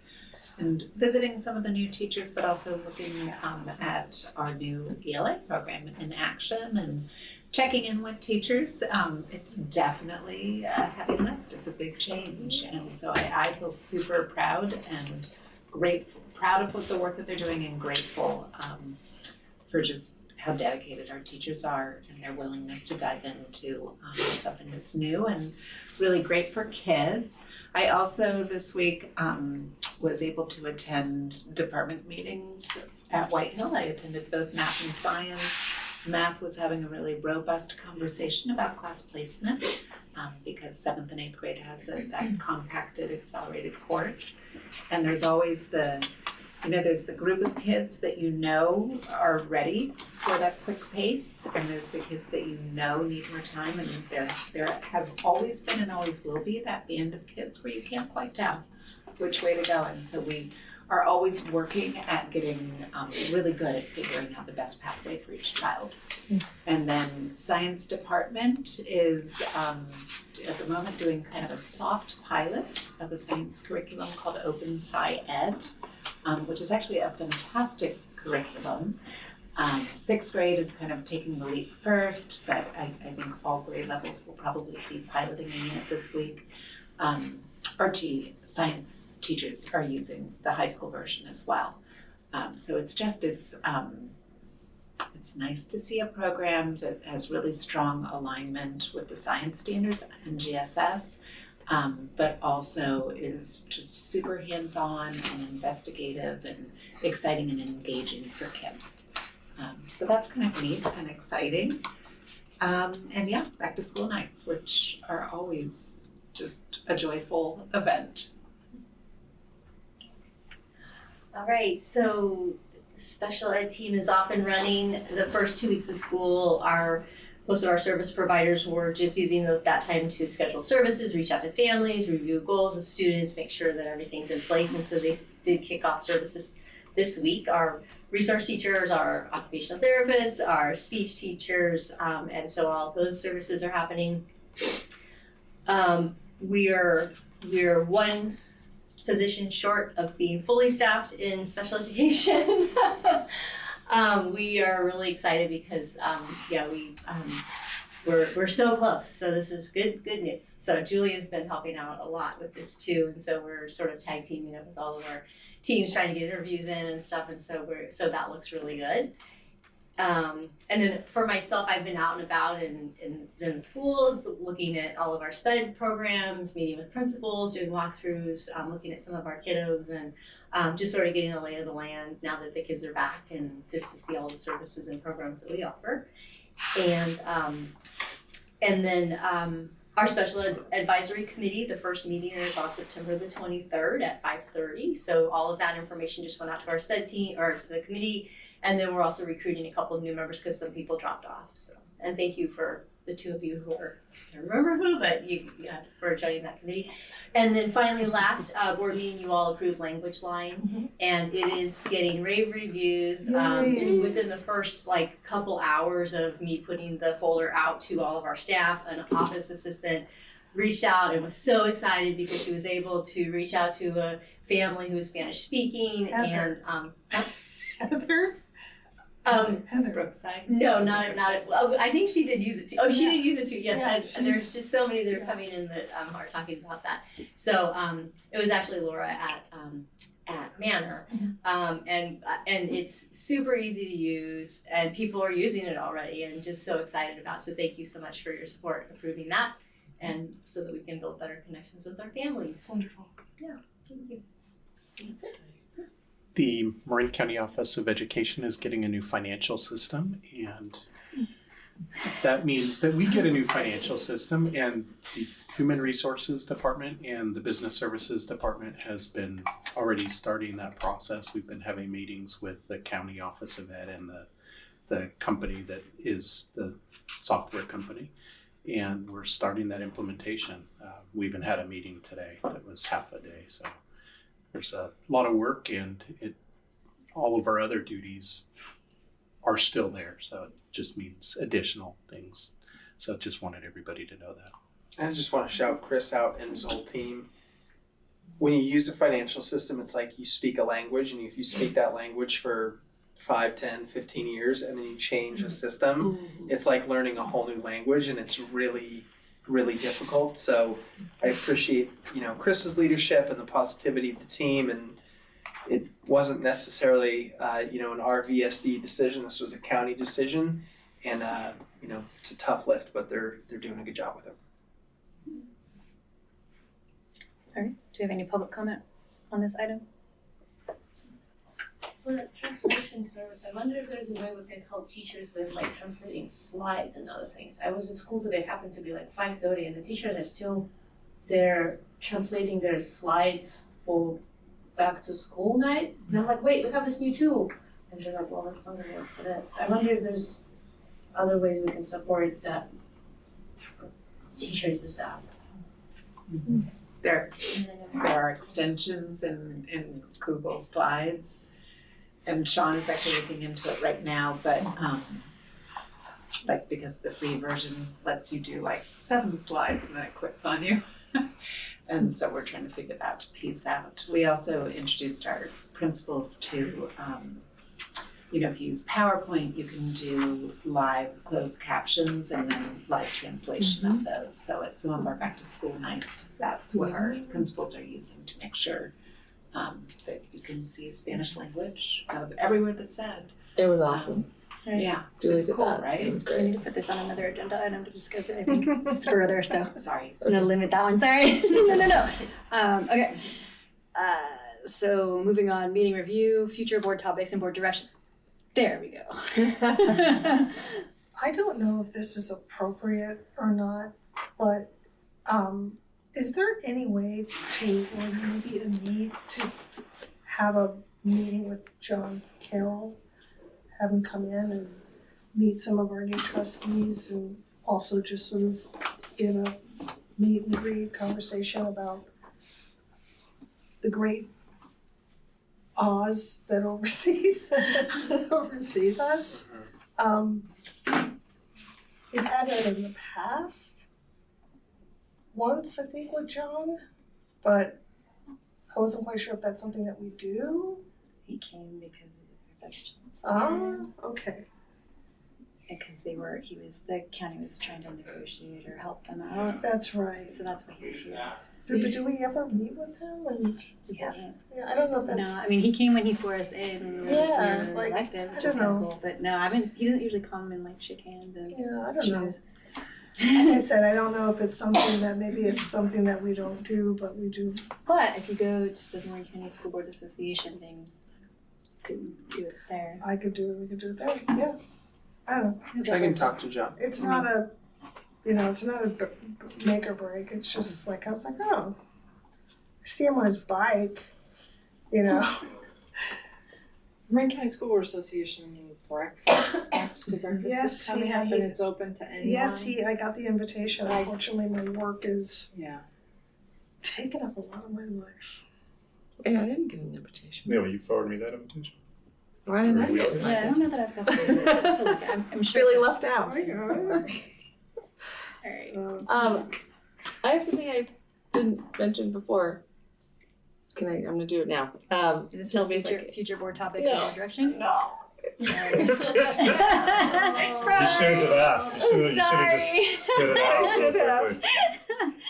and visiting some of the new teachers, but also looking at our new ELA program in action and checking in with teachers. It's definitely a heavy lift. It's a big change, and so I feel super proud and proud of what the work that they're doing, and grateful for just how dedicated our teachers are and their willingness to dive into something that's new and really great for kids. I also this week was able to attend department meetings at White Hill. I attended both math and science. Math was having a really robust conversation about class placement because 7th and 8th grade has that compacted accelerated course. And there's always there's the group of kids that you know are ready for that quick pace, and there's the kids that you know need more time, and there have always been and always will be that band of kids where you can't quite tell which way to go. And so we are always working at getting really good at figuring out the best pathway for each child. And then science department is at the moment doing kind of a soft pilot of a science curriculum called Open Sci Ed, which is actually a fantastic curriculum. 6th grade is kind of taking the leap first, but I think all grade levels will probably be piloting it this week. Archie science teachers are using the high school version as well. So it's nice to see a program that has really strong alignment with the science standards and GSS, but also is just super hands-on and investigative and exciting and engaging for kids. So that's kind of neat and exciting. And yeah, back to school nights, which are always just a joyful event. All right, so special ed team is off and running. The first 2 weeks of school, most of our service providers were just using that time to schedule services, reach out to families, review goals of students, make sure that everything's in place. And so they did kick off services this week. Our resource teachers, our occupational therapists, our speech teachers, and so all those services are happening. We are one position short of being fully staffed in special education. We are really excited because we're so close. So this is good news. So Julia's been helping out a lot with this too, and so we're sort of tag teaming up with all of our teams trying to get interviews in and stuff, and so that looks really good. And then for myself, I've been out and about in the schools, looking at all of our SPED programs, meeting with principals, doing walkthroughs, looking at some of our kiddos, and just sort of getting a lay of the land now that the kids are back, and just to see all the services and programs that we offer. And then our special advisory committee, the first meeting is on September the 23rd at 5:30. So all of that information just went out to our SPED team or to the committee. And then we're also recruiting a couple of new members because some people dropped off. So, and thank you for the two of you who are, I don't remember who, but you for joining that committee. And then finally, last board meeting, you all approved Language Line, and it is getting rave reviews. Within the first couple hours of me putting the folder out to all of our staff, an office assistant reached out and was so excited because she was able to reach out to a family who was Spanish speaking. Heather. Heather Brookside. No, not. Oh, I think she did use it too. Oh, she did use it too. Yes, and there's just so many that are coming in that are talking about that. So it was actually Laura at Manor, and it's super easy to use, and people are using it already, and just so excited about it. So thank you so much for your support approving that, and so that we can build better connections with our families. It's wonderful. Yeah, thank you. That's it. The Marin County Office of Education is getting a new financial system, and that means that we get a new financial system, and the Human Resources Department and the Business Services Department has been already starting that process. We've been having meetings with the County Office of Ed and the company that is the software company, and we're starting that implementation. We even had a meeting today that was half a day, so there's a lot of work, and all of our other duties are still there. So it just means additional things. So just wanted everybody to know that. I just want to shout Chris out and his whole team. When you use a financial system, it's like you speak a language, and if you speak that language for 5, 10, 15 years, and then you change a system, it's like learning a whole new language, and it's really, really difficult. So I appreciate, Chris's leadership and the positivity of the team, and it wasn't necessarily, an RVSD decision. This was a county decision, and it's a tough lift, but they're doing a good job with it. All right, do we have any public comment on this item? For the translation service, I wonder if there's a way we can help teachers with translating slides and other things. I was in school today, happened to be 5:30, and the teachers are still there translating their slides for back to school night. And I'm like, wait, we have this new tool. And they're like, well, it's not gonna work for this. I wonder if there's other ways we can support that teachers with that. There are extensions in Google Slides, and Sean is actually looking into it right now, but because the free version lets you do 7 slides and then it quits on you. And so we're trying to figure that piece out. We also introduced our principals to, if you use PowerPoint, you can do live closed captions and then live translation of those. So at some of our back to school nights, that's what our principals are using to make sure that you can see Spanish language of every word that's said. It was awesome. Right. Yeah, Julie it's did cool, that. right? It was We need great. to put this on another agenda item to discuss it, I think, further, so. Sorry. I'm gonna limit that one, sorry. No. Okay. So moving on, meeting review, future board topics and board direction. There we go. I don't know if this is appropriate or not, but is there any way to, or maybe a need to have a meeting with John Carroll, have him come in and meet some of our new trustees, and also just sort of get a meet and greet conversation about the great Oz that oversees us. We've had it in the past, once I think with John, but I wasn't quite sure if that's something that we do. He came because of the professionals. Okay. Because the county was trying to negotiate or help them out. That's right. So that's why he was here. But do we ever meet with him? And We haven't. yeah, I don't know if that's. No, I mean, he came when he swore us in when we Yeah, were like, elected, I which don't is kind of know. cool. But no, he doesn't usually come and like shake hands and Yeah, I don't know. choose. Like I said, I don't know if it's something that maybe it's something that we don't do, but we do. But if you go to the Warren County School Boards Association thing, you could do it there. I could do it. We could do it there. Yeah. I don't know. I can talk to John. It's not a, it's not a make or break. It's just like I was like, oh, I see him on his bike, Marin County School Board Association breakfast. School breakfast Yes, is coming up, and it's open to anyone. Yes, I got the invitation. Unfortunately, my work is taking up a lot of my life. Yeah, I didn't get an invitation. Yeah, will you forward me that invitation? Why didn't I Or we get all- it? Yeah, I don't know that I've got the I'm sure Feeling that's- left out. I got it. Alright. I have something I didn't mention before. I'm gonna do it now. Is this tell for me if I future board topics No. or direction? No. Sorry. You shouldn't have asked. You should have just spit it out. I should real have. quickly.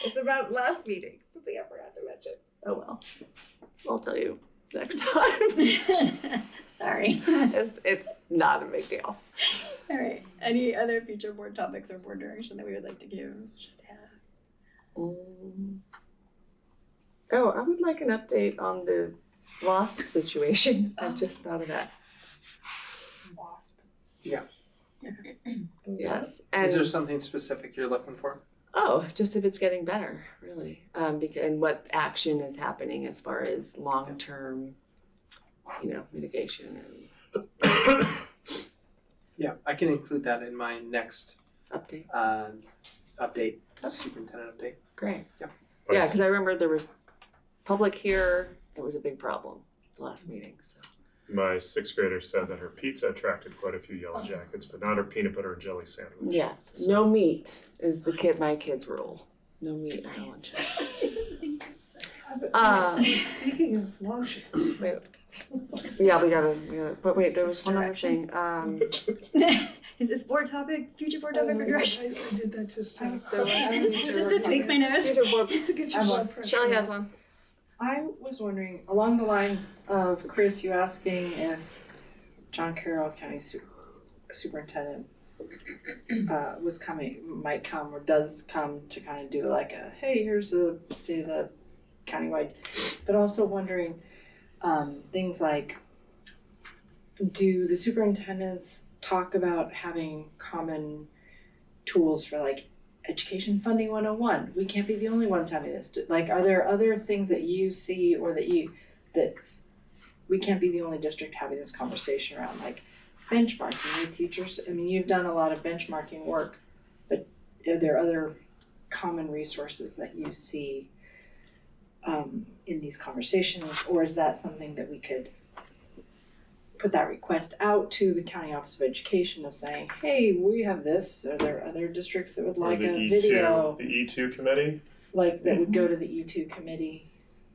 It's about last meeting. Something I forgot to mention. Oh well. I'll tell you next time. Sorry. It's not a big deal. Alright. Any other future board topics or board direction that we would like to give? Oh, I would like an update on the wasp situation. I just thought of that. Wasp. Yeah. Yes. Is there something specific you're looking for? Oh, just if it's getting better, really. And what action is happening as far as long-term, mitigation and Yeah, I can include that in my next update. Superintendent update. Great. Yeah. Yeah, because I remember there was public here. It was a big problem the last meeting. So My sixth grader said that her pizza attracted quite a few yellow jackets, but not her peanut butter and jelly sandwich. yes, no meat is my kid's rule. No meat at lunch. Speaking of lunches. Wait. Yeah, we gotta. But wait, there was one other thing. Is this board topic, future board topic or direction? I did that just to. There was Just to tweak my nose. Just to get your blood pressure. Shelly has one. I was wondering, along the lines of Chris, you asking if John Carroll County Superintendent might come or does come to kind of do like a, hey, here's the state of the countywide, but also wondering things like, do the superintendents talk about having common tools for like Education Funding 101? We can't be the only ones having this. Like, are there other things that you see or that we can't be the only district having this conversation around, like benchmarking with teachers? I mean, you've done a lot of benchmarking work, but are there other common resources that you see in these conversations, or is that something that we could put that request out to the County Office of Education of saying, hey, we have this, are there other districts that would like Or the a E2, video? The E2 committee? Like that would go to the E2 committee.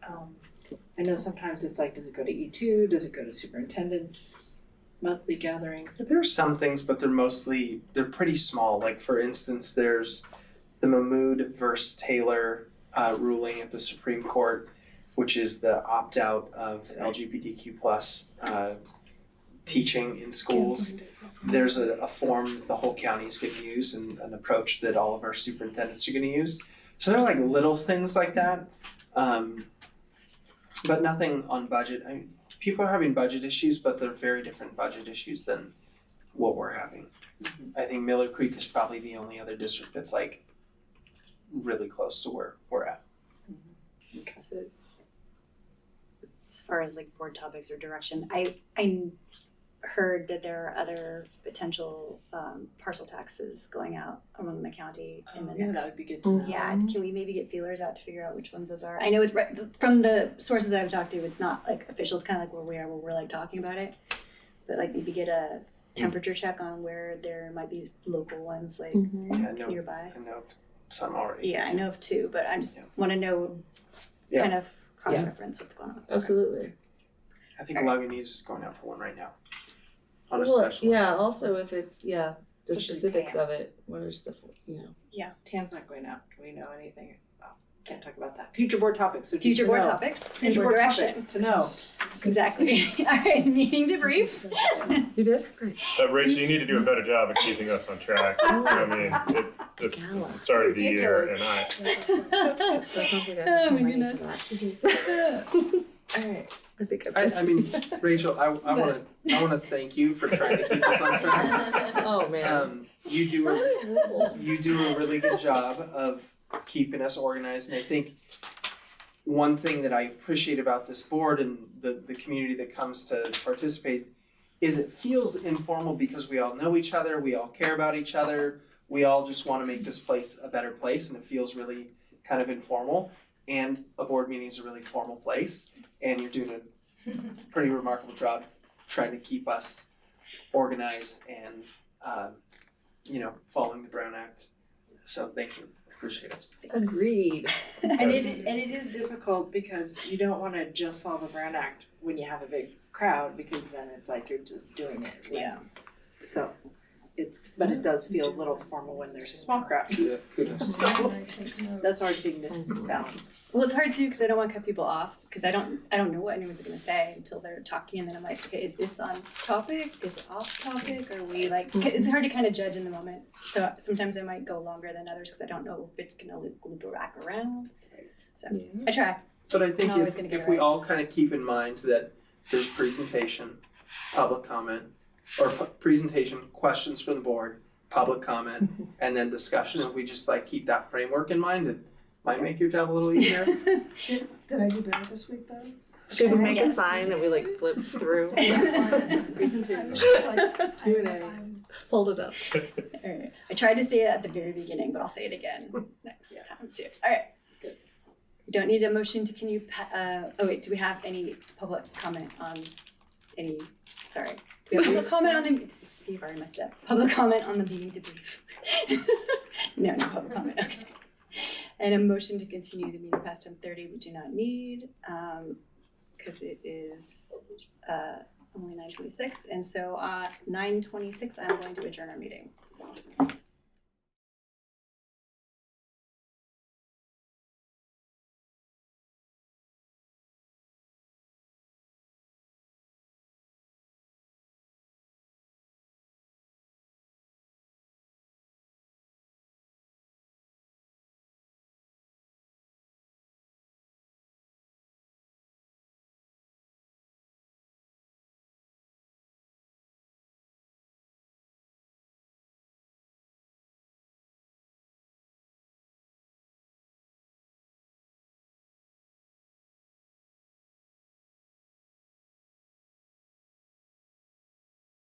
I know sometimes it's like, does it go to E2, does it go to superintendent's monthly gathering? There are some things, but they're pretty small. Like for instance, there's the Mahmood versus Taylor ruling at the Supreme Court, which is the opt-out of LGBTQ plus teaching in schools. There's a form the whole county is going to use and an approach that all of our superintendents are going to use. So there are like little things like that, but nothing on budget. I mean, people are having budget issues, but they're very different budget issues than what we're having. I think Miller Creek is probably the only other district that's like really close to where we're at. So, as far as like board topics or direction, I heard that there are other potential parcel taxes going out among the county in the next. That would be good to know. Yeah, can we maybe get feelers out to figure out which ones those are? I know it's right, from the sources I've talked to, it's not like official. It's kind of like where we are, where we're like talking about it, but like maybe get a temperature check on where there might be local ones like nearby. I know of some already. Yeah, I know of 2, but I just want to know kind of cross-reference what's going on. Absolutely. I think Laguni's is going out for one right now. On a Well, special. yeah, also if it's, the Especially specifics Tam. of it, what is the, Tam's not going out. Do we know anything? Oh, can't talk about that. Future board topics. So Future to board know. topics and Future board board direction. topics to know. Exactly. All right, meeting debrief. You did? Great. Rachel, you need to do a better job of keeping us on track. I mean, it's the start of the year, and That sounds like Oh my I'm goodness. All right. I think I mean, Rachel, I want to thank you for trying to keep us on track. Oh man. You do So many rules. you do a really good job of keeping us organized, and I think one thing that I appreciate about this board and the community that comes to participate is it feels informal because we all know each other, we all care about each other, we all just want to make this place a better place, and it feels really kind of informal. And a board meeting is a really formal place, and you're doing a pretty remarkable job trying to keep us organized and following the Brown Act. So thank you, appreciate it. Agreed. And it is difficult because you don't want to just follow the Brown Act when you have a big crowd, because then it's like you're just doing it. Yeah. So but it does feel a little formal when there's a small crowd. Yeah, kudos. So that's our thing to balance. Well, it's hard too because I don't want to cut people off because I don't know what anyone's gonna say until they're talking, and then I'm like, okay, is this on topic? Is it off topic? Are we like? It's hard to kind of judge in the moment. So sometimes I might go longer than others because I don't know if it's gonna loop back around. So I try. But I think I'm always gonna get if it we right. all kind of keep in mind that there's presentation, public comment, or presentation, questions from the board, public comment, and then discussion, and we just like keep that framework in mind, it might make your job a little easier. Did I do better this week though? Should we make a Yes. sign that we like flip through? Presentation. Q&A. Fold it up. All right. I tried to say it at the very beginning, but I'll say it again next time too. All right. You don't need a motion to do we have any public comment on any, sorry. We have public comment on the, see if I already messed up. Public comment on the meeting debrief. No public comment, okay. And a motion to continue the meeting past 10:30 we do not need, because it is only 9:26, and so 9:26 I'm going to adjourn our meeting.